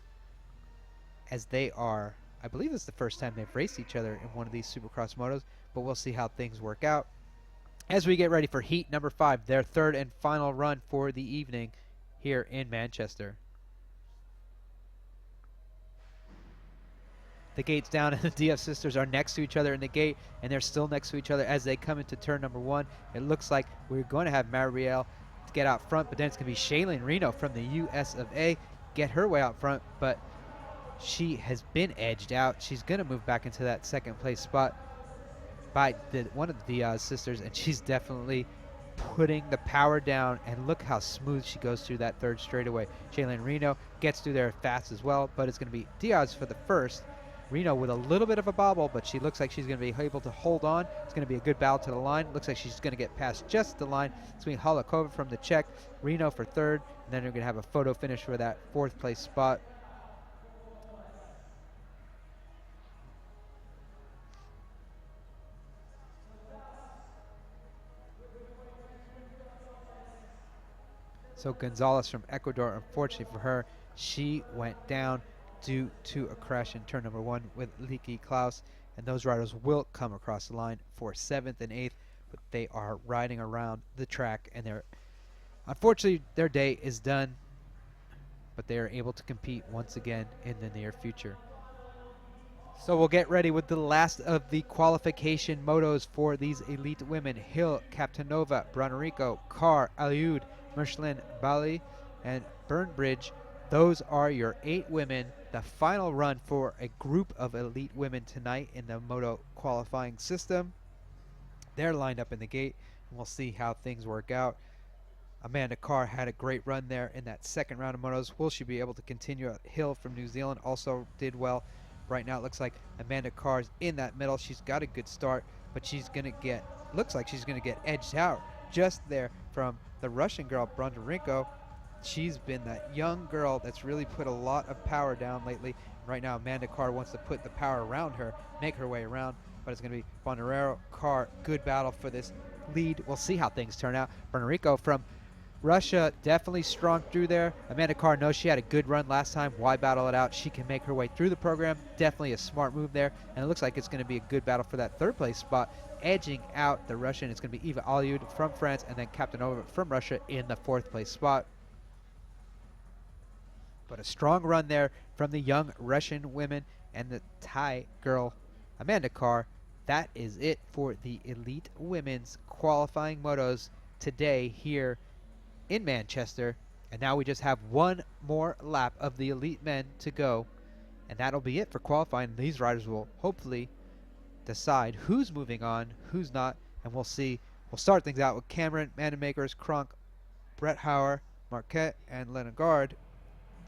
as they are, I believe it's the first time they've raced each other in one of these Supercross motos, but we'll see how things work out as we get ready for heat number 5, their third and final run for the evening here in Manchester. The gate's down, and the Diaz sisters are next to each other in the gate, and they're still next to each other as they come into turn number 1. It looks like we're going to have Marielle get out front, but then it's going to be Shailene Reno from the US of A get her way out front, but she has been edged out. She's going to move back into that second place spot by one of the Diaz sisters, and she's definitely putting the power down, and look how smooth she goes through that third straightaway. Shailene Reno gets through there fast as well, but it's going to be Diaz for the first. Reno with a little bit of a bobble, but she looks like she's going to be able to hold on. It's going to be a good battle to the line. Looks like she's going to get past just the line. It's going to be Halakova from the Czech, Reno for third, and then they're going to have a photo finish for that fourth place spot. So Gonzalez from Ecuador, unfortunately for her, she went down due to a crash in turn number 1 with Leaky Klaus, and those riders will come across the line for 7th and 8th, but they are riding around the track, and they're unfortunately their day is done, but they are able to compete once again in the near future. So we'll get ready with the last of the qualification motos for these elite women. Hill, Captanova, Branarico, Carr, Aliud, Michelin, Bali, and Burnbridge. Those are your 8 women. The final run for a group of elite women tonight in the moto qualifying system. They're lined up in the gate, and we'll see how things work out. Amanda Carr had a great run there in that second round of motos. Will she be able to continue? Hill from New Zealand also did well. Right now it looks like Amanda Carr's in that middle. She's got a good start, but looks like she's going to get edged out just there from the Russian girl, Bondarenko. She's been that young girl that's really put a lot of power down lately. Right now Amanda Carr wants to put the power around her, make her way around, but it's going to be Bondarenko, Carr, good battle for this lead. We'll see how things turn out. Bondarenko from Russia definitely strong through there. Amanda Carr knows she had a good run last time. Why battle it out? She can make her way through the program. Definitely a smart move there. And it looks like it's going to be a good battle for that third place spot. Edging out the Russian, it's going to be Eva Aliud from France and then Captain Over from Russia in the fourth place spot. But a strong run there from the young Russian women and the Thai girl, Amanda Carr. That is it for the elite women's qualifying motos today here in Manchester. And now we just have one more lap of the elite men to go, and that'll be it for qualifying. These riders will hopefully decide who's moving on, who's not, and we'll see. We'll start things out with Cameron, Mandemakers, Kronk, Brett Hauer, Marquette, and Lenegard.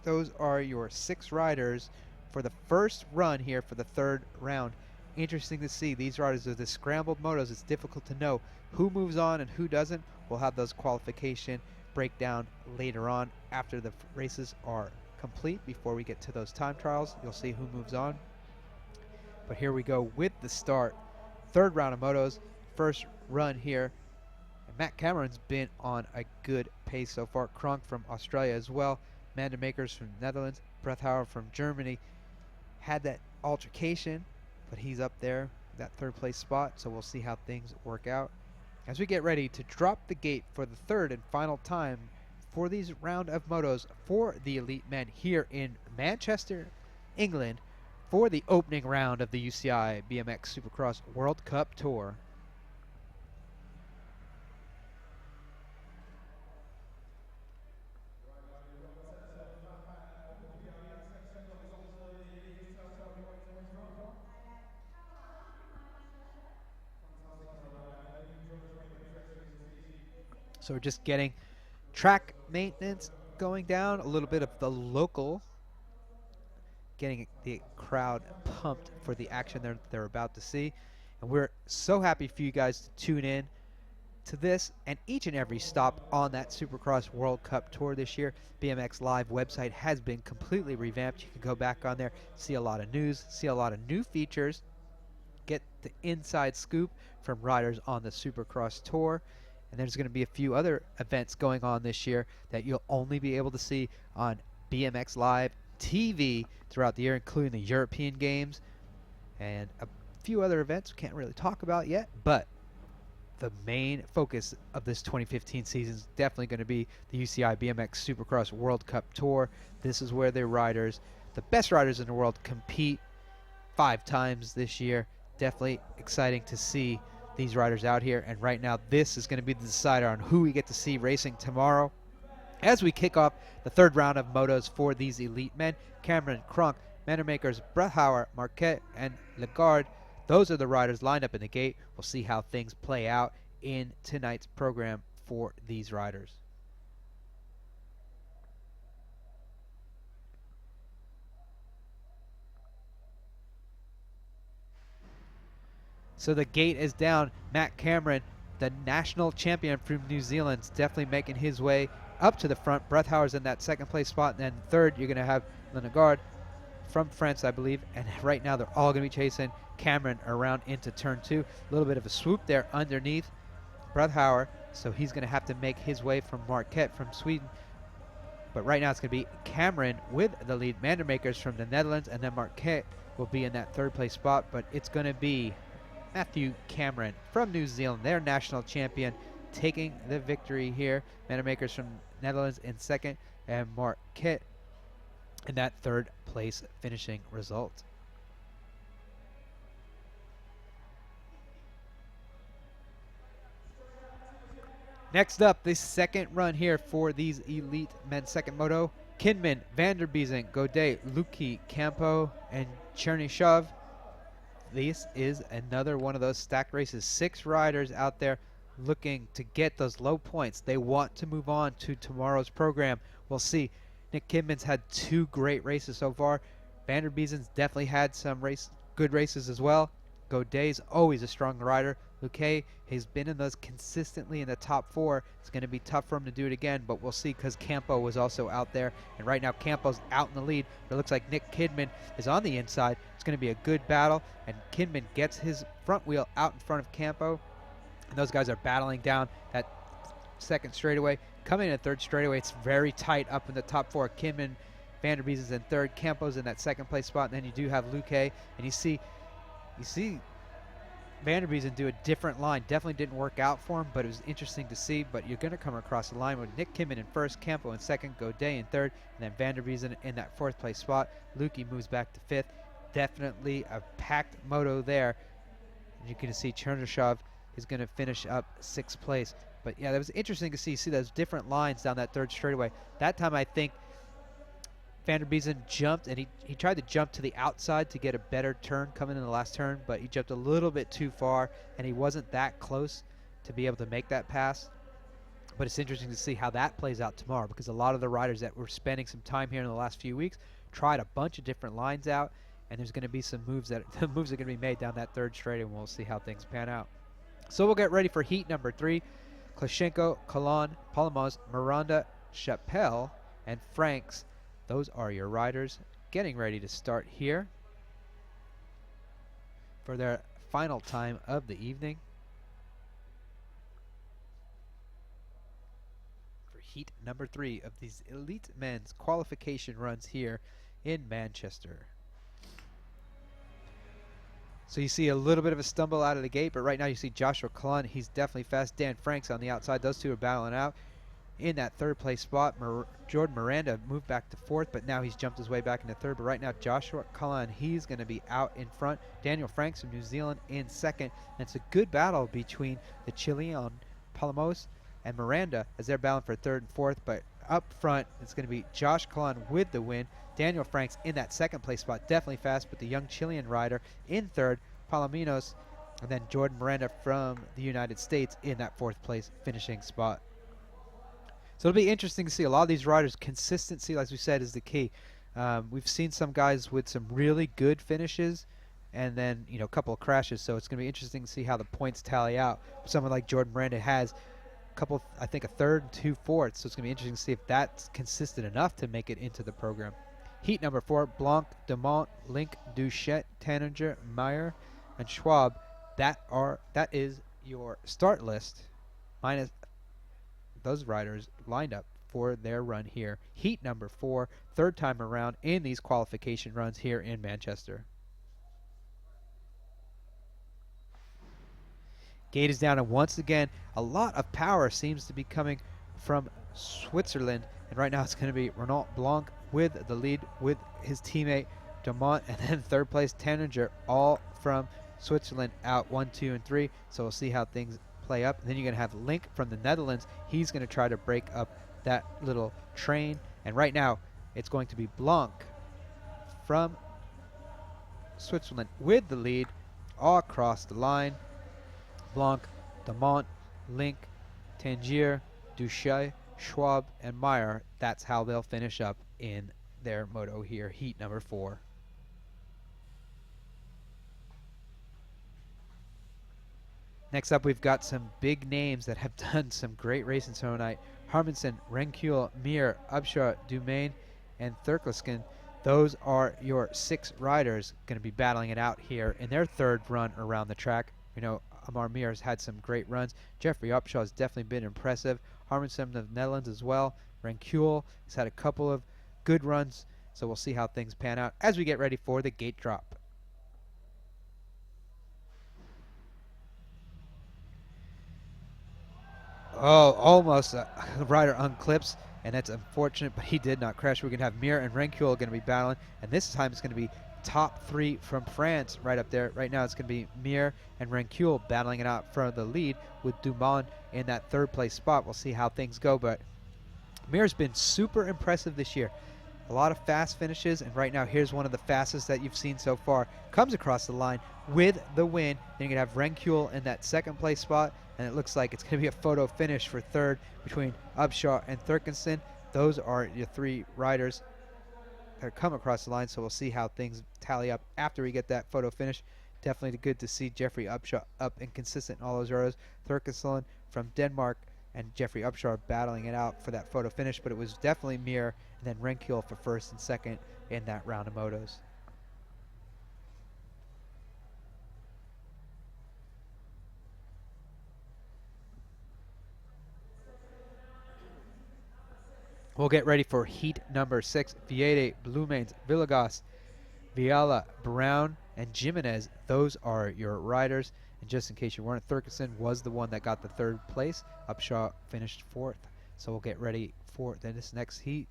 Those are your 6 riders for the first run here for the third round. Interesting to see. These riders are the scrambled motos. It's difficult to know who moves on and who doesn't. We'll have those qualification breakdown later on after the races are complete. Before we get to those time trials, you'll see who moves on. But here we go with the start. Third round of motos, first run here. And Matt Cameron's been on a good pace so far. Kronk from Australia as well. Amanda Makers from the Netherlands. Brett Hauer from Germany. Had that altercation, but he's up there, that third place spot, so we'll see how things work out as we get ready to drop the gate for the third and final time for these round of motos for the elite men here in Manchester, England, for the opening round of the UCI BMX Supercross World Cup Tour. So we're just getting track maintenance going down, a little bit of the local, getting the crowd pumped for the action they're about to see. And we're so happy for you guys to tune in to this and each and every stop on that Supercross World Cup Tour this year. BMX Live website has been completely revamped. You can go back on there, see a lot of news, see a lot of new features, get the inside scoop from riders on the Supercross Tour. And there's going to be a few other events going on this year that you'll only be able to see on BMX Live TV throughout the year, including the European Games and a few other events we can't really talk about yet. But the main focus of this 2015 season is definitely going to be the UCI BMX Supercross World Cup Tour. This is where the riders, the best riders in the world, compete 5 times this year. Definitely exciting to see these riders out here, and right now this is going to be the decider on who we get to see racing tomorrow as we kick off the third round of motos for these elite men. Cameron, Kronk, Mandermakers, Brett Hauer, Marquette, and Lagarde. Those are the riders lined up in the gate. We'll see how things play out in tonight's program for these riders. So the gate is down. Matt Cameron, the national champion from New Zealand, is definitely making his way up to the front. Brett Hauer's in that second place spot. And then third, you're going to have Lenegard from France, I believe. And right now, they're all going to be chasing Cameron around into turn 2. A little bit of a swoop there underneath Brett Hauer. So he's going to have to make his way from Marquette from Sweden. But right now, it's going to be Cameron with the lead. Mandermakers from the Netherlands. And then Marquette will be in that third place spot. But it's going to be Matthew Cameron from New Zealand, their national champion, taking the victory here. Mandermakers from Netherlands in second, and Marquette in that third place finishing result. Next up, the second run here for these elite men's second moto. Kinman, Vanderbiesen, Godet, Luki, Campo, and Chernyshov. This is another one of those stacked races. 6 riders out there looking to get those low points. They want to move on to tomorrow's program. We'll see. Nick Kidman's had 2 great races so far. Vanderbiesen's definitely had some good races as well. Godet's always a strong rider. Luque has been in those consistently in the top 4. It's going to be tough for him to do it again, but we'll see because Campo was also out there. And right now Campo's out in the lead. But it looks like Nick Kidman is on the inside. It's going to be a good battle. And Kidman gets his front wheel out in front of Campo. And those guys are battling down that second straightaway. Coming in third straightaway, it's very tight up in the top 4. Kidman, Vanderbiesen's in third. Campo's in that second place spot. And then you do have Luque. And you see Vanderbiesen do a different line. Definitely didn't work out for him, but it was interesting to see. But you're going to come across the line with Nick Kidman in first, Campo in second, Godet in third, and then Vanderbiesen in that fourth place spot. Luque moves back to fifth. Definitely a packed moto there. And you can see Chernyshov is going to finish up sixth place. But yeah, that was interesting to see those different lines down that third straightaway. That time I think Vanderbiesen jumped, and he tried to jump to the outside to get a better turn coming in the last turn, but he jumped a little bit too far, and he wasn't that close to be able to make that pass. But it's interesting to see how that plays out tomorrow, because a lot of the riders that were spending some time here in the last few weeks tried a bunch of different lines out, and there's going to be some moves that the moves are going to be made down that third straight, and we'll see how things pan out. So we'll get ready for heat number 3. Klashenko, Kalan, Palamos, Miranda, Chappelle, and Franks. Those are your riders getting ready to start here for their final time of the evening for heat number 3 of these elite men's qualification runs here in Manchester. So you see a little bit of a stumble out of the gate, but right now you see Joshua Klun. He's definitely fast. Dan Franks on the outside. Those two are battling out. In that third place spot, Jordan Miranda moved back to fourth, but now he's jumped his way back into third. But right now, Joshua Cullen, he's going to be out in front. Daniel Franks from New Zealand in second. And it's a good battle between the Chilean Palamos and Miranda as they're battling for third and fourth. But up front, it's going to be Josh Cullen with the win. Daniel Franks in that second place spot, definitely fast, but the young Chilean rider in third, Palominos, and then Jordan Miranda from the United States in that fourth place finishing spot. So it'll be interesting to see a lot of these riders. Consistency, as we said, is the key. We've seen some guys with some really good finishes and then, a couple of crashes. So it's going to be interesting to see how the points tally out. Someone like Jordan Miranda has a third and 2 fourths. So it's going to be interesting to see if that's consistent enough to make it into the program. Heat number 4, Blanc, Demont, Link, Duchette, Taninger, Meyer, and Schwab. That is your start list minus those riders lined up for their run here. Heat number 4, third time around in these qualification runs here in Manchester. Gate is down, and once again, a lot of power seems to be coming from Switzerland. And right now it's going to be Renaud Blanc with the lead with his teammate Demont, and then third place Taninger, all from Switzerland, out 1, 2, and 3. So we'll see how things play up. And then you're going to have Link from the Netherlands. He's going to try to break up that little train. And right now, it's going to be Blanc from Switzerland with the lead all across the line. Blanc, Demont, Link, Tangier, Duchesne, Schwab, and Meyer. That's how they'll finish up in their moto here, heat number 4. Next up, we've got some big names that have done some great racing tonight. Harmanson, Rencule, Mir, Upshaw, Dumaine, and Thurkliskin. Those are your 6 riders going to be battling it out here in their third run around the track. Amar Mir has had some great runs. Jeffrey Upshaw has definitely been impressive. Harmanson of the Netherlands as well. Rencule has had a couple of good runs, so we'll see how things pan out as we get ready for the gate drop. Oh, almost a rider unclips, and that's unfortunate, but he did not crash. We're going to have Mir and Rencule going to be battling, and this time it's going to be top 3 from France right up there. Right now it's going to be Mir and Rencule battling it out for the lead with Dumont in that third place spot. We'll see how things go, but Mir's been super impressive this year. A lot of fast finishes, and right now here's one of the fastest that you've seen so far. Comes across the line with the win. Then you're going to have Rencule in that second place spot, and it looks like it's going to be a photo finish for third between Upshaw and Thurkinson. Those are your 3 riders that come across the line, so we'll see how things tally up after we get that photo finish. Definitely good to see Jeffrey Upshaw up and consistent in all those rows. Thurkeslund from Denmark and Jeffrey Upshaw battling it out for that photo finish, but it was definitely Mir and then Renkiel for first and second in that round of motos. We'll get ready for heat number 6. Viede, Bluemains, Villegas, Viala, Brown, and Jimenez. Those are your riders. And just in case you weren't, Thurkeson was the one that got the 3rd place. Upshaw finished 4th. So we'll get ready for this next heat.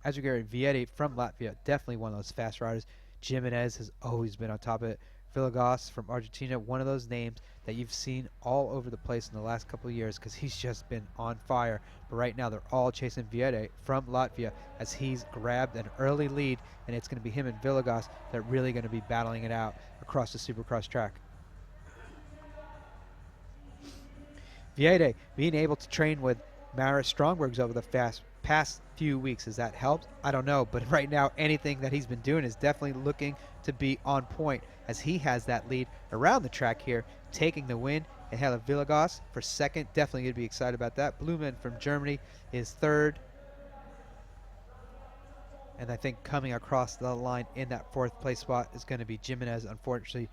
As we get ready, Viede from Latvia, definitely one of those fast riders. Jimenez has always been on top of it. Villegas from Argentina, one of those names that you've seen all over the place in the last couple of years because he's just been on fire. But right now they're all chasing Viede from Latvia as he's grabbed an early lead, and it's going to be him and Villegas that are really going to be battling it out across the Supercross track. Viede being able to train with Maris Strongbergs over the past few weeks, has that helped? I don't know, but right now anything that he's been doing is definitely looking to be on point as he has that lead around the track here, taking the win. And Hella Villegas for second, definitely going to be excited about that. Blumen from Germany is third. And I think coming across the line in that 4th place spot is going to be Jimenez. Unfortunately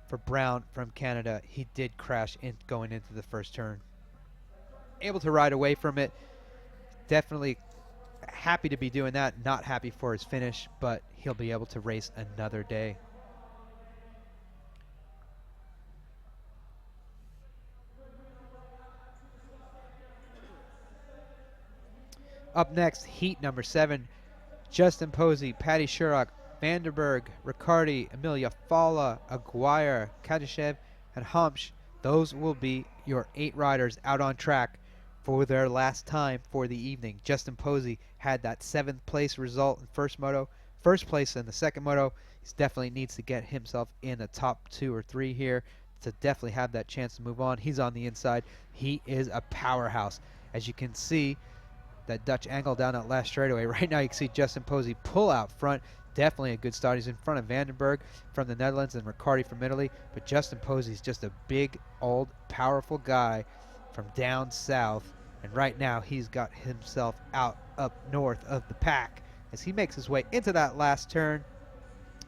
for Brown from Canada, he did crash in going into the first turn. Able to ride away from it. Definitely happy to be doing that. Not happy for his finish, but he'll be able to race another day. Up next, heat number 7. Justin Posey, Patty Shurock, Vanderberg, Riccardi, Emilia Falla, Aguirre, Kadyshev, and Humpsch. Those will be your 8 riders out on track for their last time for the evening. Justin Posey had that 7th place result in first moto, 1st place in the 2nd moto. He definitely needs to get himself in the top 2 or 3 here to definitely have that chance to move on. He's on the inside. He is a powerhouse. As you can see, that Dutch angle down that last straightaway. Right now you can see Justin Posey pull out front. Definitely a good start. He's in front of Vandenberg from the Netherlands and Riccardi from Italy. But Justin Posey's just a big, old, powerful guy from down south. And right now he's got himself out up north of the pack as he makes his way into that last turn,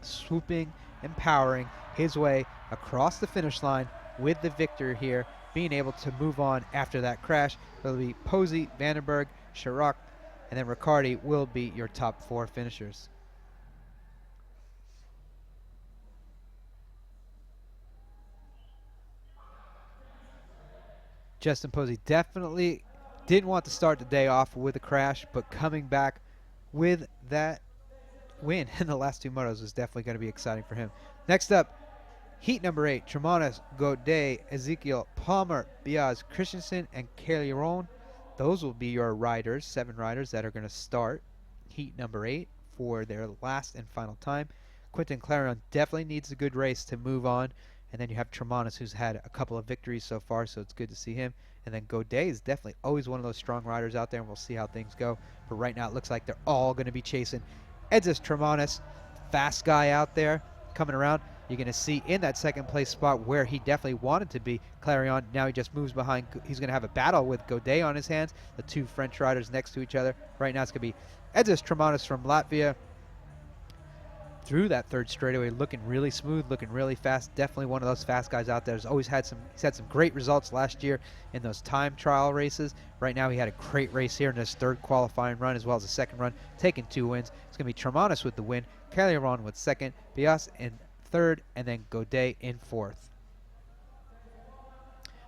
swooping and powering his way across the finish line with the victor here, being able to move on after that crash. It'll be Posey, Vandenberg, Chirac, and then Riccardi will be your top 4 finishers. Justin Posey definitely didn't want to start the day off with a crash, but coming back with that win in the last 2 motos is definitely going to be exciting for him. Next up, heat number 8, Tremonis, Godet, Ezekiel, Palmer, Biaz, Christensen, and Caliron. Those will be your riders, 7 riders that are going to start heat number 8 for their last and final time. Quentin Clarion definitely needs a good race to move on. And then you have Tremonis, who's had a couple of victories so far, so it's good to see him. And then Godet is definitely always one of those strong riders out there, and we'll see how things go. But right now it looks like they're all going to be chasing Edzis Tremonis, fast guy out there coming around. You're going to see in that 2nd place spot where he definitely wanted to be, Clarion. Now he just moves behind. He's going to have a battle with Godet on his hands, the 2 French riders next to each other. Right now it's going to be Edzis Tremonis from Latvia through that 3rd straightaway, looking really smooth, looking really fast. Definitely one of those fast guys out there. He's had some great results last year in those time trial races. Right now he had a great race here in his 3rd qualifying run as well as a 2nd run, taking 2 wins. It's going to be Tremonis with the win, Caliron with 2nd, Bias in 3rd, and then Godet in 4th.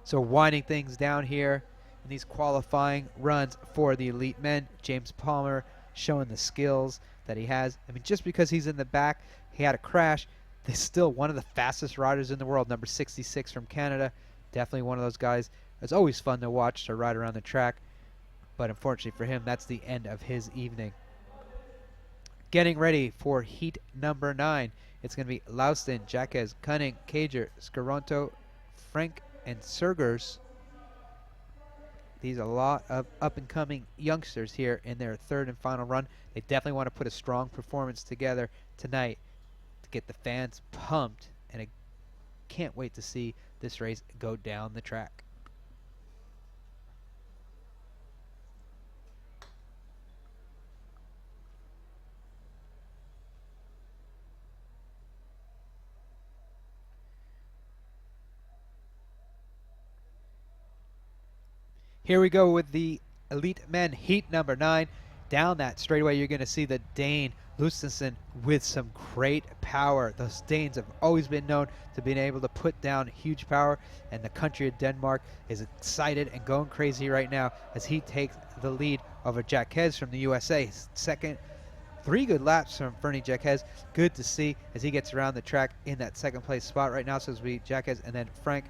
So winding things down here in these qualifying runs for the elite men. James Palmer showing the skills that he has. I mean, just because he's in the back, he had a crash, he's still one of the fastest riders in the world. Number 66 from Canada. Definitely one of those guys. It's always fun to watch to ride around the track. But unfortunately for him, that's the end of his evening. Getting ready for heat number 9. It's going to be Laustin, Jaquez, Cunning, Cager, Scaronto, Frank, and Sergers. These are a lot of up-and-coming youngsters here in their third and final run. They definitely want to put a strong performance together tonight to get the fans pumped, and I can't wait to see this race go down the track. Here we go with the elite men heat number 9. Down that straightaway, you're going to see the Dane Lustensen with some great power. Those Danes have always been known to being able to put down huge power, and the country of Denmark is excited and going crazy right now as he takes the lead over Jacques from the USA. Second, 3 good laps from Fernie Jacques. Good to see as he gets around the track in that second place spot right now. So it's be Jacques and then Frank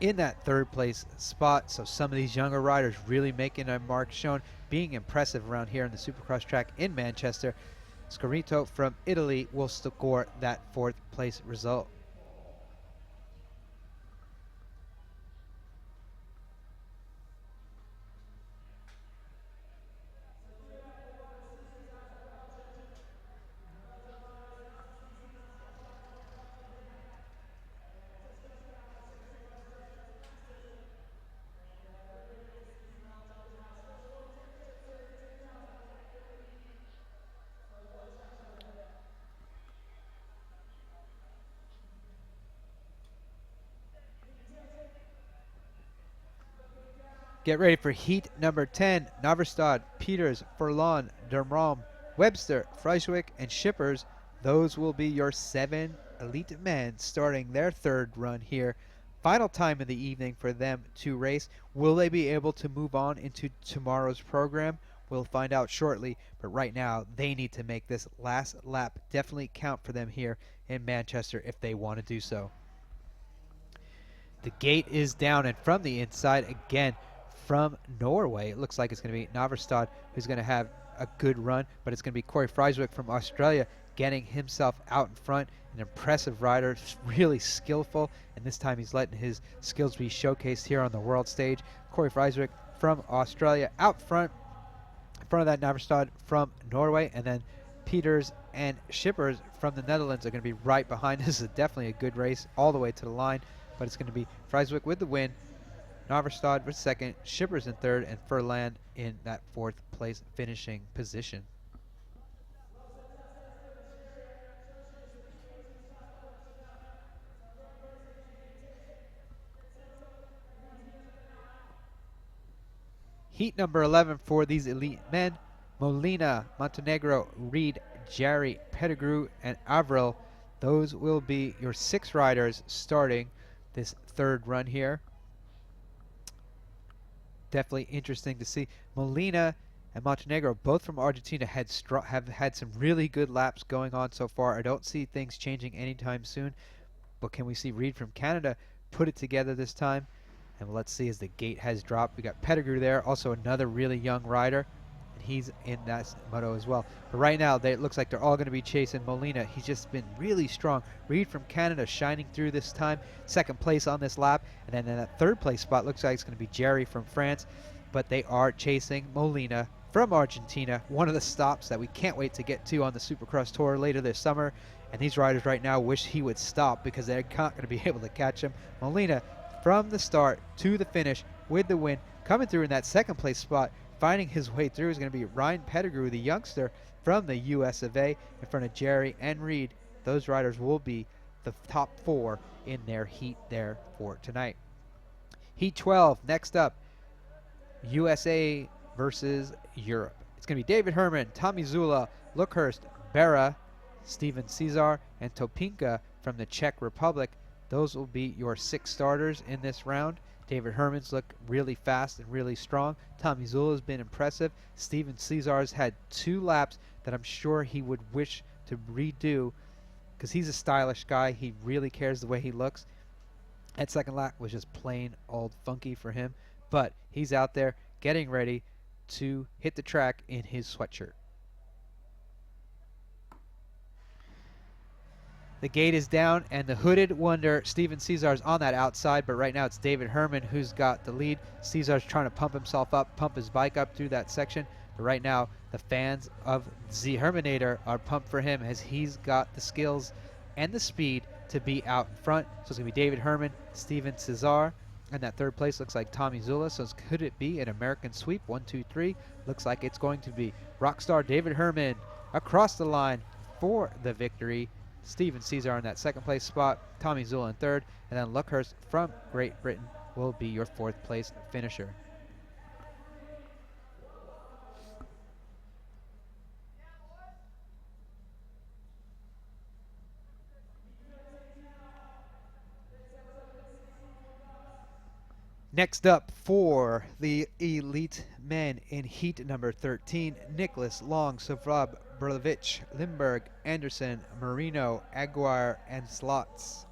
in that third place spot. So some of these younger riders really making a mark shown, being impressive around here in the Supercross track in Manchester. Scorito from Italy will score that 4th place result. Get ready for heat number 10. Naverstad, Peters, Furlan, Dermrom, Webster, Freiswick, and Shippers. Those will be your 7 elite men starting their third run here. Final time of the evening for them to race. Will they be able to move on into tomorrow's program? We'll find out shortly, but right now they need to make this last lap definitely count for them here in Manchester if they want to do so. The gate is down, and from the inside again, from Norway, it looks like it's going to be Naverstad who's going to have a good run, but it's going to be Corey Freiswick from Australia getting himself out in front. An impressive rider, really skillful, and this time he's letting his skills be showcased here on the world stage. Corey Freiswick from Australia out front, in front of that Naverstad from Norway, and then Peters and Shippers from the Netherlands are going to be right behind. This is definitely a good race all the way to the line, but it's going to be Freiswick with the win, Naverstad for second, Shippers in third, and Furlan in that 4th place finishing position. Heat number 11 for these elite men. Molina, Montenegro, Reed, Jarry, Pettigrew, and Avril. Those will be your 6 riders starting this third run here. Definitely interesting to see. Molina and Montenegro, both from Argentina, have had some really good laps going on so far. I don't see things changing anytime soon, but can we see Reed from Canada put it together this time? And let's see as the gate has dropped. We got Pettigrew there, also another really young rider, and he's in that moto as well. But right now, it looks like they're all going to be chasing Molina. He's just been really strong. Reed from Canada shining through this time, 2nd place on this lap, and then in that 3rd place spot looks like it's going to be Jerry from France, but they are chasing Molina from Argentina, one of the stops that we can't wait to get to on the Supercross Tour later this summer. And these riders right now wish he would stop because they're not going to be able to catch him. Molina from the start to the finish with the win, coming through in that 2nd place spot, finding his way through is going to be Ryan Pettigrew, the youngster from the US of A, in front of Jerry and Reed. Those riders will be the top 4 in their heat there for tonight. Heat 12, next up, USA versus Europe. It's going to be David Herman, Tommy Zula, Luckhurst, Berra, Steven Cesar, and Topinka from the Czech Republic. Those will be your 6 starters in this round. David Herman's look really fast and really strong. Tommy Zula's been impressive. Steven Cesar's had 2 laps that I'm sure he would wish to redo because he's a stylish guy. He really cares the way he looks. That 2nd lap was just plain old funky for him, but he's out there getting ready to hit the track in his sweatshirt. The gate is down, and the hooded wonder, Steven Cesar's on that outside, but right now it's David Herman who's got the lead. Cesar's trying to pump himself up, pump his bike up through that section, but right now the fans of the Herminator are pumped for him as he's got the skills and the speed to be out in front. So it's going to be David Herman, Steven Cesar, and that third place looks like Tommy Zula. So could it be an American sweep? 1, 2, 3. Looks like it's going to be Rockstar David Herman across the line for the victory. Steven Cesar in that second place spot, Tommy Zula in third, and then Luckhurst from Great Britain will be your fourth place finisher. Next up for the elite men in heat number 13, Nicholas Long, Sovrab, Berlovich, Limburg, Anderson, Marino, Aguirre, and Slots.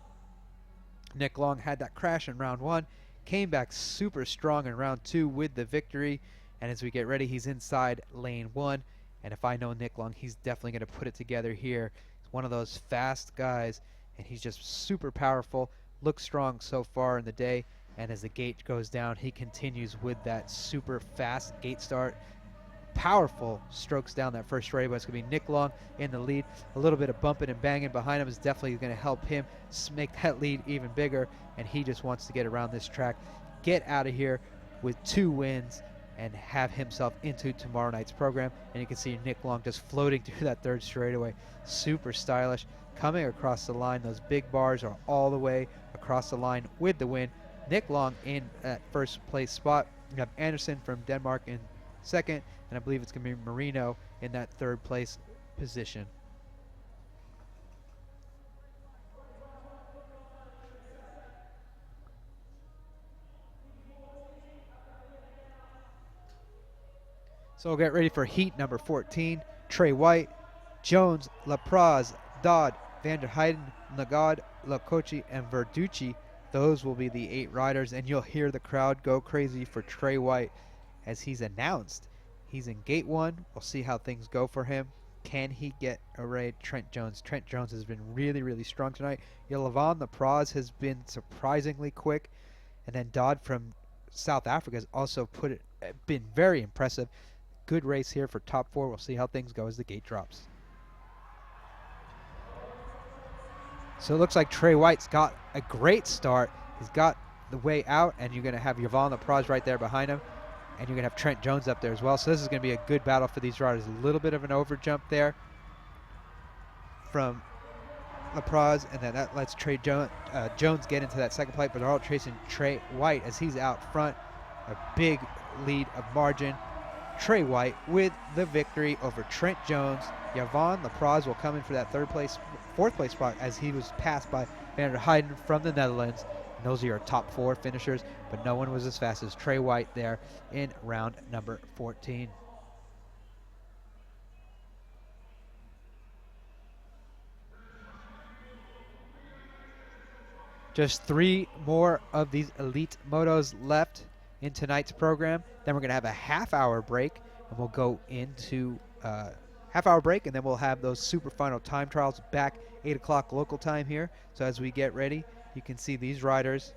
Nick Long had that crash in round 1, came back super strong in round 2 with the victory, and as we get ready, he's inside lane 1, and if I know Nick Long, he's definitely going to put it together here. He's one of those fast guys, and he's just super powerful, looks strong so far in the day, and as the gate goes down, he continues with that super fast gate start. Powerful strokes down that first straightaway, but it's going to be Nick Long in the lead. A little bit of bumping and banging behind him is definitely going to help him make that lead even bigger, and he just wants to get around this track, get out of here with 2 wins, and have himself into tomorrow night's program. And you can see Nick Long just floating through that third straightaway. Super stylish. Coming across the line, those big bars are all the way across the line with the win. Nick Long in that first place spot. You have Anderson from Denmark in second, and I believe it's going to be Marino in that third place position. So we'll get ready for heat number 14. Trey White, Jones, LaPraz, Dodd, Van der Heijden, Nagad, Lacochi, and Verducci. Those will be the 8 riders, and you'll hear the crowd go crazy for Trey White as he's announced. He's in gate 1. We'll see how things go for him. Can he get arrayed Trent Jones? Trent Jones has been really, really strong tonight. Yelavan Lapraz has been surprisingly quick. And then Dodd from South Africa has also been very impressive. Good race here for top 4. We'll see how things go as the gate drops. So it looks like Trey White's got a great start. He's got the way out, and you're going to have Yvonne Lapraz right there behind him, and you're going to have Trent Jones up there as well. So this is going to be a good battle for these riders. A little bit of an overjump there from Lapraz, and then that lets Trey Jones get into that second place, but they're all chasing Trey White as he's out front. A big lead of margin. Trey White with the victory over Trent Jones. Yvonne Lapraz will come in for that fourth place spot as he was passed by Van der Heijden from the Netherlands. And those are your top 4 finishers, but no one was as fast as Trey White there in round number 14. Just 3 more of these elite motos left in tonight's program. Then we're going to have a half-hour break, and we'll go into half-hour break, and then we'll have those Superfinal time trials back 8 o'clock local time here. So as we get ready, you can see these riders.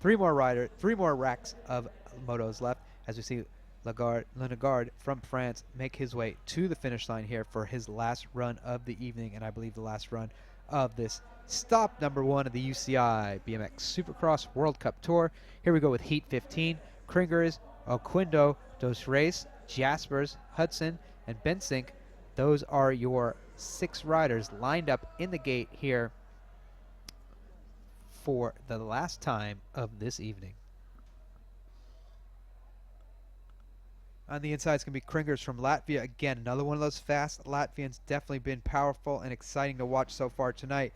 3 more racks of motos left as we see Lenegard from France make his way to the finish line here for his last run of the evening, and I believe the last run of this stop number 1 of the UCI BMX Supercross World Cup Tour. Here we go with Heat 15. Kringers, Oquindo, Dos Reis, Jaspers, Hudson, and Bensink. Those are your 6 riders lined up in the gate here for the last time of this evening. On the inside, it's going to be Kringers from Latvia. Again, another one of those fast Latvians. Definitely been powerful and exciting to watch so far tonight.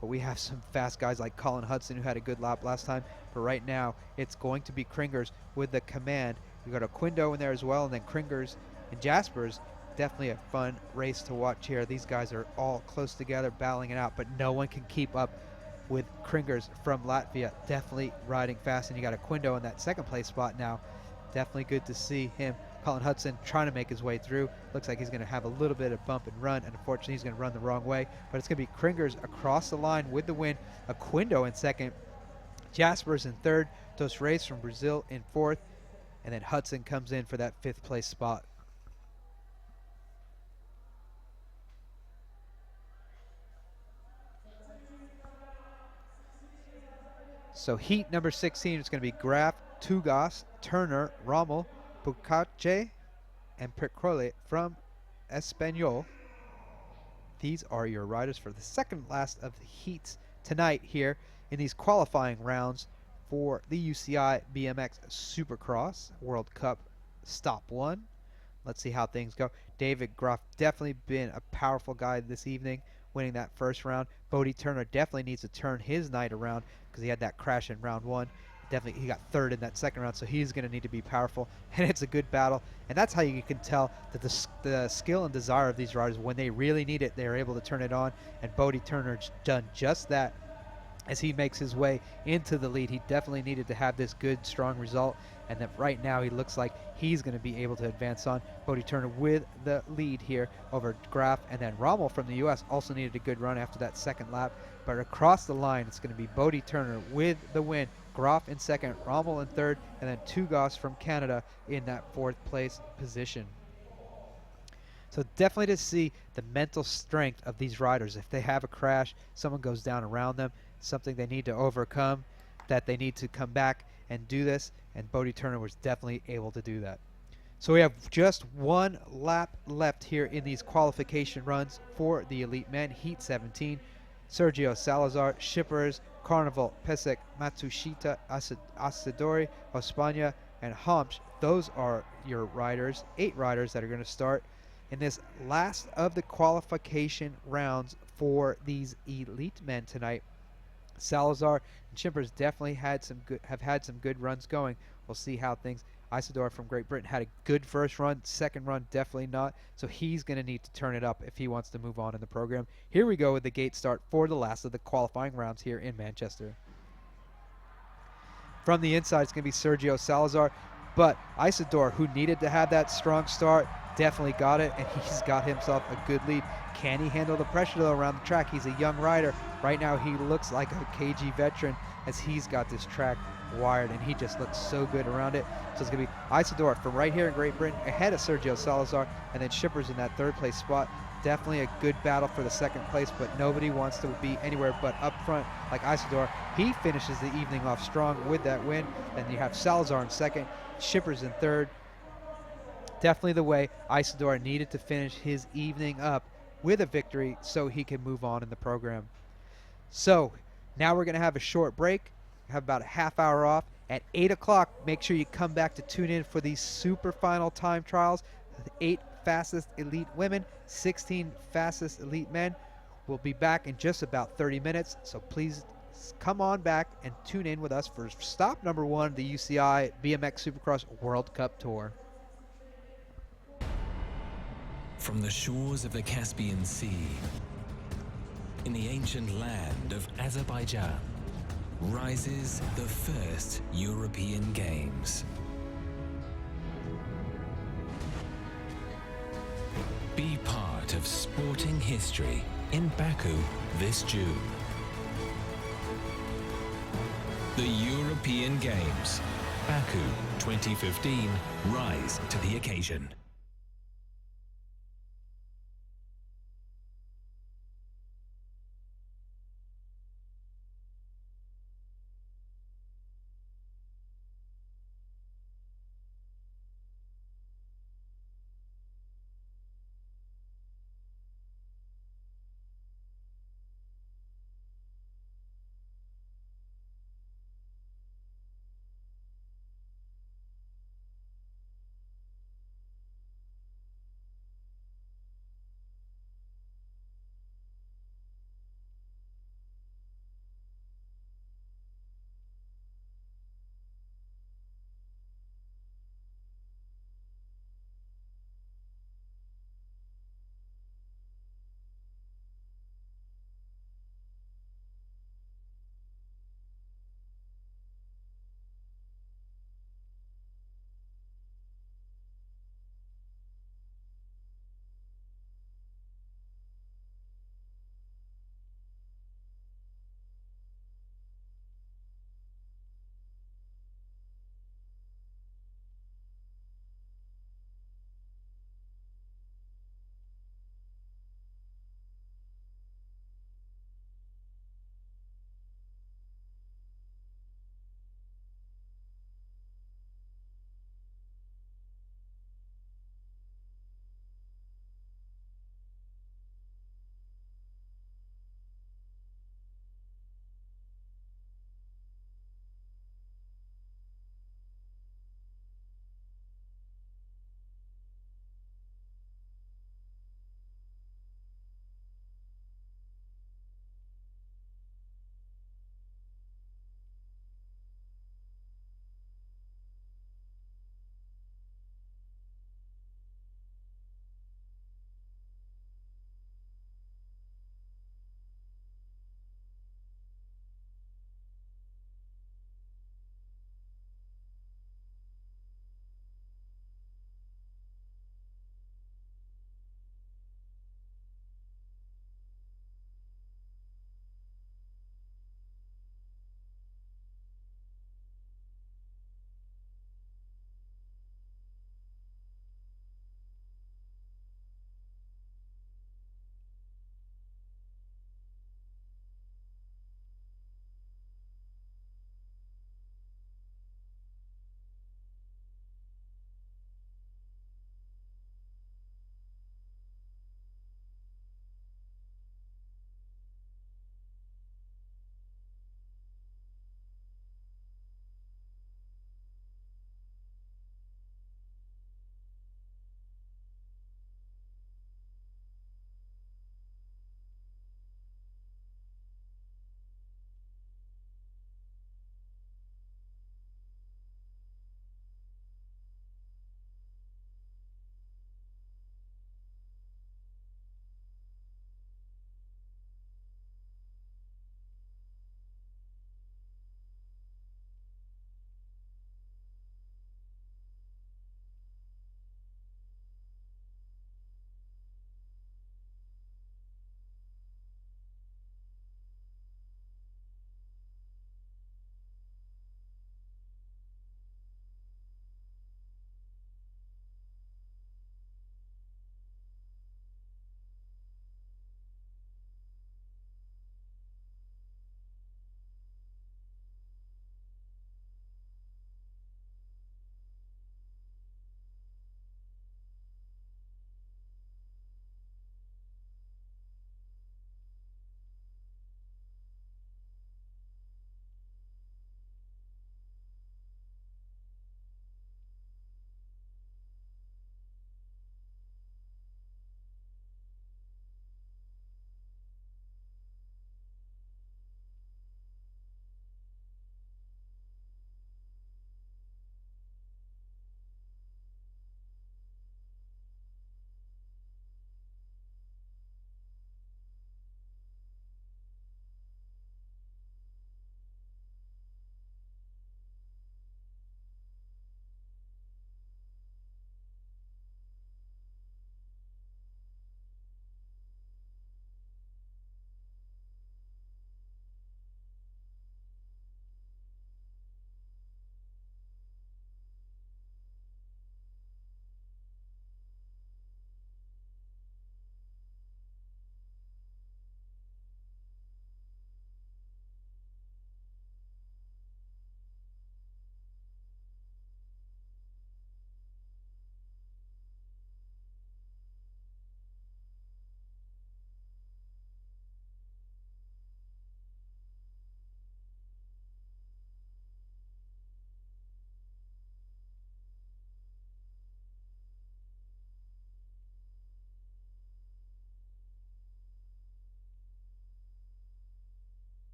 But we have some fast guys like Colin Hudson who had a good lap last time. But right now, it's going to be Kringers with the command. We got Oquindo in there as well, and then Kringers and Jaspers. Definitely a fun race to watch here. These guys are all close together, battling it out, but no one can keep up with Kringers from Latvia. Definitely riding fast, and you got Oquindo in that second place spot now. Definitely good to see him Colin Hudson trying to make his way through. Looks like he's going to have a little bit of bump and run, and unfortunately he's going to run the wrong way. But it's going to be Kringers across the line with the win. Aquindo in second. Jaspers in third. Dos Reis from Brazil in fourth. And then Hudson comes in for that fifth place spot. So heat number 16 is going to be Graf, Tugas, Turner, Rommel, Bucache, and Picrole from Espanol. These are your riders for the second last of the heats tonight here in these qualifying rounds for the UCI BMX Supercross World Cup Stop 1. Let's see how things go. David Graf definitely been a powerful guy this evening, winning that first round. Bodie Turner definitely needs to turn his night around because he had that crash in round 1. Definitely, he got third in that second round, so he's going to need to be powerful, and it's a good battle. And that's how you can tell that the skill and desire of these riders, when they really need it, they're able to turn it on, and Bodie Turner's done just that as he makes his way into the lead. He definitely needed to have this good, strong result, and that right now he looks like he's going to be able to advance on. Bodie Turner with the lead here over Graf, and then Rommel from the U.S. also needed a good run after that second lap. But across the line, it's going to be Bodie Turner with the win. Graf in second, Rommel in third, and then Tugas from Canada in that fourth place position. So definitely to see the mental strength of these riders. If they have a crash, someone goes down around them, something they need to overcome, that they need to come back and do this, and Bodie Turner was definitely able to do that. So we have just one lap left here in these qualification runs for the elite men. Heat 17, Sergio Salazar, Shippers, Carnival, Pesek, Matsushita, Asadori, Ospania, and Homsch. Those are your riders, 8 riders that are going to start in this last of the qualification rounds for these elite men tonight. Salazar and Shippers definitely have had some good runs going. We'll see how things. Isidore from Great Britain had a good first run. Second run, definitely not. So he's going to need to turn it up if he wants to move on in the program. Here we go with the gate start for the last of the qualifying rounds here in Manchester. From the inside, it's going to be Sergio Salazar. But Isidore, who needed to have that strong start, definitely got it, and he's got himself a good lead. Can he handle the pressure, though, around the track? He's a young rider. Right now, he looks like a KG veteran as he's got this track wired, and he just looks so good around it. So it's going to be Isidore from right here in Great Britain ahead of Sergio Salazar, and then Shippers in that third place spot. Definitely a good battle for the second place, but nobody wants to be anywhere but up front like Isidore. He finishes the evening off strong with that win. Then you have Salazar in second, Shippers in third. Definitely the way Isidore needed to finish his evening up with a victory so he can move on in the program. So now we're going to have a short break, have about a half hour off. At 8 o'clock, make sure you come back to tune in for these Superfinal time trials. The 8 fastest elite women, 16 fastest elite men. We'll be back in just about 30 minutes, so please come on back and tune in with us for stop number 1, the UCI BMX Supercross World Cup Tour. From the shores of the Caspian Sea, in the ancient land of Azerbaijan, rises the first European Games. Be part of sporting history in Baku this June. The European Games, Baku 2015, rise to the occasion.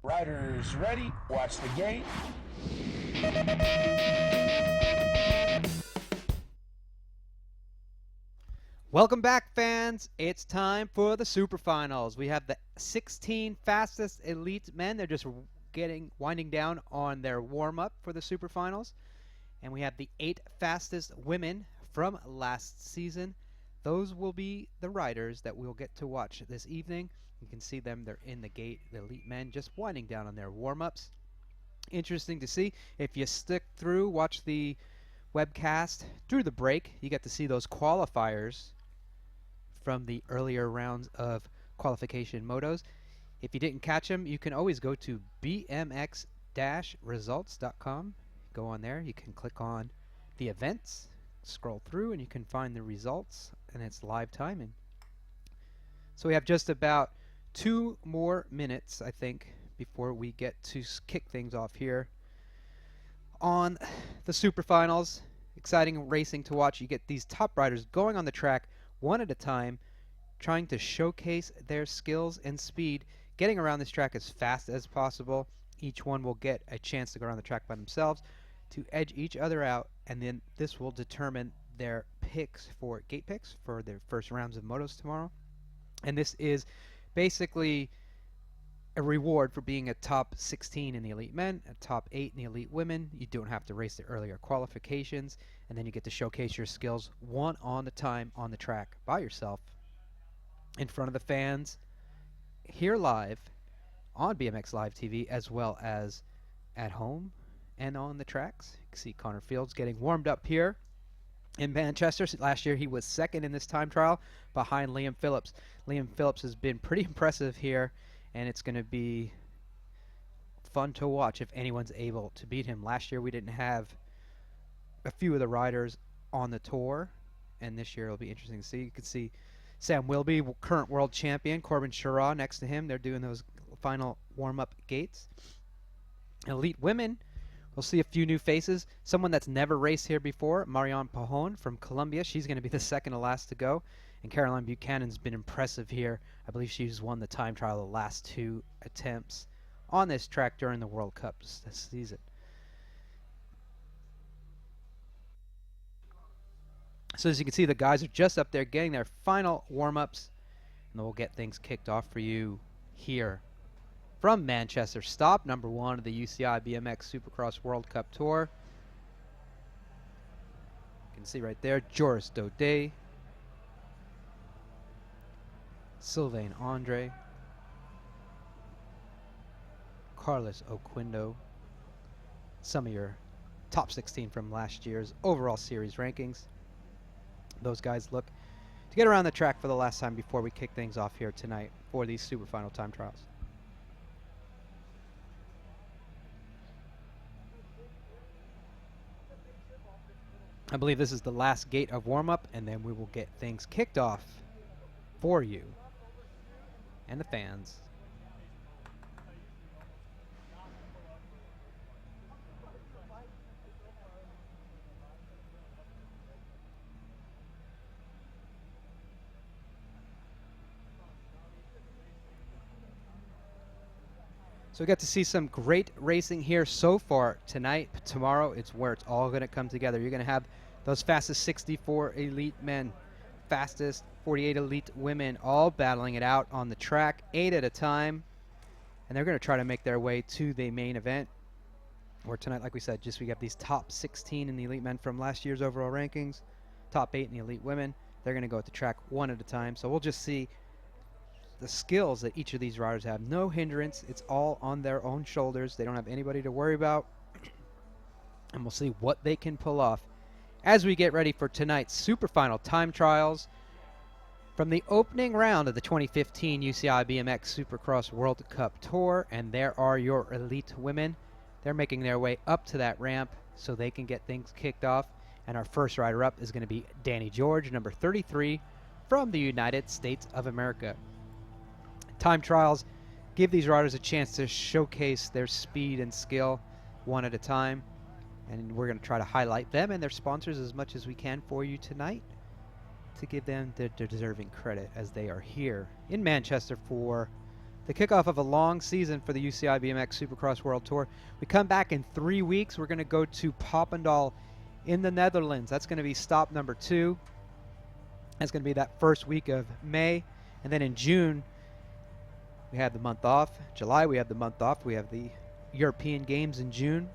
Riders ready, watch the gate. Welcome back, fans. It's time for the Superfinals. We have the 16 fastest elite men. They're just winding down on their warm-up for the Superfinals. And we have the 8 fastest women from last season. Those will be the riders that we'll get to watch this evening. You can see them. They're in the gate, the elite men, just winding down on their warm-ups. Interesting to see. If you stick through, watch the webcast through the break, you get to see those qualifiers from the earlier rounds of qualification motos. If you didn't catch them, you can always go to bmx-results.com. Go on there, you can click on the events, scroll through, and you can find the results, and it's live timing. So we have just about 2 more minutes, I think, before we get to kick things off here on the Superfinals. Exciting racing to watch. You get these top riders going on the track one at a time, trying to showcase their skills and speed, getting around this track as fast as possible. Each one will get a chance to go around the track by themselves to edge each other out, and then this will determine their picks for gate picks for their first rounds of motos tomorrow. And this is basically a reward for being a top 16 in the elite men, a top 8 in the elite women. You don't have to race the earlier qualifications, and then you get to showcase your skills one on the time on the track by yourself in front of the fans here live on BMX Live TV, as well as at home and on the tracks. You can see Connor Fields getting warmed up here in Manchester. Last year he was second in this time trial behind Liam Phillips. Liam Phillips has been pretty impressive here, and it's going to be fun to watch if anyone's able to beat him. Last year we didn't have a few of the riders on the tour, and this year it'll be interesting to see. You can see Sam Wilby, current world champion, Corbin Shara next to him. They're doing those final warm-up gates. Elite women, we'll see a few new faces. Someone that's never raced here before, Marianne Pajon from Colombia. She's going to be the second to last to go. And Caroline Buchanan's been impressive here. I believe she's won the time trial the last 2 attempts on this track during the World Cup this season. So as you can see, the guys are just up there getting their final warm-ups, and we'll get things kicked off for you here from Manchester. Stop number 1 of the UCI BMX Supercross World Cup Tour. You can see right there, Joris Daudet, Sylvain Andre, Carlos Oquindo, some of your top 16 from last year's overall series rankings. Those guys look to get around the track for the last time before we kick things off here tonight for these Superfinal time trials. I believe this is the last gate of warm-up, and then we will get things kicked off for you and the fans. So we got to see some great racing here so far tonight. Tomorrow, it's where it's all going to come together. You're going to have those fastest 64 elite men, fastest 48 elite women, all battling it out on the track, 8 at a time. And they're going to try to make their way to the main event. Where tonight, like we said, we have these top 16 in the elite men from last year's overall rankings, top 8 in the elite women. They're going to go at the track 1 at a time. So we'll just see the skills that each of these riders have. No hindrance. It's all on their own shoulders. They don't have anybody to worry about. And we'll see what they can pull off as we get ready for tonight's Superfinal time trials from the opening round of the 2015 UCI BMX Supercross World Cup Tour. And there are your elite women. They're making their way up to that ramp so they can get things kicked off. And our first rider up is going to be Danny George, number 33, from the United States of America. Time trials give these riders a chance to showcase their speed and skill one at a time, and we're going to try to highlight them and their sponsors as much as we can for you tonight to give them their deserving credit as they are here in Manchester for the kickoff of a long season for the UCI BMX Supercross World Tour. We come back in 3 weeks. We're going to go to Papendal in the Netherlands. That's going to be stop number 2. That's going to be that first week of May. And then in June, we have the month off. July, we have the month off. We have the European Games in June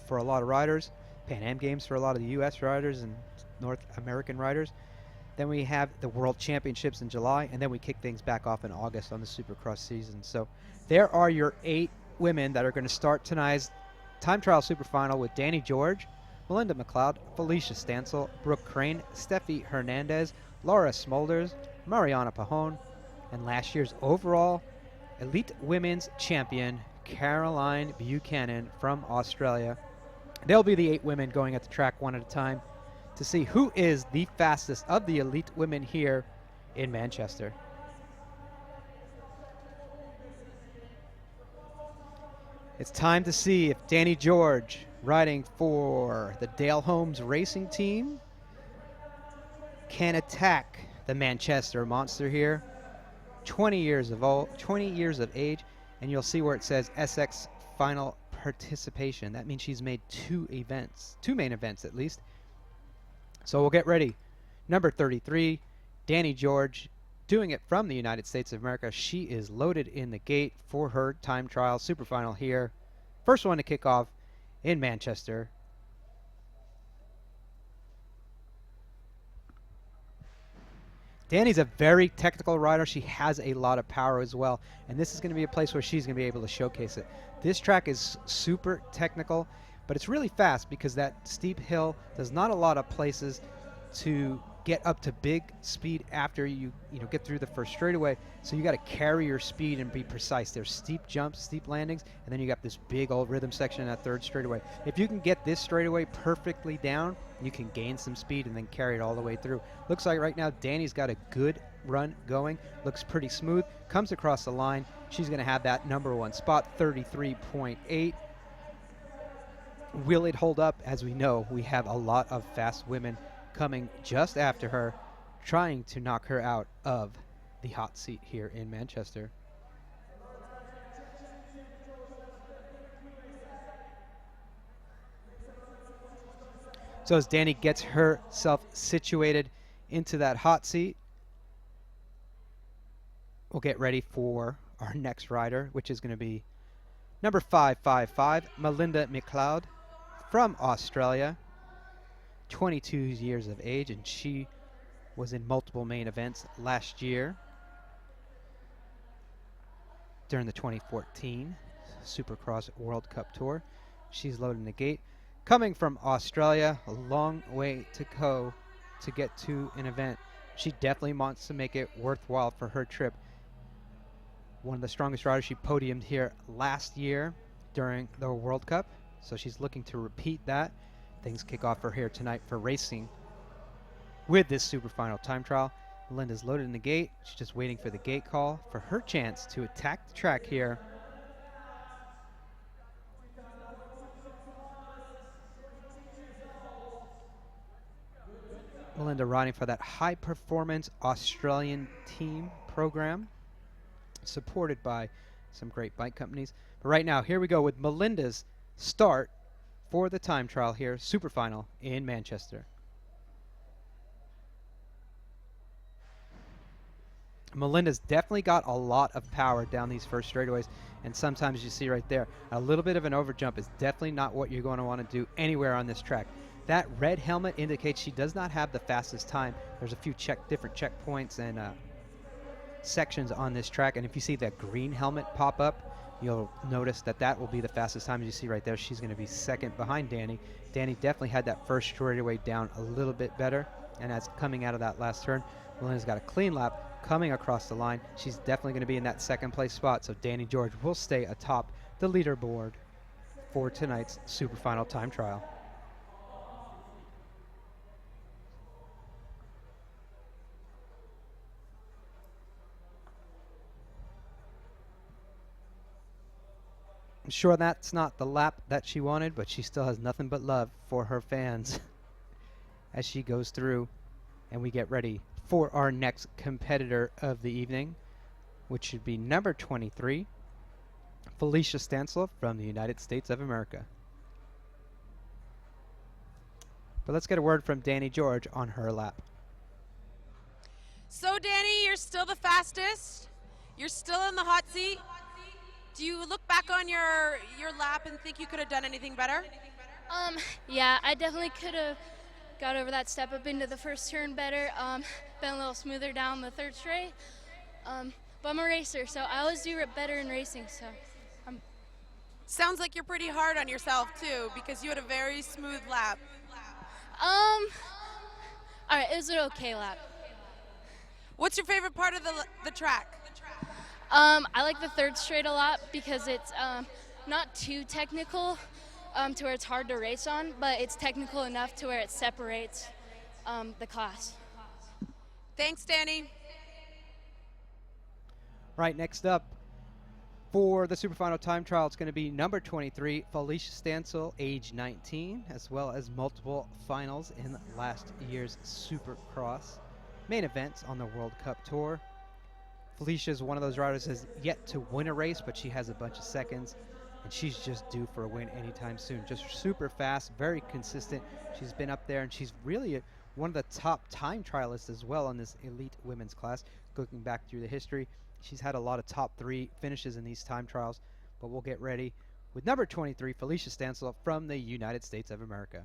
for a lot of riders. Pan Am Games for a lot of the U.S. riders and North American riders. Then we have the World Championships in July, and then we kick things back off in August on the Supercross season. So there are your 8 women that are going to start tonight's time trial Superfinal with Danny George, Melinda McLeod, Felicia Stansel, Brooke Crane, Steffi Hernandez, Laura Smolders, Mariana Pajon, and last year's overall Elite Women's Champion, Caroline Buchanan from Australia. They'll be the 8 women going at the track one at a time to see who is the fastest of the elite women here in Manchester. It's time to see if Danny George, riding for the Dale Holmes Racing Team, can attack the Manchester Monster here. 20 years of age, and you'll see where it says SX Final Participation. That means she's made 2 main events at least. So we'll get ready. Number 33, Danny George, doing it from the United States of America. She is loaded in the gate for her time trial Superfinal here. First one to kick off in Manchester. Danny's a very technical rider. She has a lot of power as well, and this is going to be a place where she's going to be able to showcase it. This track is super technical, but it's really fast because that steep hill, there's not a lot of places to get up to big speed after you get through the first straightaway. So you got to carry your speed and be precise. There's steep jumps, steep landings, and then you got this big old rhythm section in that third straightaway. If you can get this straightaway perfectly down, you can gain some speed and then carry it all the way through. Looks like right now Danny's got a good run going. Looks pretty smooth. Comes across the line. She's going to have that number 1 spot, 33.8. Will it hold up? As we know, we have a lot of fast women coming just after her, trying to knock her out of the hot seat here in Manchester. So as Danny gets herself situated into that hot seat, we'll get ready for our next rider, which is going to be number 555, Melinda McLeod from Australia. 22 years of age, and she was in multiple main events last year during the 2014 Supercross World Cup Tour. She's loading the gate. Coming from Australia, a long way to go to get to an event. She definitely wants to make it worthwhile for her trip. One of the strongest riders. She podiumed here last year during the World Cup, so she's looking to repeat that. Things kick off for here tonight for racing with this Superfinal time trial. Melinda's loaded in the gate. She's just waiting for the gate call for her chance to attack the track here. Melinda riding for that high performance Australian team program, supported by some great bike companies. But right now, here we go with Melinda's start for the time trial here, Superfinal in Manchester. Melinda's definitely got a lot of power down these first straightaways, and sometimes you see right there, a little bit of an overjump is definitely not what you're going to want to do anywhere on this track. That red helmet indicates she does not have the fastest time. There's a few different checkpoints and sections on this track, and if you see that green helmet pop up, you'll notice that that will be the fastest time. As you see right there, she's going to be second behind Danny. Danny definitely had that first straightaway down a little bit better, and as coming out of that last turn, Melinda's got a clean lap coming across the line. She's definitely going to be in that second place spot, so Danny George will stay atop the leaderboard for tonight's Superfinal time trial. I'm sure that's not the lap that she wanted, but she still has nothing but love for her fans as she goes through, and we get ready for our next competitor of the evening. which should be number 23, Felicia Stansel from the United States of America. But let's get a word from Danny George on her lap. So Danny, you're still the fastest. You're still in the hot seat. Do you look back on your lap and think you could have done anything better? Yeah, I definitely could have got over that step up into the first turn better. Been a little smoother down the third straight. But I'm a racer, so I always do better in racing. So, sounds like you're pretty hard on yourself too, because you had a very smooth lap. All right, it was an okay lap. What's your favorite part of the track? I like the third straight a lot because it's not too technical to where it's hard to race on, but it's technical enough to where it separates the class. Thanks, Danny. Right, next up for the Superfinal time trial, it's going to be number 23, Felicia Stansel, age 19, as well as multiple finals in last year's Supercross main events on the World Cup Tour. Felicia is one of those riders that has yet to win a race, but she has a bunch of seconds, and she's just due for a win anytime soon. Just super fast, very consistent. She's been up there, and she's really one of the top time trialists as well on this elite women's class. Looking back through the history, she's had a lot of top 3 finishes in these time trials, but we'll get ready with number 23, Felicia Stansel from the United States of America.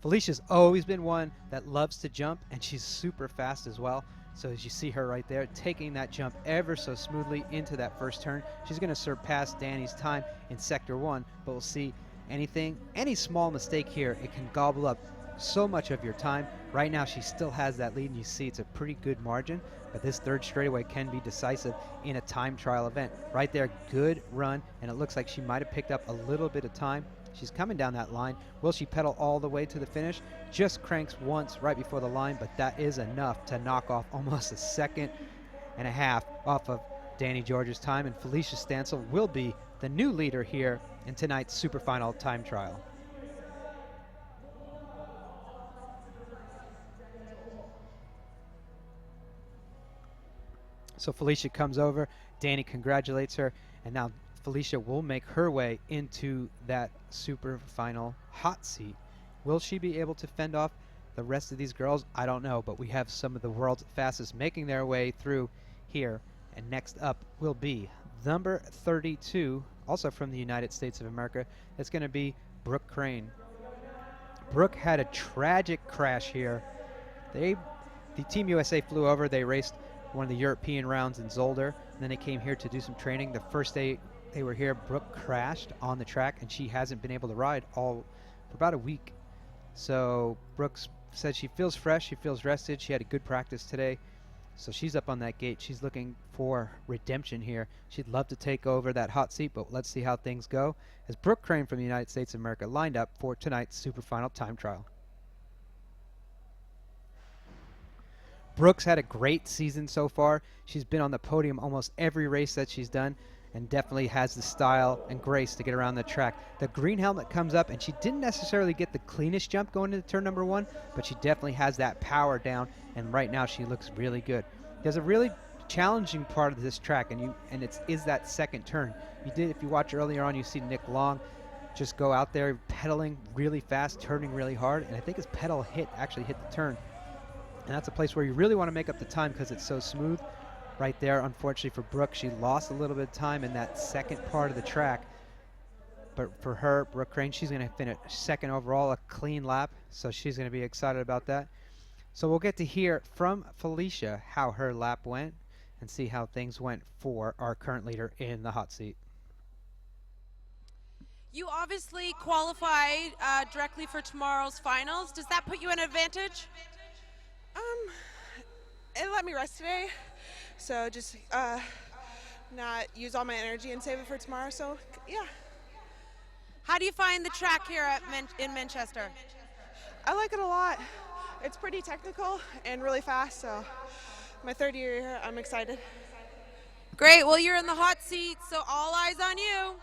Felicia's always been one that loves to jump, and she's super fast as well. So as you see her right there, taking that jump ever so smoothly into that first turn. She's going to surpass Danny's time in Sector 1, but we'll see any small mistake here, it can gobble up so much of your time. Right now she still has that lead, and you see it's a pretty good margin, but this third straightaway can be decisive in a time trial event. Right there, good run, and it looks like she might have picked up a little bit of time. She's coming down that line. Will she pedal all the way to the finish? Just cranks once right before the line, but that is enough to knock off almost a second and a half off of Danny George's time, and Felicia Stansel will be the new leader here in tonight's Superfinal time trial. So Felicia comes over, Danny congratulates her, and now Felicia will make her way into that super final hot seat. Will she be able to fend off the rest of these girls? I don't know, but we have some of the world's fastest making their way through here. And next up will be number 32, also from the United States of America. It's going to be Brooke Crane. Brooke had a tragic crash here. The Team USA flew over. They raced one of the European rounds in Zolder, and then they came here to do some training. The first day they were here, Brooke crashed on the track, and she hasn't been able to ride for about a week. So Brooks said she feels fresh, she feels rested, she had a good practice today. So she's up on that gate. She's looking for redemption here. She'd love to take over that hot seat, but let's see how things go as Brooke Crane from the United States of America lined up for tonight's Superfinal time trial. Brooks had a great season so far. She's been on the podium almost every race that she's done, and definitely has the style and grace to get around the track. The green helmet comes up, and she didn't necessarily get the cleanest jump going into turn number 1, but she definitely has that power down, and right now she looks really good. There's a really challenging part of this track, and it is that second turn. If you watch earlier on, you see Nick Long just go out there pedaling really fast, turning really hard, and I think his pedal actually hit the turn. And that's a place where you really want to make up the time because it's so smooth. Right there, unfortunately for Brooke, she lost a little bit of time in that second part of the track. But for her, Brooke Crane, she's going to finish second overall, a clean lap. So she's going to be excited about that. So we'll get to hear from Felicia how her lap went and see how things went for our current leader in the hot seat. You obviously qualified directly for tomorrow's finals. Does that put you in an advantage? It let me rest today, so just not use all my energy and save it for tomorrow. So yeah. How do you find the track here in Manchester? I like it a lot. It's pretty technical and really fast. So my third year here, I'm excited. Great. Well, you're in the hot seat, so all eyes on you.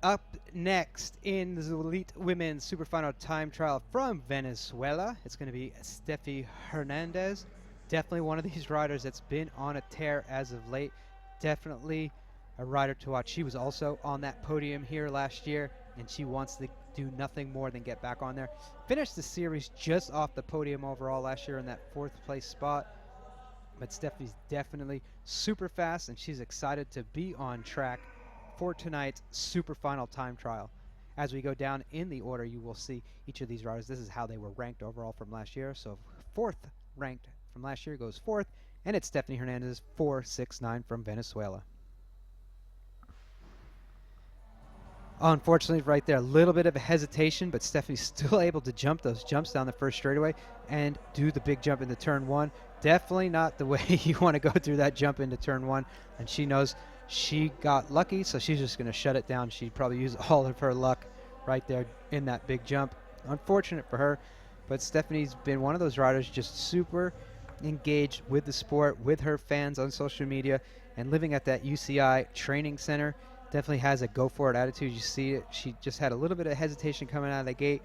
Up next in the Elite Women's Superfinal Time Trial from Venezuela, it's going to be Steffi Hernandez. Definitely one of these riders that's been on a tear as of late. Definitely a rider to watch. She was also on that podium here last year, and she wants to do nothing more than get back on there. Finished the series just off the podium overall last year in that 4th place spot. But Steffi's definitely super fast, and she's excited to be on track for tonight's super final time trial. As we go down in the order, you will see each of these riders. This is how they were ranked overall from last year. So 4th ranked from last year goes 4th, and it's Stephanie Hernandez, 4.69 from Venezuela. Unfortunately, right there, a little bit of a hesitation, but Stephanie's still able to jump those jumps down the first straightaway and do the big jump into turn 1. Definitely not the way you want to go through that jump into turn 1, and she knows she got lucky, so she's just going to shut it down. She probably used all of her luck right there in that big jump. Unfortunate for her, but Stephanie's been one of those riders just super engaged with the sport, with her fans on social media, and living at that UCI training center. Definitely has a go-for-it attitude. You see it. She just had a little bit of hesitation coming out of the gate.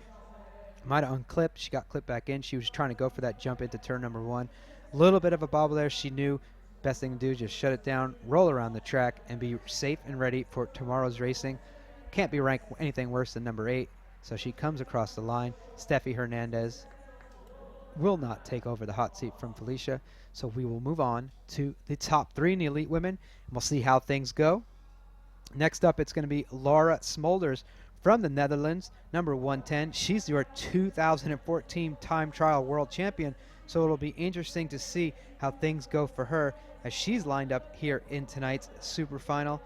Might have unclipped. She got clipped back in. She was trying to go for that jump into turn number 1. A little bit of a bobble there. She knew best thing to do, just shut it down, roll around the track, and be safe and ready for tomorrow's racing. Can't be ranked anything worse than number 8. So she comes across the line. Steffi Hernandez will not take over the hot seat from Felicia. So we will move on to the top 3 in the Elite Women, and we'll see how things go. Next up, it's going to be Laura Smolders from the Netherlands, number 110. She's your 2014 time trial world champion, so it'll be interesting to see how things go for her as she's lined up here in tonight's super final.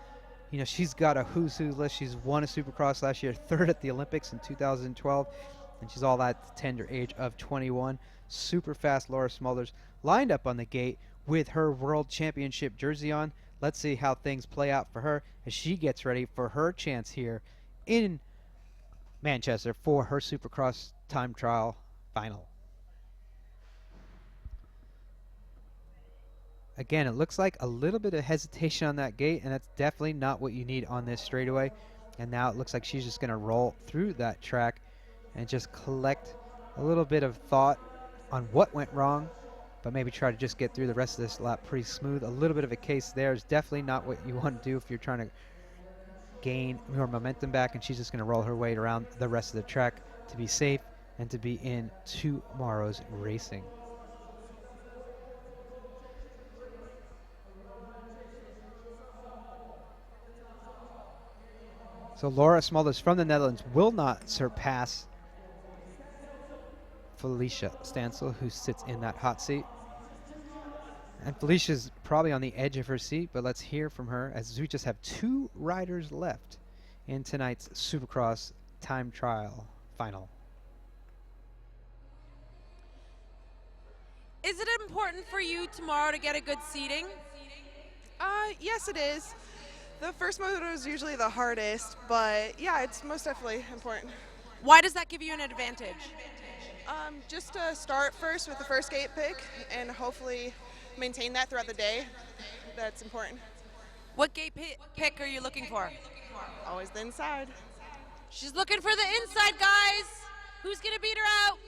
You know, she's got a who's who list. She's won a Supercross last year, 3rd at the Olympics in 2012, and she's all at the tender age of 21. Super fast Laura Smolders lined up on the gate with her world championship jersey on. Let's see how things play out for her as she gets ready for her chance here in Manchester for her Supercross time trial final. Again, it looks like a little bit of hesitation on that gate, and that's definitely not what you need on this straightaway. And now it looks like she's just going to roll through that track and just collect a little bit of thought on what went wrong, but maybe try to just get through the rest of this lap pretty smooth. A little bit of a case there is definitely not what you want to do if you're trying to gain your momentum back, and she's just going to roll her weight around the rest of the track to be safe and to be in tomorrow's racing. So Laura Smolders from the Netherlands will not surpass Felicia Stansel, who sits in that hot seat. And Felicia's probably on the edge of her seat, but let's hear from her as we just have 2 riders left in tonight's Supercross time trial final. Is it important for you tomorrow to get a good seating? Yes, it is. The first moto is usually the hardest, but yeah, it's most definitely important. Why does that give you an advantage? Just to start first with the first gate pick and hopefully maintain that throughout the day. That's important. What gate pick are you looking for? Always the inside. She's looking for the inside, guys. Who's going to beat her out?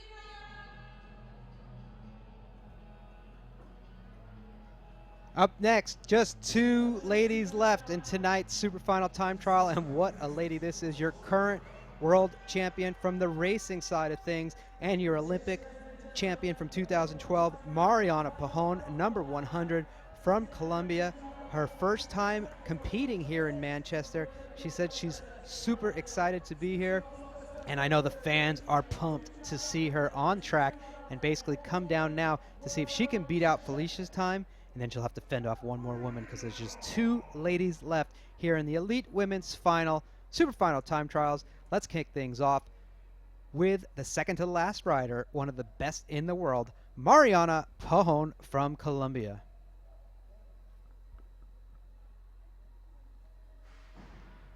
Up next, just 2 ladies left in tonight's super final time trial, and what a lady this is. Your current world champion from the racing side of things and your Olympic champion from 2012, Mariana Pajon, number 100 from Colombia. Her first time competing here in Manchester. She said she's super excited to be here, and I know the fans are pumped to see her on track and basically come down now to see if she can beat out Felicia's time, and then she'll have to fend off one more woman because there's just 2 ladies left here in the Elite Women's Final, Super Final time trials. Let's kick things off with the second to the last rider, one of the best in the world, Mariana Pajon from Colombia.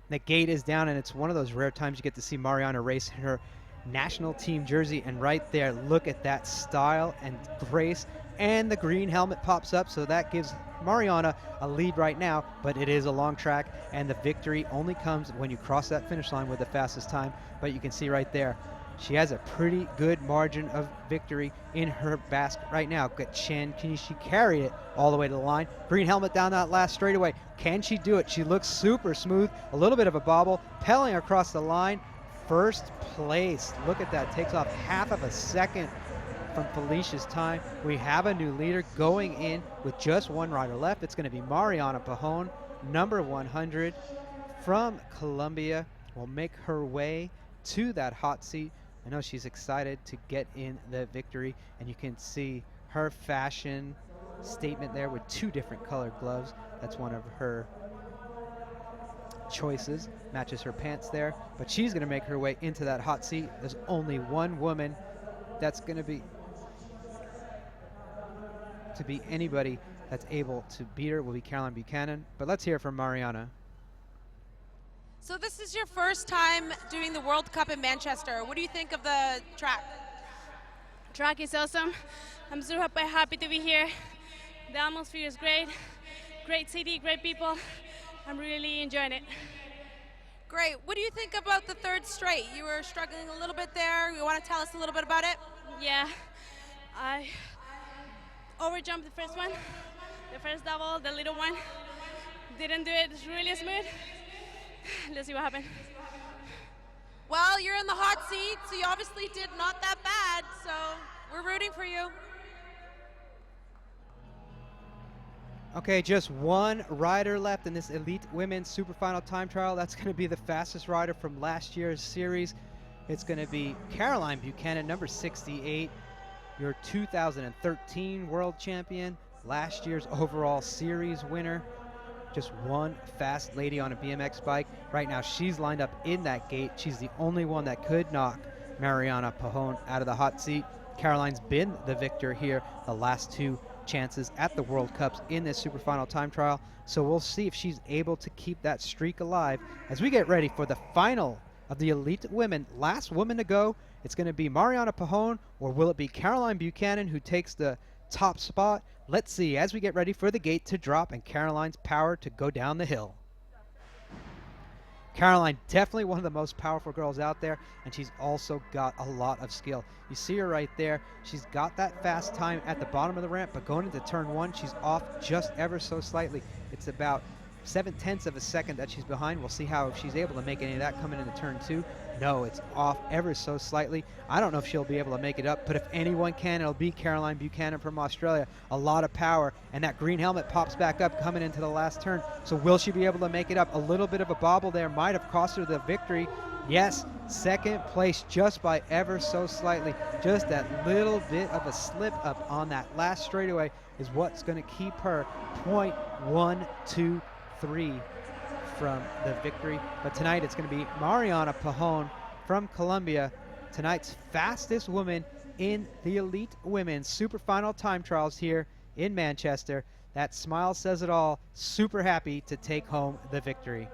The gate is down, and it's one of those rare times you get to see Mariana race in her national team jersey, and right there, look at that style and grace and the green helmet pops up, so that gives Mariana a lead right now, but it is a long track, and the victory only comes when you cross that finish line with the fastest time. But you can see right there, she has a pretty good margin of victory in her basket right now. Can she carry it all the way to the line? Green helmet down that last straightaway. Can she do it? She looks super smooth, a little bit of a bobble, pedaling across the line. First place. Look at that. Takes off half of a second from Felicia's time. We have a new leader going in with just one rider left. It's going to be Mariana Pajon, number 100 from Colombia, will make her way to that hot seat. I know she's excited to get in the victory, and you can see her fashion statement there with 2 different colored gloves. That's one of her choices, matches her pants there, but she's going to make her way into that hot seat. There's only one woman that's going to be anybody that's able to beat her will be Caroline Buchanan. But let's hear from Mariana. So this is your first time doing the World Cup in Manchester. What do you think of the track? Track is awesome. I'm super happy to be here. The atmosphere is great. Great city, great people. I'm really enjoying it. Great. What do you think about the third straight? You were struggling a little bit there. You want to tell us a little bit about it? Yeah, I overjumped the first one, the first double, the little one. Didn't do it really smooth. Let's see what happens. Well, you're in the hot seat, so you obviously did not that bad, so we're rooting for you. Okay, just one rider left in this Elite Women's Superfinal time trial. That's going to be the fastest rider from last year's series. It's going to be Caroline Buchanan, number 68, your 2013 world champion, last year's overall series winner. Just one fast lady on a BMX bike. Right now, she's lined up in that gate. She's the only one that could knock Mariana Pajon out of the hot seat. Caroline's been the victor here the last 2 chances at the World Cups in this Superfinal time trial. So we'll see if she's able to keep that streak alive as we get ready for the final of the Elite Women. Last woman to go. It's going to be Mariana Pajon, or will it be Caroline Buchanan who takes the top spot? Let's see as we get ready for the gate to drop and Caroline's power to go down the hill. Caroline, definitely one of the most powerful girls out there, and she's also got a lot of skill. You see her right there. She's got that fast time at the bottom of the ramp, but going into turn 1, she's off just ever so slightly. It's about 0.7 of a second that she's behind. We'll see how if she's able to make any of that coming into turn 2. No, it's off ever so slightly. I don't know if she'll be able to make it up, but if anyone can, it'll be Caroline Buchanan from Australia. A lot of power, and that green helmet pops back up coming into the last turn. So will she be able to make it up? A little bit of a bobble there might have cost her the victory. Yes, second place just by ever so slightly. Just that little bit of a slip up on that last straightaway is what's going to keep her 0.123 from the victory. But tonight it's going to be Mariana Pajon from Colombia, tonight's fastest woman in the Elite Women's Superfinal time trials here in Manchester. That smile says it all. Super happy to take home the victory.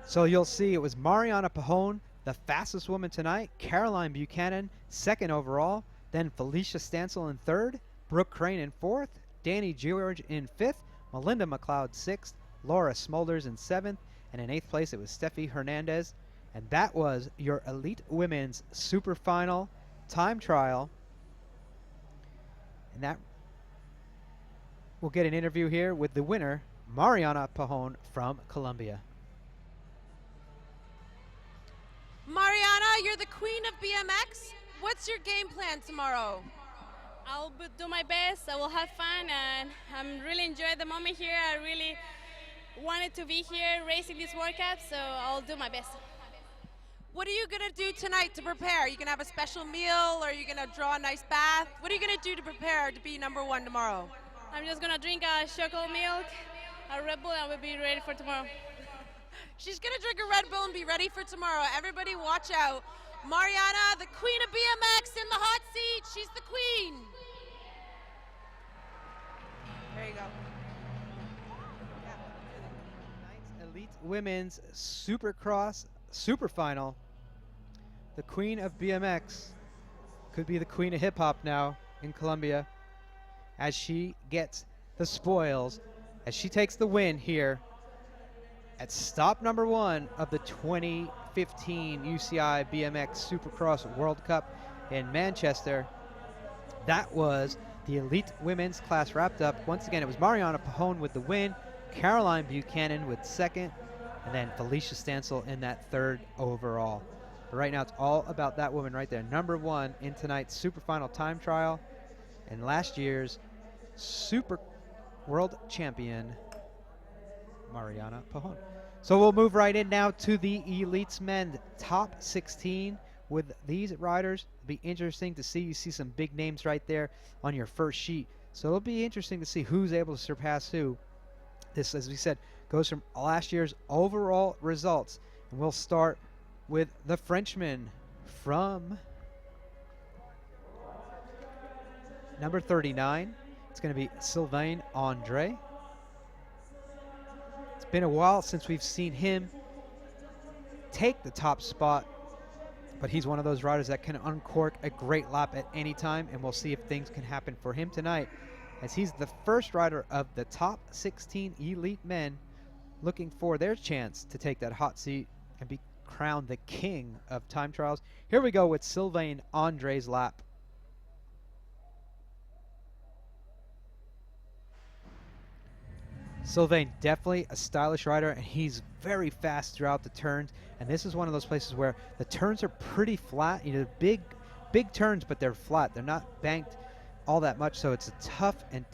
So you'll see it was Mariana Pajon, the fastest woman tonight, Caroline Buchanan, second overall, then Felicia Stansel in third, Brooke Crane in fourth, Danny George in fifth, Melinda McLeod sixth, Laura Smulders in seventh, and in eighth place it was Steffi Hernandez. And that was your Elite Women's Superfinal time trial. And that we'll get an interview here with the winner, Mariana Pajon from Colombia. Mariana, you're the queen of BMX. What's your game plan tomorrow? I'll do my best. I will have fun, and I'm really enjoying the moment here. I really wanted to be here racing this World Cup, so I'll do my best. What are you going to do tonight to prepare? Are you going to have a special meal, or are you going to draw a nice bath? What are you going to do to prepare to be number one tomorrow? I'm just going to drink a chocolate milk, a Red Bull, and we'll be ready for tomorrow. She's going to drink a Red Bull and be ready for tomorrow. Everybody watch out. Mariana, the queen of BMX, in the hot seat. She's the queen. There you go. Elite Women's Supercross Superfinal. The queen of BMX could be the queen of hip hop now in Colombia, as she gets the spoils, as she takes the win here at stop number 1 of the 2015 UCI BMX Supercross World Cup in Manchester. That was the elite women's class wrapped up. Once again, it was Mariana Pajón with the win, Caroline Buchanan with second, and then Felicia Stansel in that third overall. But right now, it's all about that woman right there, number 1 in tonight's Superfinal time trial, and last year's Super World Champion, Mariana Pajón. So we'll move right in now to the Elites Men top 16 with these riders. It'll be interesting to see. You see some big names right there on your first sheet. So it'll be interesting to see who's able to surpass who. This, as we said, goes from last year's overall results. And we'll start with the Frenchman from number 39. It's going to be Sylvain Andre. It's been a while since we've seen him take the top spot, but he's one of those riders that can uncork a great lap at any time, and we'll see if things can happen for him tonight, as he's the first rider of the top 16 elite men looking for their chance to take that hot seat and be crowned the king of time trials. Here we go with Sylvain Andre's lap. Sylvain, definitely a stylish rider, and he's very fast throughout the turns. And this is one of those places where the turns are pretty flat. You know, big turns, but they're flat. They're not banked all that much, so it's a tough and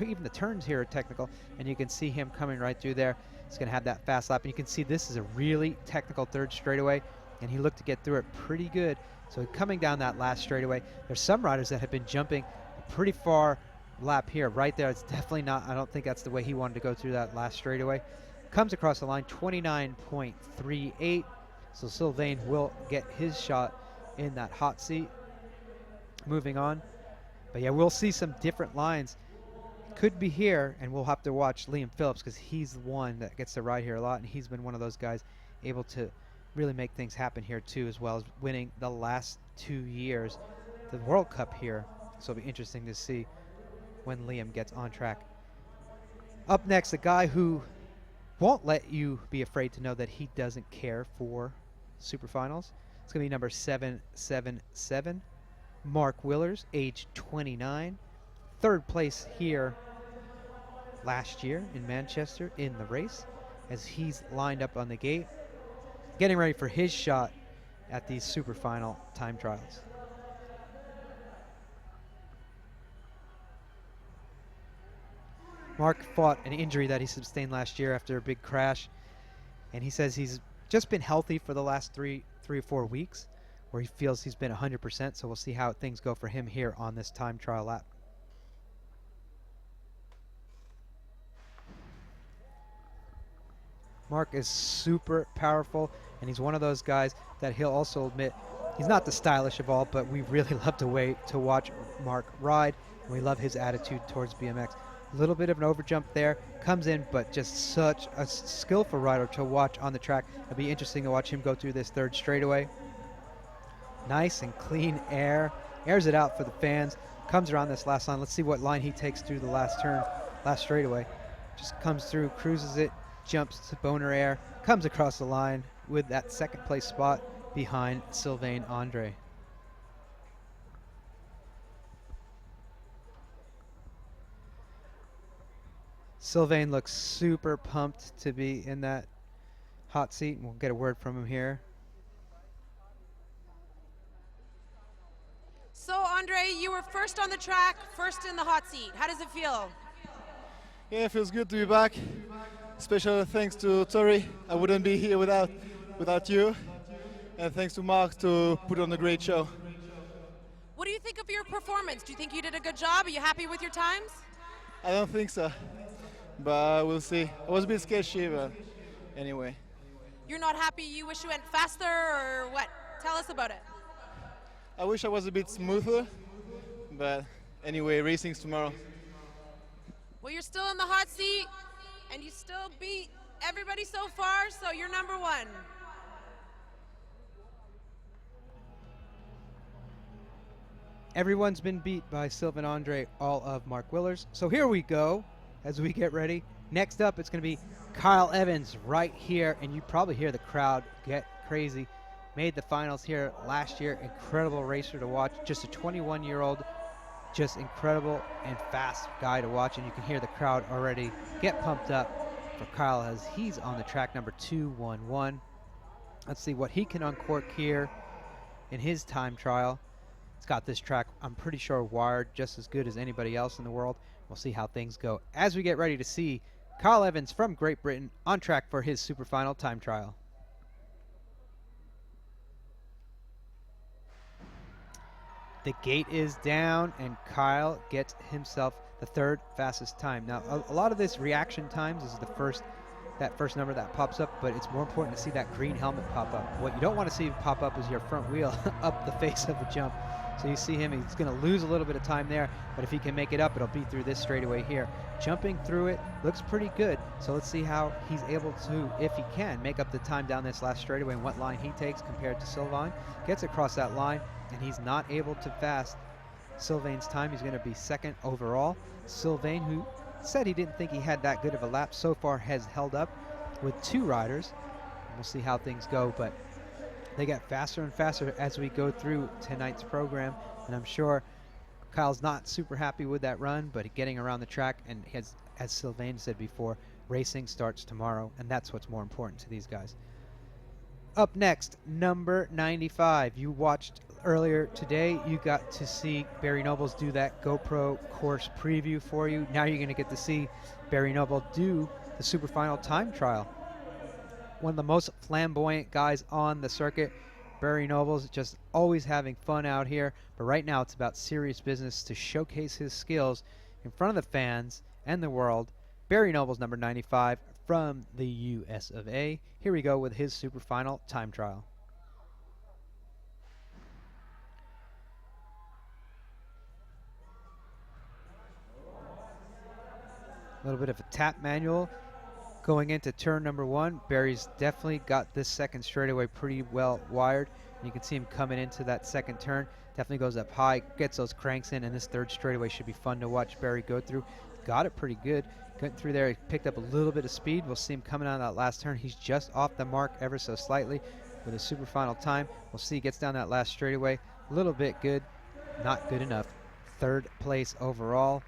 even the turns here are technical. And you can see him coming right through there. He's going to have that fast lap. And you can see this is a really technical third straightaway, and he looked to get through it pretty good. So coming down that last straightaway, there's some riders that have been jumping pretty far lap here. Right there, it's definitely not, I don't think that's the way he wanted to go through that last straightaway. Comes across the line, 29.38. So Sylvain will get his shot in that hot seat. Moving on. But yeah, we'll see some different lines. Could be here, and we'll have to watch Liam Phillips, because he's the one that gets to ride here a lot, and he's been one of those guys able to really make things happen here too, as well as winning the last 2 years the World Cup here. So it'll be interesting to see when Liam gets on track. Up next, a guy who won't let you be afraid to know that he doesn't care for Superfinals. It's going to be number 777, Mark Willers, age 29. Third place here last year in Manchester in the race, as he's lined up on the gate, getting ready for his shot at these Superfinal time trials. Mark fought an injury that he sustained last year after a big crash, and he says he's just been healthy for the last three or 4 weeks, where he feels he's been 100%, so we'll see how things go for him here on this time trial lap. Mark is super powerful, and he's one of those guys that he'll also admit he's not the stylish of all, but we really love to watch Mark ride, and we love his attitude towards BMX. A little bit of an overjump there, comes in, but just such a skillful rider to watch on the track. It'll be interesting to watch him go through this third straightaway. Nice and clean air, airs it out for the fans, comes around this last line. Let's see what line he takes through the last turn, last straightaway. Just comes through, cruises it, jumps to boner air, comes across the line with that second place spot behind Sylvain Andre. Sylvain looks super pumped to be in that hot seat, and we'll get a word from him here. So, Andre, you were first on the track, first in the hot seat. How does it feel? Yeah, it feels good to be back. Special thanks to Tori. I wouldn't be here without you. And thanks to Mark to put on a great show. What do you think of your performance? Do you think you did a good job? Are you happy with your times? I don't think so, but we'll see. I was a bit sketchy, but anyway. You're not happy? You wish you went faster, or what? Tell us about it. I wish I was a bit smoother, but anyway, racing's tomorrow. Well, you're still in the hot seat, and you still beat everybody so far, so you're number one. . 。Everyone's been beat by Sylvain Andre, all of Mark Willers. So here we go as we get ready. Next up, it's going to be Kyle Evans right here, and you probably hear the crowd get crazy. Made the finals here last year. Incredible racer to watch. Just a 21-year-old, just incredible and fast guy to watch, and you can hear the crowd already get pumped up for Kyle as he's on the track number 211. Let's see what he can uncork here in his time trial. It's got this track, I'm pretty sure, wired just as good as anybody else in the world. We'll see how things go as we get ready to see Kyle Evans from Great Britain on track for his Superfinal time trial. The gate is down, and Kyle gets himself the third fastest time. Now, a lot of this reaction times is that first number that pops up, but it's more important to see that green helmet pop up. What you don't want to see pop up is your front wheel up the face of the jump. So you see him, he's going to lose a little bit of time there, but if he can make it up, it'll be through this straightaway here. Jumping through it looks pretty good, so let's see how he's able to, if he can, make up the time down this last straightaway and what line he takes compared to Sylvain. Gets across that line, and he's not able to fast Sylvain's time. He's going to be second overall. Sylvain, who said he didn't think he had that good of a lap, so far has held up with two riders. We'll see how things go, but they get faster and faster as we go through tonight's program, and I'm sure Kyle's not super happy with that run, but getting around the track, and as Sylvain said before, racing starts tomorrow, and that's what's more important to these guys. Up next, number 95. You watched earlier today, you got to see Barry Nobles do that GoPro course preview for you. Now you're going to get to see Barry Noble do the Superfinal time trial. One of the most flamboyant guys on the circuit. Barry Nobles just always having fun out here, but right now it's about serious business to showcase his skills in front of the fans and the world. Barry Nobles, number 95 from the US of A. Here we go with his Superfinal time trial. A little bit of a tap manual going into turn number one. Barry's definitely got this second straightaway pretty well wired. And you can see him coming into that second turn. Definitely goes up high, gets those cranks in, and this third straightaway should be fun to watch Barry go through. Got it pretty good. Getting through there, he picked up a little bit of speed. We'll see him coming out of that last turn. He's just off the mark ever so slightly with a super final time. We'll see he gets down that last straightaway. A little bit good, not good enough. Third place overall.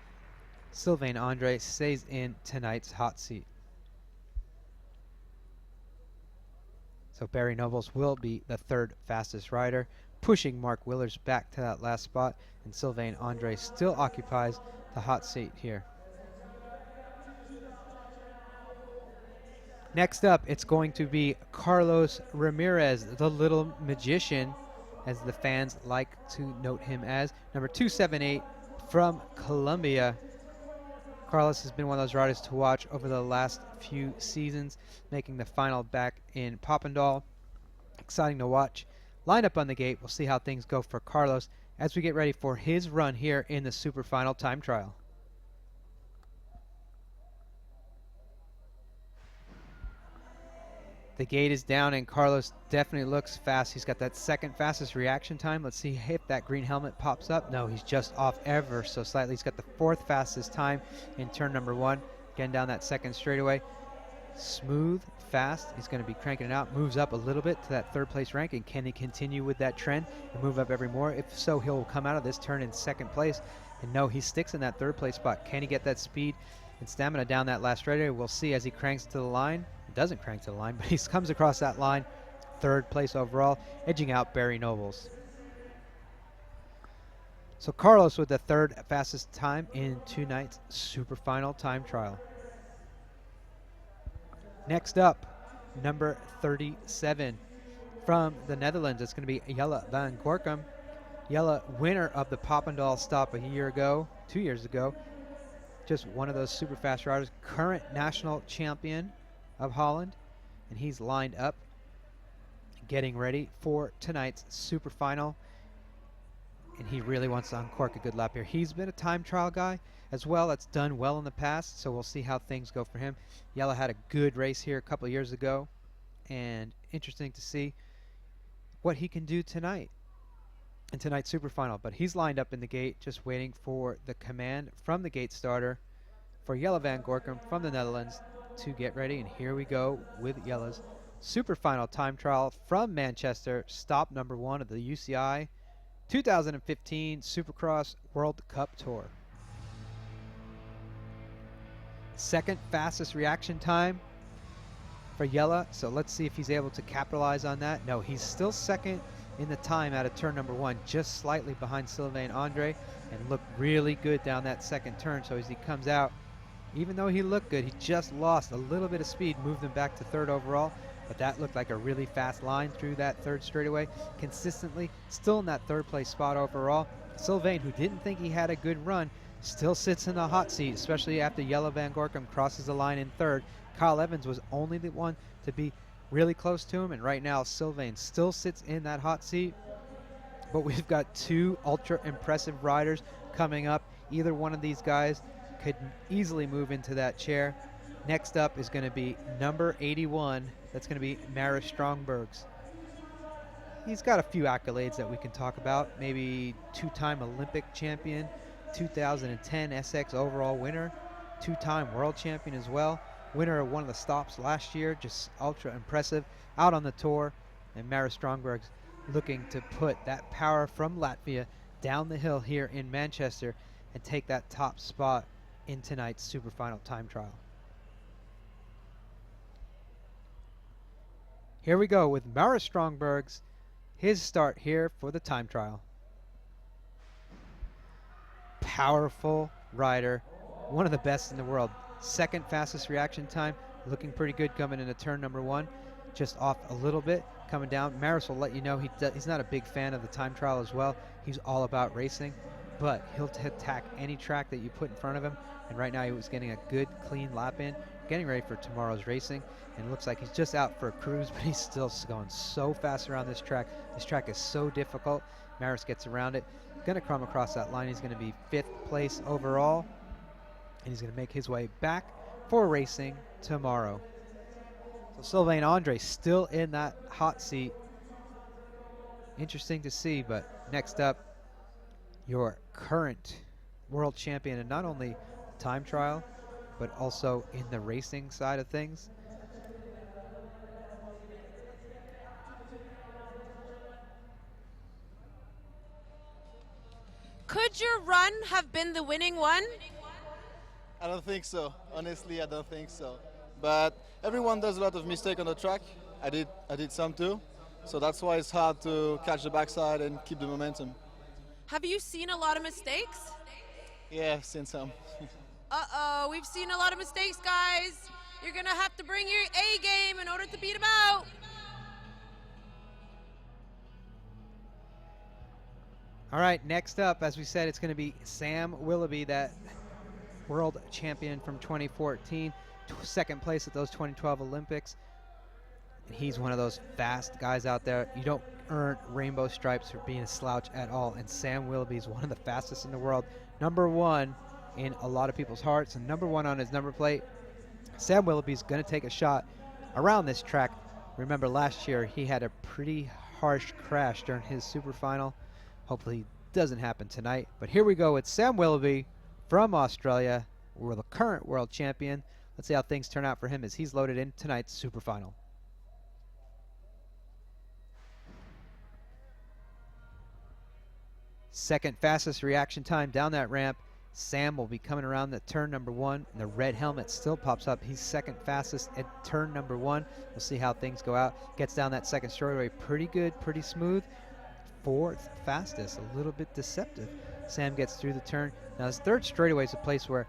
Sylvain Andre stays in tonight's hot seat. So Barry Nobles will be the third fastest rider, pushing Mark Willers back to that last spot, and Sylvain Andre still occupies the hot seat here. Next up, it's going to be Carlos Ramirez, the little magician, as the fans like to note him as. Number 278 from Colombia. Carlos has been one of those riders to watch over the last few seasons, making the final back in Papendal. Exciting to watch. Lineup on the gate. We'll see how things go for Carlos as we get ready for his run here in the Superfinal time trial. The gate is down, and Carlos definitely looks fast. He's got that second fastest reaction time. Let's see if that green helmet pops up. No, he's just off ever so slightly. He's got the fourth fastest time in turn number one. Getting down that second straightaway. Smooth, fast. He's going to be cranking it out. Moves up a little bit to that third place ranking. Can he continue with that trend and move up every more? If so, he'll come out of this turn in second place. And no, he sticks in that third place spot. Can he get that speed and stamina down that last straightaway? We'll see as he cranks to the line. Doesn't crank to the line, but he comes across that line, third place overall, edging out Barry Nobles. So Carlos with the third fastest time in tonight's Superfinal time trial. Next up, number 37 from the Netherlands. It's going to be Jelle van Gorkum. Jelle, winner of the Papendal stop 2 years ago. Just one of those super fast riders, current national champion of Holland, and he's lined up getting ready for tonight's super final, and he really wants to uncork a good lap here. He's been a time trial guy as well. That's done well in the past, so we'll see how things go for him. Jelle had a good race here a couple of years ago, and interesting to see what he can do tonight. in tonight's Superfinal. But he's lined up in the gate, just waiting for the command from the gate starter for Jelle van Gorkum from the Netherlands to get ready. And here we go with Jelle's Superfinal time trial from Manchester, stop number 1 of the UCI 2015 Supercross World Cup Tour. Second fastest reaction time for Jelle, so let's see if he's able to capitalize on that. No, he's still second in the time out of turn number 1, just slightly behind Sylvain Andre, and looked really good down that second turn. So as he comes out, even though he looked good, he just lost a little bit of speed, moved him back to 3rd overall, but that looked like a really fast line through that 3rd straightaway, consistently still in that 3rd place spot overall. Sylvain, who didn't think he had a good run, still sits in the hot seat, especially after Jelle van Gorkum crosses the line in 3rd. Kyle Evans was only the one to be really close to him, and right now Sylvain still sits in that hot seat. But we've got 2 ultra impressive riders coming up. Either one of these guys could easily move into that chair. Next up is going to be number 81. That's going to be Maris Strongbergs. He's got a few accolades that we can talk about. Maybe 2-time Olympic champion, 2010 SX overall winner, 2-time world champion as well. Winner of one of the stops last year, just ultra impressive. Out on the tour, and Maris Strongbergs looking to put that power from Latvia down the hill here in Manchester and take that top spot in tonight's Superfinal time trial. Here we go with Maris Strongbergs, his start here for the time trial. Powerful rider, one of the best in the world. Second fastest reaction time, looking pretty good coming into turn number 1. Just off a little bit, coming down. Maris will let you know he's not a big fan of the time trial as well. He's all about racing, but he'll attack any track that you put in front of him. And right now he was getting a good, clean lap in, getting ready for tomorrow's racing. And it looks like he's just out for a cruise, but he's still going so fast around this track. This track is so difficult. Maris gets around it. Going to come across that line. He's going to be 5th place overall. And he's going to make his way back for racing tomorrow. So Sylvain Andre still in that hot seat. Interesting to see, but next up, your current world champion in not only time trial, but also in the racing side of things. Could your run have been the winning one? I don't think so. Honestly, I don't think so. But everyone does a lot of mistakes on the track. I did some too. So that's why it's hard to catch the backside and keep the momentum. Have you seen a lot of mistakes? Yeah, I've seen some. Uh-oh, we've seen a lot of mistakes, guys. You're gonna have to bring your A game in order to beat him out. All right, next up, as we said, it's going to be Sam Willoughby, that world champion from 2014, 2nd place at those 2012 Olympics. And he's one of those fast guys out there. You don't earn rainbow stripes for being a slouch at all. And Sam Willoughby is one of the fastest in the world. Number 1 in a lot of people's hearts and number 1 on his number plate. Sam Willoughby's going to take a shot around this track. Remember last year he had a pretty harsh crash during his Superfinal. Hopefully it doesn't happen tonight. But here we go with Sam Willoughby from Australia. We're the current world champion. Let's see how things turn out for him as he's loaded in tonight's Superfinal. Second fastest reaction time down that ramp. Sam will be coming around the turn number 1. And the red helmet still pops up. He's second fastest at turn number 1. We'll see how things go out. Gets down that second straightaway pretty good, pretty smooth. 4th fastest, a little bit deceptive. Sam gets through the turn. Now his 3rd straightaway is a place where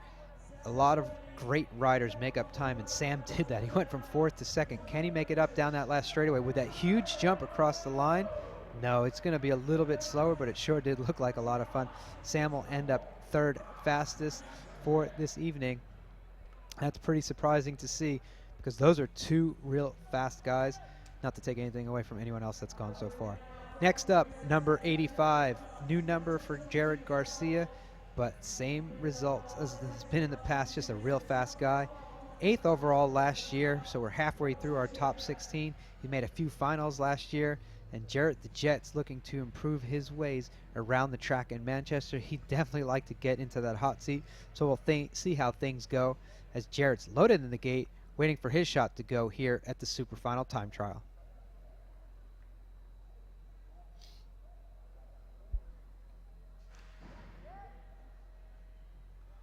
a lot of great riders make up time, and Sam did that. He went from 4th to 2nd. Can he make it up down that last straightaway with that huge jump across the line? No, it's going to be a little bit slower, but it sure did look like a lot of fun. Sam will end up 3rd fastest for this evening. That's pretty surprising to see because those are 2 real fast guys, not to take anything away from anyone else that's gone so far. Next up, number 85, new number for Jared Garcia, but same results as has been in the past, just a real fast guy. 8th overall last year, so we're halfway through our top 16. He made a few finals last year, and Jarrett the Jet's looking to improve his ways around the track in Manchester. He'd definitely like to get into that hot seat, so we'll see how things go as Jarrett's loaded in the gate, waiting for his shot to go here at the Superfinal time trial.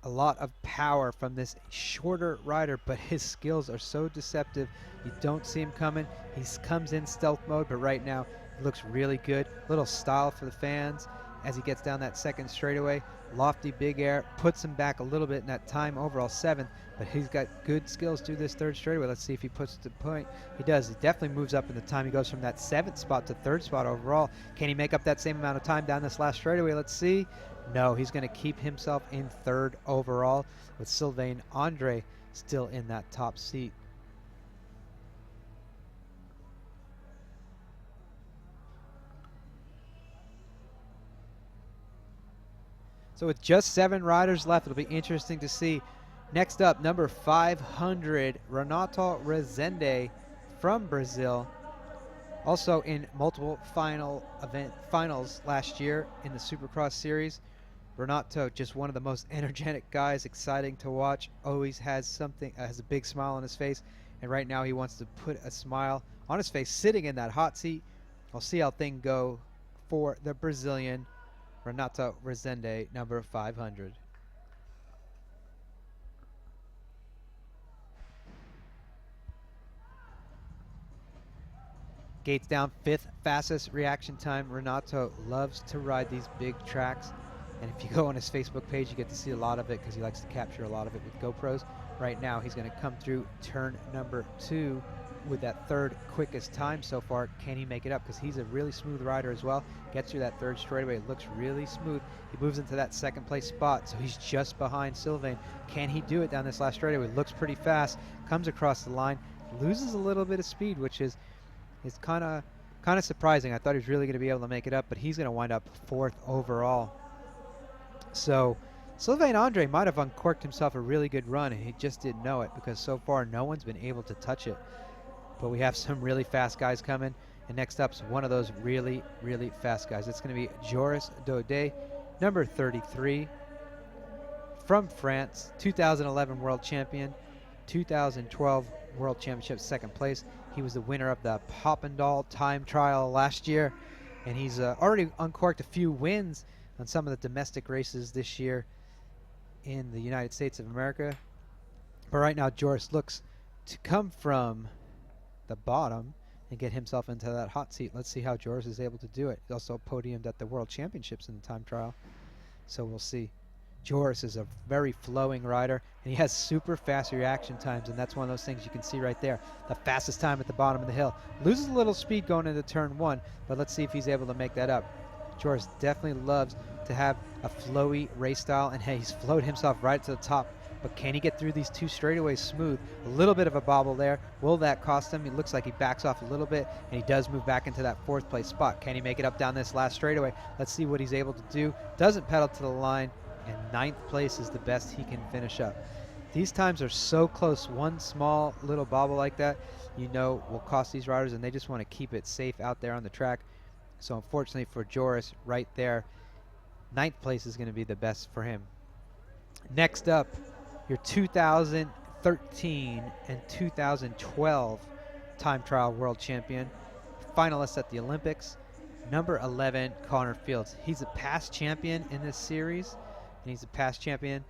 A lot of power from this shorter rider, but his skills are so deceptive. You don't see him coming. He comes in stealth mode, but right now he looks really good. Little style for the fans as he gets down that second straightaway. Lofty big air, puts him back a little bit in that time, overall 7th, but he's got good skills through this third straightaway. Let's see if he puts the point. He does. He definitely moves up in the time. He goes from that 7th spot to 3rd spot overall. Can he make up that same amount of time down this last straightaway? Let's see. No, he's going to keep himself in 3rd overall with Sylvain Andre still in that top seat. So with just 7 riders left, it'll be interesting to see. Next up, number 500, Renato Rezende from Brazil. Also in multiple finals last year in the Supercross series. Renato, just one of the most energetic guys, exciting to watch. Always has a big smile on his face, and right now he wants to put a smile on his face, sitting in that hot seat. We'll see how things go for the Brazilian Renato Rezende, number 500. Gates down, 5th fastest reaction time. Renato loves to ride these big tracks. And if you go on his Facebook page, you get to see a lot of it because he likes to capture a lot of it with GoPros. Right now, he's going to come through turn number 2 with that 3rd quickest time so far. Can he make it up? Because he's a really smooth rider as well. Gets through that 3rd straightaway. It looks really smooth. He moves into that 2nd place spot, so he's just behind Sylvain. Can he do it down this last straightaway? Looks pretty fast. Comes across the line. Loses a little bit of speed, which is kind of surprising. I thought he was really going to be able to make it up, but he's going to wind up 4th overall. So Sylvain Andre might have uncorked himself a really good run, and he just didn't know it because so far no one's been able to touch it. But we have some really fast guys coming, and next up's one of those really, really fast guys. It's going to be Joris Daudet, number 33, from France, 2011 world champion, 2012 world championship 2nd place. He was the winner of the Popendal time trial last year, and he's already uncorked a few wins on some of the domestic races this year in the United States of America. But right now, Joris looks to come from the bottom and get himself into that hot seat. Let's see how Joris is able to do it. He also podiumed at the World Championships in the time trial, so we'll see. Joris is a very flowing rider, and he has super fast reaction times, and that's one of those things you can see right there. The fastest time at the bottom of the hill. Loses a little speed going into turn 1, but let's see if he's able to make that up. Joris definitely loves to have a flowy race style, and hey, he's flowed himself right to the top. But can he get through these 2 straightaways smooth? A little bit of a bobble there. Will that cost him? It looks like he backs off a little bit, and he does move back into that 4th place spot. Can he make it up down this last straightaway? Let's see what he's able to do. Doesn't pedal to the line, and 9th place is the best he can finish up. These times are so close. One small little bobble like that, you know, will cost these riders, and they just want to keep it safe out there on the track. So unfortunately for Joris, right there, 9th place is going to be the best for him. Next up, your 2013 and 2012 time trial world champion, finalist at the Olympics, number 11, Connor Fields. He's a past champion in this series, and he's a past champion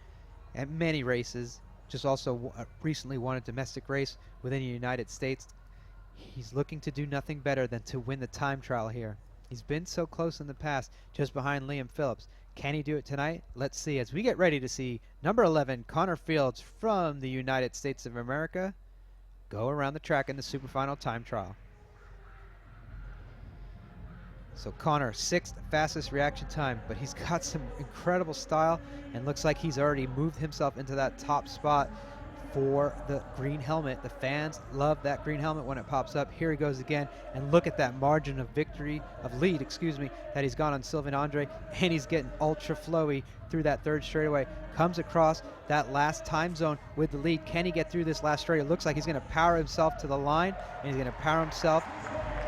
at many races. Just also recently won a domestic race within the United States. He's looking to do nothing better than to win the time trial here. He's been so close in the past, just behind Liam Phillips. Can he do it tonight? Let's see as we get ready to see number 11, Connor Fields from the United States of America, go around the track in the Superfinal time trial. So Connor, 6th fastest reaction time, but he's got some incredible style and looks like he's already moved himself into that top spot. for the green helmet. The fans love that green helmet when it pops up. Here he goes again, and look at that margin of lead, that he's got on Sylvain Andre, and he's getting ultra flowy through that third straightaway. Comes across that last time zone with the lead. Can he get through this last straight? It looks like he's going to power himself to the line, and he's going to power himself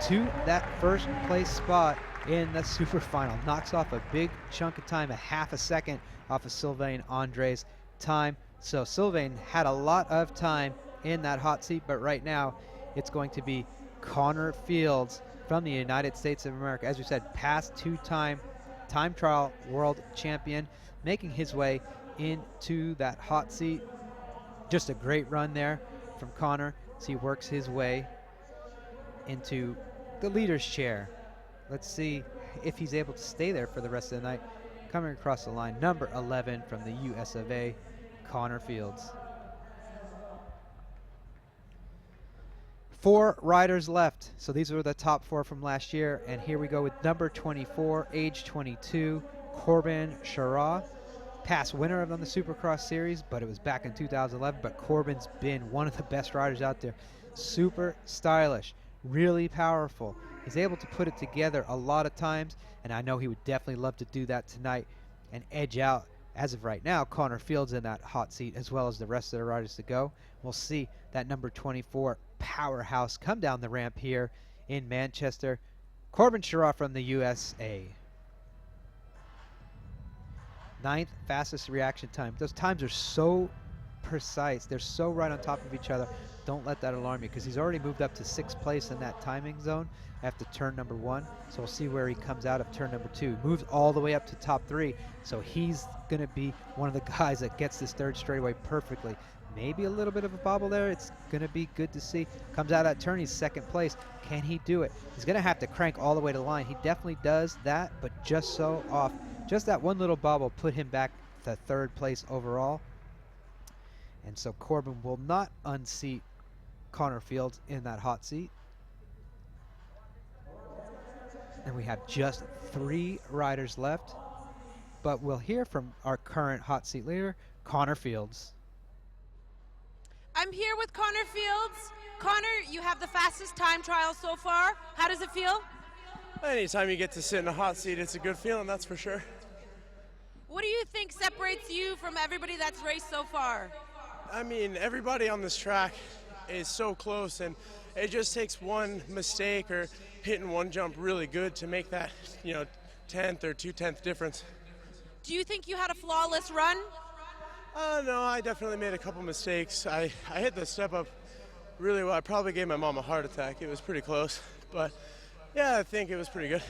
to that first place spot in the Superfinal. Knocks off a big chunk of time, a half a second off of Sylvain Andre's time. So Sylvain had a lot of time in that hot seat, but right now it's going to be Connor Fields from the United States of America. As we said, past two-time time trial world champion, making his way into that hot seat. Just a great run there from Connor as he works his way into the leader's chair. Let's see if he's able to stay there for the rest of the night. Coming across the line, number 11 from the US of A, Connor Fields. 4 riders left. So these were the top 4 from last year. And here we go with number 24, age 22, Corbin Charrat. Past winner on the Supercross series, but it was back in 2011. But Corbin's been one of the best riders out there. Super stylish, really powerful. He's able to put it together a lot of times, and I know he would definitely love to do that tonight and edge out, as of right now, Connor Fields in that hot seat, as well as the rest of the riders to go. We'll see that number 24 powerhouse come down the ramp here in Manchester. Corbin Charrat from the USA. 9th fastest reaction time. Those times are so precise. They're so right on top of each other. Don't let that alarm you, because he's already moved up to 6th place in that timing zone after turn number 1. So we'll see where he comes out of turn number 2. Moves all the way up to top 3. So he's going to be one of the guys that gets this third straightaway perfectly. Maybe a little bit of a bobble there. It's going to be good to see. Comes out of that turn. He's 2nd place. Can he do it? He's going to have to crank all the way to the line. He definitely does that, but just so off. Just that one little bobble put him back to 3rd place overall. And so Corbin will not unseat Connor Fields in that hot seat. And we have just 3 riders left. But we'll hear from our current hot seat leader, Connor Fields. I'm here with Connor Fields. Connor, you have the fastest time trial so far. How does it feel? Anytime you get to sit in a hot seat, it's a good feeling, that's for sure. What do you think separates you from everybody that's raced so far? I mean, everybody on this track is so close, and it just takes one mistake or hitting one jump really good to make that, 10th or 2/10 difference. Do you think you had a flawless run? No, I definitely made a couple mistakes. I hit the step up really well. I probably gave my mom a heart attack. It was pretty close, but yeah, I think it was pretty good.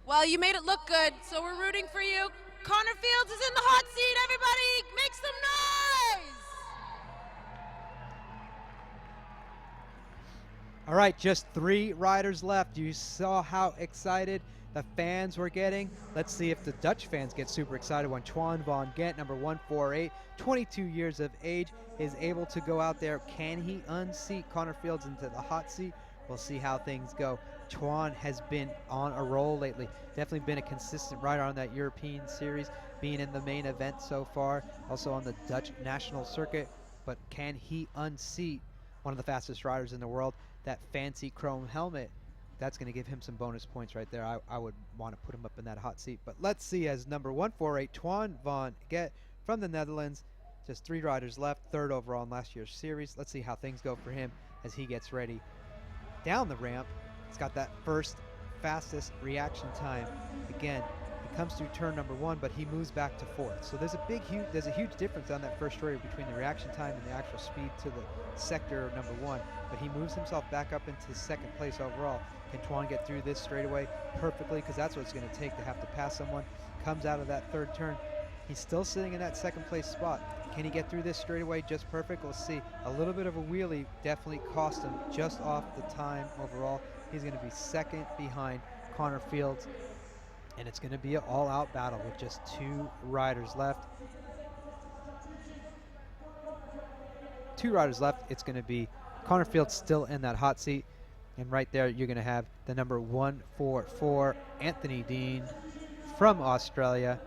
Well, you made it look good, so we're rooting for you. Connor Fields is in the hot seat. Everybody, make some noise! All right, just 3 riders left. You saw how excited the fans were getting. Let's see if the Dutch fans get super excited when Twan van Gent, number 148, 22 years of age, is able to go out there. Can he unseat Connor Fields into the hot seat? We'll see how things go. Twan has been on a roll lately. Definitely been a consistent rider on that European series, being in the main event so far, also on the Dutch national circuit. But can he unseat one of the fastest riders in the world? That fancy chrome helmet, that's going to give him some bonus points right there. I would want to put him up in that hot seat. But let's see, as number 148, Twan van Gent from the Netherlands. Just 3 riders left, 3rd overall in last year's series. Let's see how things go for him as he gets ready down the ramp. He's got that first fastest reaction time. Again, he comes through turn number 1, but he moves back to 4th. So there's a huge difference on that first straight between the reaction time and the actual speed to the sector number 1. But he moves himself back up into 2nd place overall. Can Twan get through this straightaway perfectly? Because that's what it's going to take to have to pass someone. Comes out of that 3rd turn. He's still sitting in that 2nd place spot. Can he get through this straightaway just perfect? We'll see. A little bit of a wheelie definitely cost him just off the time overall. He's going to be 2nd behind Connor Fields. And it's going to be an all-out battle with just 2 riders left. 2 riders left. It's going to be Connor Fields still in that hot seat. And right there, you're going to have the number 144, Anthony Dean from Australia,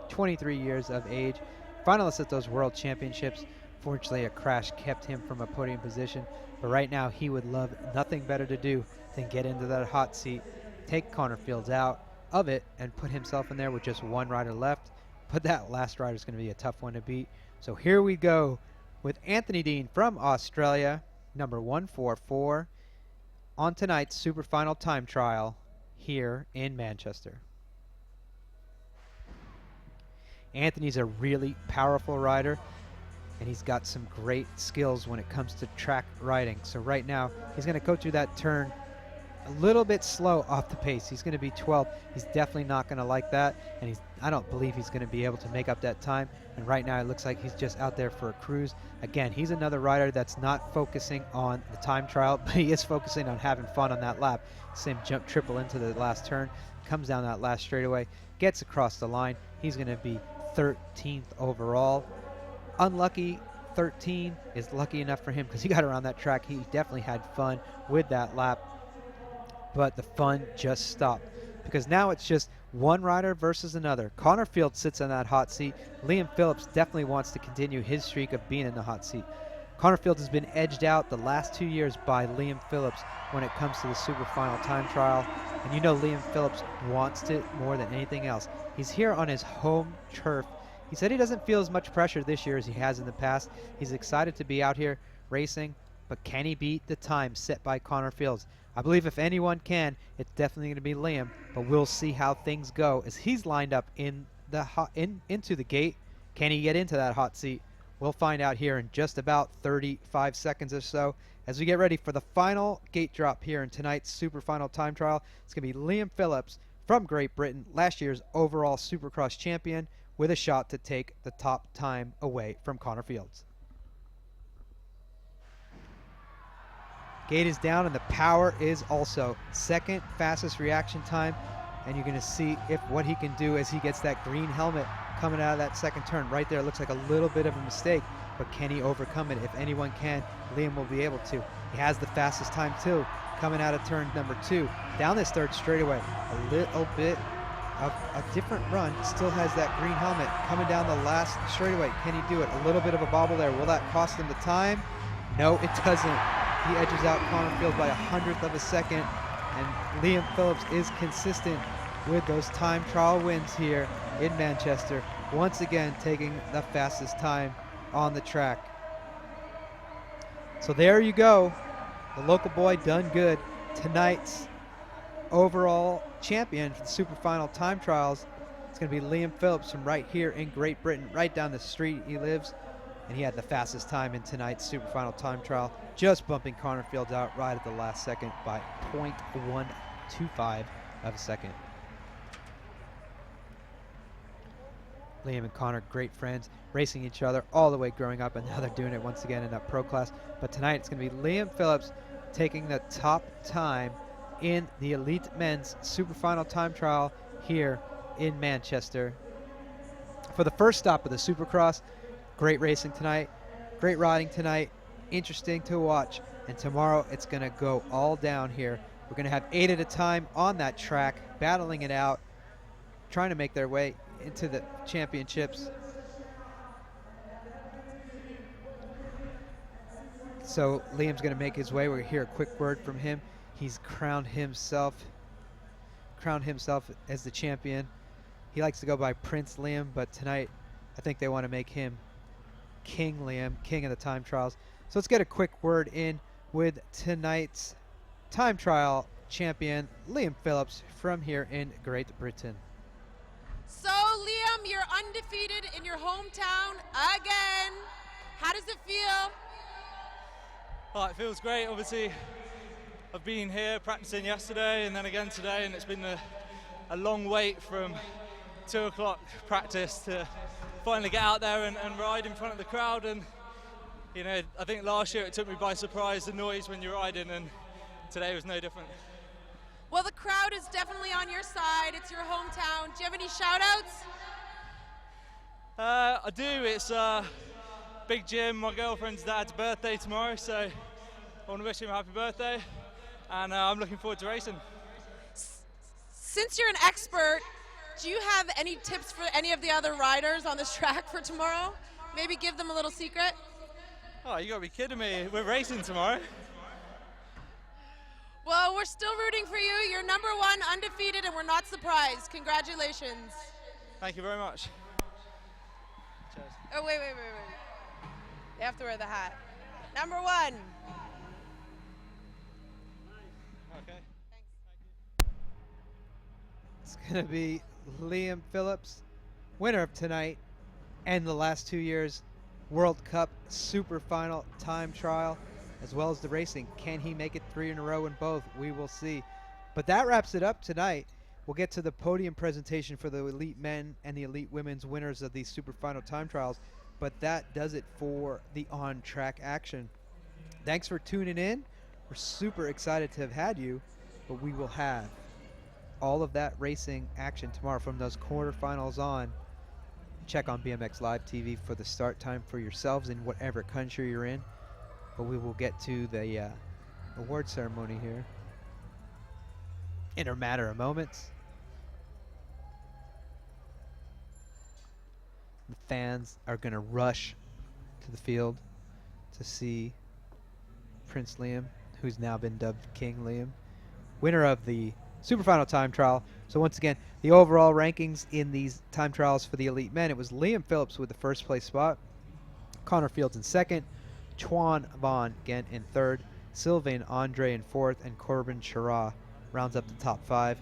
23 years of age. Finalist at those World Championships Fortunately, a crash kept him from a podium position, but right now he would love nothing better to do than get into that hot seat, take Connor Fields out of it, and put himself in there with just one rider left. But that last rider is going to be a tough one to beat. So here we go with Anthony Dean from Australia, number 144, on tonight's Superfinal time trial here in Manchester. Anthony's a really powerful rider, and he's got some great skills when it comes to track riding. So right now, he's going to go through that turn a little bit slow off the pace. He's going to be 12. He's definitely not going to like that, and I don't believe he's going to be able to make up that time. And right now, it looks like he's just out there for a cruise. Again, he's another rider that's not focusing on the time trial, but he is focusing on having fun on that lap. Same jump triple into the last turn, comes down that last straightaway, gets across the line. He's going to be 13th overall. Unlucky 13 is lucky enough for him because he got around that track. He definitely had fun with that lap, but the fun just stopped because now it's just one rider versus another. Connor Fields sits in that hot seat. Liam Phillips definitely wants to continue his streak of being in the hot seat. Connor Fields has been edged out the last 2 years by Liam Phillips when it comes to the Superfinal time trial, and you know Liam Phillips wants it more than anything else. He's here on his home turf. He said he doesn't feel as much pressure this year as he has in the past. He's excited to be out here racing, but can he beat the time set by Connor Fields? I believe if anyone can, it's definitely going to be Liam, but we'll see how things go as he's lined up in the into the gate. Can he get into that hot seat? We'll find out here in just about 35 seconds or so as we get ready for the final gate drop here in tonight's Superfinal time trial. It's going to be Liam Phillips from Great Britain, last year's overall Supercross champion, with a shot to take the top time away from Connor Fields. Gate is down and the power is also second fastest reaction time, and you're going to see what he can do as he gets that green helmet coming out of that second turn. Right there, it looks like a little bit of a mistake, but can he overcome it? If anyone can, Liam will be able to. He has the fastest time too, coming out of turn number 2. Down this third straightaway, a little bit of a different run, still has that green helmet coming down the last straightaway. Can he do it? A little bit of a bobble there. Will that cost him the time? No, it doesn't. He edges out Connor Fields by 100th of a second, and Liam Phillips is consistent with those time trial wins here in Manchester, once again taking the fastest time on the track. So there you go. The local boy done good. Tonight's overall champion for the Superfinal time trials, it's going to be Liam Phillips from right here in Great Britain, right down the street he lives, and he had the fastest time in tonight's Superfinal time trial, just bumping Connor Fields out right at the last second by 0.125 of a second. Liam and Connor, great friends, racing each other all the way growing up, and now they're doing it once again in that pro class. But tonight it's going to be Liam Phillips taking the top time in the Elite Men's Superfinal time trial here in Manchester. For the first stop of the Supercross, great racing tonight, great riding tonight, interesting to watch, and tomorrow it's going to go all down here. We're going to have 8 at a time on that track, battling it out, trying to make their way into the championships. So Liam's going to make his way. We're going to hear a quick word from him. He's crowned himself as the champion. He likes to go by Prince Liam, but tonight I think they want to make him King Liam, king of the time trials. So let's get a quick word in with tonight's time trial champion, Liam Phillips from here in Great Britain. So Liam, you're undefeated in your hometown again. How does it feel? Oh, it feels great. Obviously, I've been here practicing yesterday and then again today, and it's been a long wait from 2 o'clock practice to finally get out there and ride in front of the crowd. And you know, I think last year it took me by surprise, the noise when you're riding, and today was no different. Well, the crowd is definitely on your side. It's your hometown. Do you have any shout-outs? I do. It's Big Jim, my girlfriend's dad's birthday tomorrow, so I want to wish him a happy birthday, and I'm looking forward to racing. Since you're an expert, do you have any tips for any of the other riders on this track for tomorrow? Maybe give them a little secret? Oh, you gotta be kidding me. We're racing tomorrow. Well, we're still rooting for you. You're #1, undefeated, and we're not surprised. Congratulations. Thank you very much. Cheers. Oh, wait. You have to wear the hat. #1. Okay. It's going to be Liam Phillips, winner of tonight and the last 2 years World Cup Superfinal time trial, as well as the racing. Can he make it 3 in a row in both? We will see. But that wraps it up tonight. We'll get to the podium presentation for the elite men and the elite women's winners of these Superfinal time trials. But that does it for the on-track action. Thanks for tuning in. We're super excited to have had you, but we will have all of that racing action tomorrow from those quarterfinals on. Check on BMX Live TV for the start time for yourselves in whatever country you're in. But we will get to the award ceremony here in a matter of moments. The fans are going to rush to the field to see Prince Liam, who's now been dubbed King Liam, winner of the Superfinal time trial. So once again, the overall rankings in these time trials for the elite men, it was Liam Phillips with the first place spot, Connor Fields in second, Chuan Vaughn again in third, Sylvain Andre in fourth, and Corbin Chara rounds up the top 5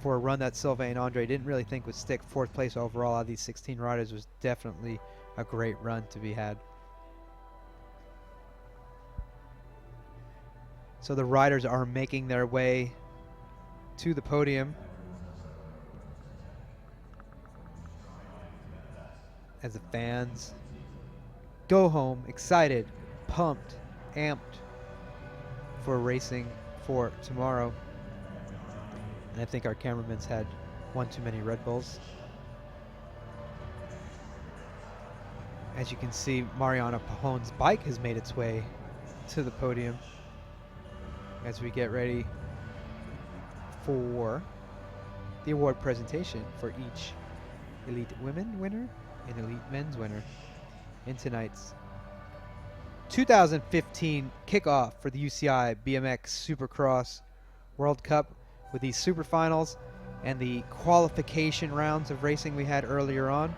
for a run that Sylvain Andre didn't really think would stick. Fourth place overall out of these 16 riders was definitely a great run to be had. So the riders are making their way to the podium as the fans go home excited, pumped, amped for racing for tomorrow. And I think our cameraman's had one too many Red Bulls. As you can see, Mariana Pajon's bike has made its way to the podium as we get ready for the award presentation for each elite women winner and elite men's winner in tonight's 2015 kickoff for the UCI BMX Supercross World Cup, with these superfinals and the qualification rounds of racing we had earlier on.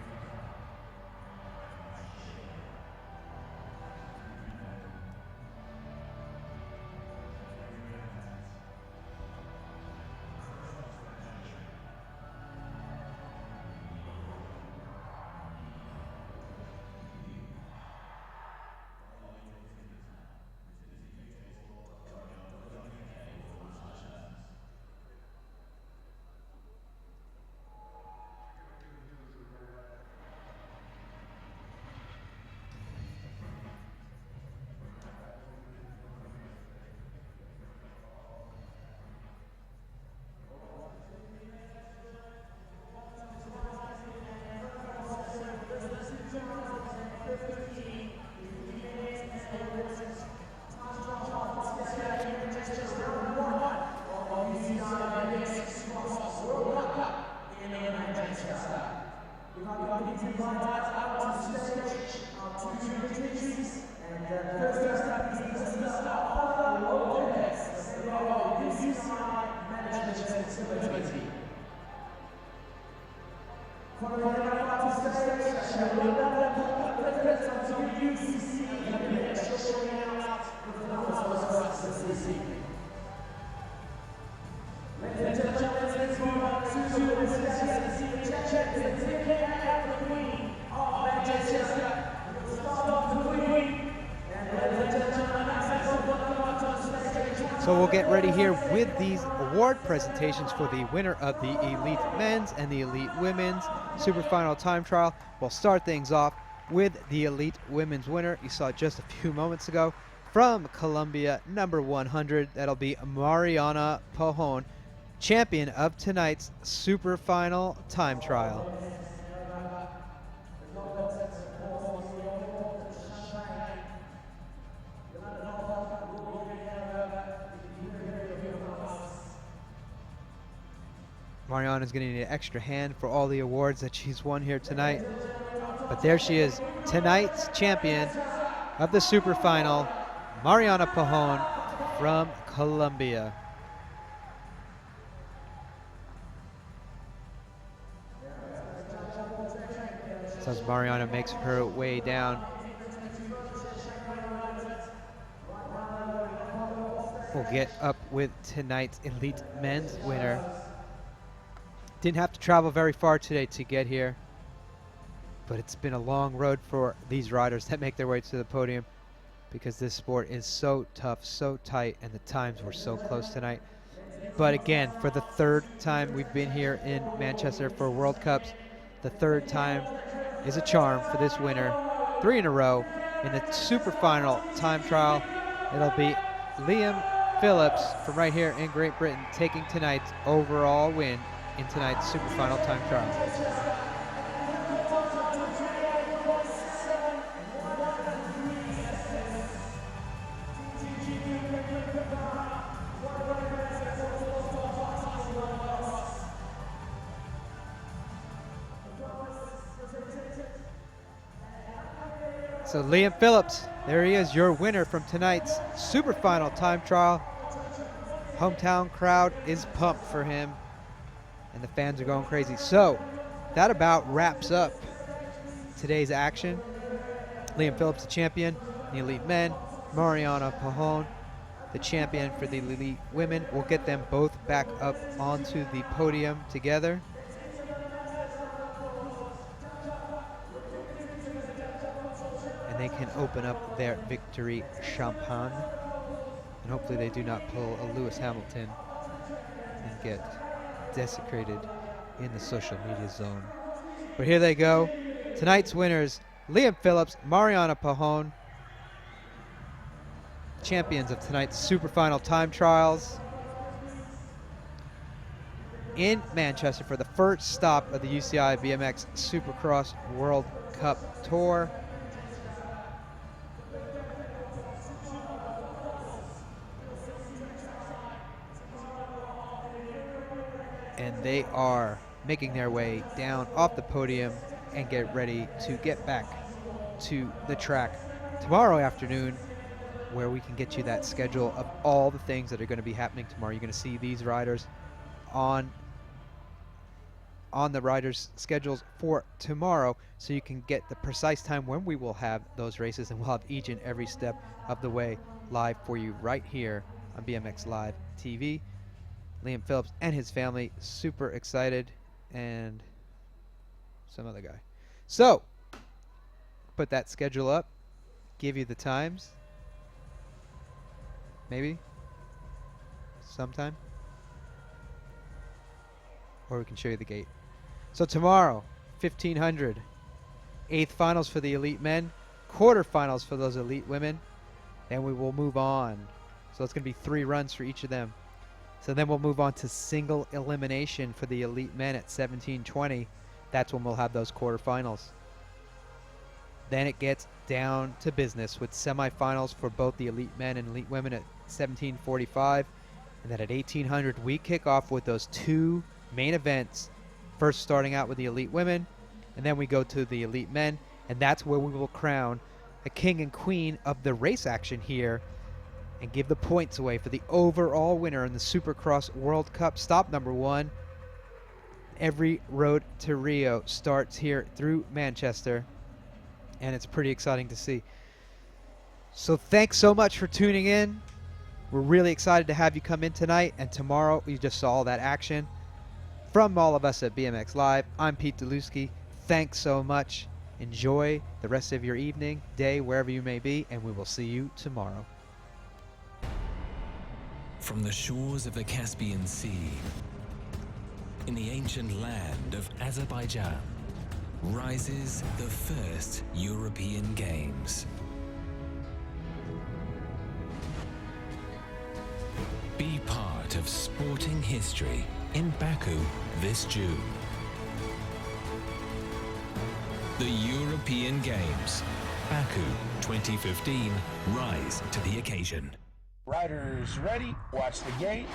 So we'll get ready here with these award presentations for the winner of the elite men's and the elite women's Superfinal time trial. We'll start things off with the elite women's winner. You saw it just a few moments ago from Colombia, number 100. That'll be Mariana Pajon, champion of tonight's Superfinal time trial. Mariana's going to need an extra hand for all the awards that she's won here tonight. But there she is, tonight's champion of the Superfinal, Mariana Pajon from Colombia. So as Mariana makes her way down, we'll get up with tonight's Elite Men's winner. Didn't have to travel very far today to get here, but it's been a long road for these riders that make their way to the podium because this sport is so tough, so tight, and the times were so close tonight. But again, for the third time we've been here in Manchester for World Cups, the third time is a charm for this winner. 3 in a row. In the Superfinal time trial, it'll be Liam Phillips from right here in Great Britain taking tonight's overall win in tonight's Superfinal time trial. So Liam Phillips, there he is, your winner from tonight's Superfinal time trial. Hometown crowd is pumped for him, and the fans are going crazy. So that about wraps up today's action. Liam Phillips, the champion in the Elite Men. Mariana Pajon, the champion for the Elite Women. We'll get them both back up onto the podium together. And they can open up their victory champagne. And hopefully they do not pull a Lewis Hamilton and get desecrated in the social media zone. But here they go. Tonight's winners, Liam Phillips, Mariana Pajon, champions of tonight's Superfinal time trials in Manchester for the first stop of the UCI BMX Supercross World Cup Tour. And they are making their way down off the podium and get ready to get back to the track tomorrow afternoon, where we can get you that schedule of all the things that are going to be happening tomorrow. You're going to see these riders on the riders' schedules for tomorrow, so you can get the precise time when we will have those races, and we'll have each and every step of the way live for you right here on BMX Live TV. Liam Phillips and his family super excited, and some other guy. So put that schedule up, give you the times, maybe sometime, or we can show you the gate. So tomorrow, 1500, 8th finals for the Elite Men, quarterfinals for those Elite Women, and we will move on. So it's going to be 3 runs for each of them. So then we'll move on to single elimination for the Elite Men at 1720. That's when we'll have those quarterfinals. Then it gets down to business with semifinals for both the Elite Men and Elite Women at 1745. And then at 1800, we kick off with those 2 main events. First starting out with the Elite Women, and then we go to the Elite Men. And that's where we will crown a king and queen of the race action here and give the points away for the overall winner in the Supercross World Cup. Stop number 1. Every road to Rio starts here through Manchester, and it's pretty exciting to see. So thanks so much for tuning in. We're really excited to have you come in tonight, and tomorrow you just saw all that action. From all of us at BMX Live, I'm Pete Deluski. Thanks so much. Enjoy the rest of your evening, day, wherever you may be, and we will see you tomorrow. From the shores of the Caspian Sea, in the ancient land of Azerbaijan, rises the first European Games. Be part of sporting history in Baku this June. The European Games, Baku 2015, rise to the occasion. Riders ready, watch the gate.